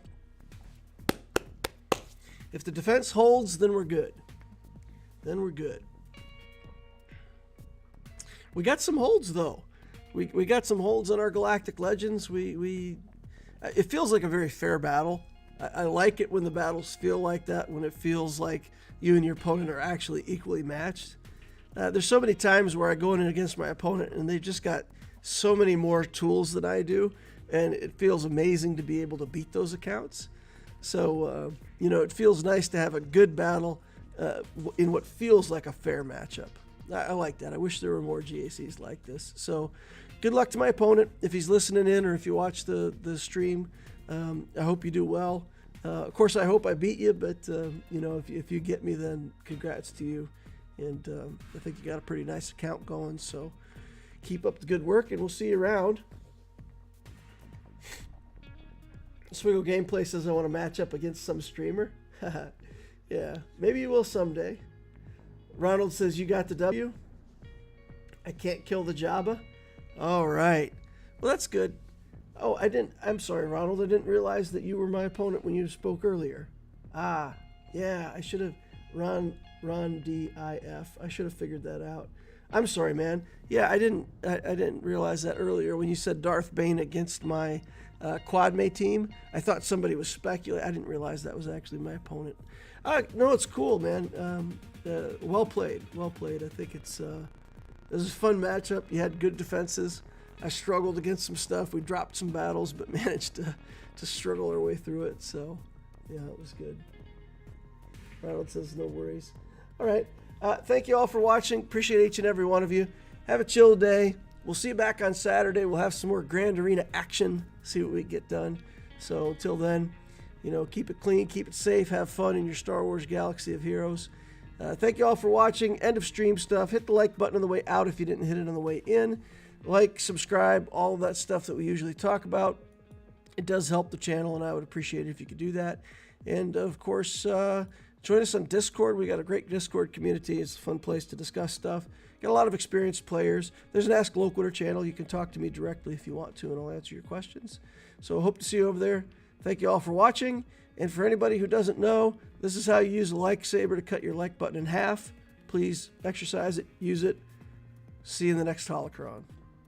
Speaker 1: If the defense holds, then we're good. Then we're good. We got some holds, though. We got some holds on our Galactic Legends. It feels like a very fair battle. I like it when the battles feel like that, when it feels like you and your opponent are actually equally matched. There's so many times where I go in against my opponent and they've just got so many more tools than I do, and it feels amazing to be able to beat those accounts. So, you know, it feels nice to have a good battle in what feels like a fair matchup. I like that. I wish there were more GACs like this. So good luck to my opponent if he's listening in or if you watch the stream. I hope you do well. Of course, I hope I beat you, but, you know, if you get me, then congrats to you. And I think you got a pretty nice account going, so keep up the good work, and we'll see you around. Swgoh Gameplay says I want to match up against some streamer. Yeah, maybe you will someday. Ronald says you got the W. I can't kill the Jabba. All right. Well, that's good. Oh, I'm sorry, Ronald. I didn't realize that you were my opponent when you spoke earlier. Ah, yeah, I should have... Ron D-I-F. I should have figured that out. I'm sorry, man. Yeah, I didn't realize that earlier when you said Darth Bane against my quad mate team. I thought somebody was speculating. I didn't realize that was actually my opponent. No, it's cool, man. Well played. Well played. I think it was a fun matchup. You had good defenses. I struggled against some stuff. We dropped some battles, but managed to struggle our way through it. So, yeah, it was good. Ronald says no worries. All right. Thank you all for watching. Appreciate each and every one of you. Have a chill day. We'll see you back on Saturday. We'll have some more Grand Arena action. See what we get done. So until then, you know, keep it clean, keep it safe, have fun in your Star Wars Galaxy of Heroes. Thank you all for watching. End of stream stuff. Hit the like button on the way out if you didn't hit it on the way in. Like, subscribe, all of that stuff that we usually talk about. It does help the channel, and I would appreciate it if you could do that. And, of course, join us on Discord. We got a great Discord community. It's a fun place to discuss stuff. Got a lot of experienced players. There's an Ask Loquitur channel. You can talk to me directly if you want to, and I'll answer your questions. So I hope to see you over there. Thank you all for watching. And for anybody who doesn't know, this is how you use a like saber to cut your like button in half. Please exercise it, use it. See you in the next holocron.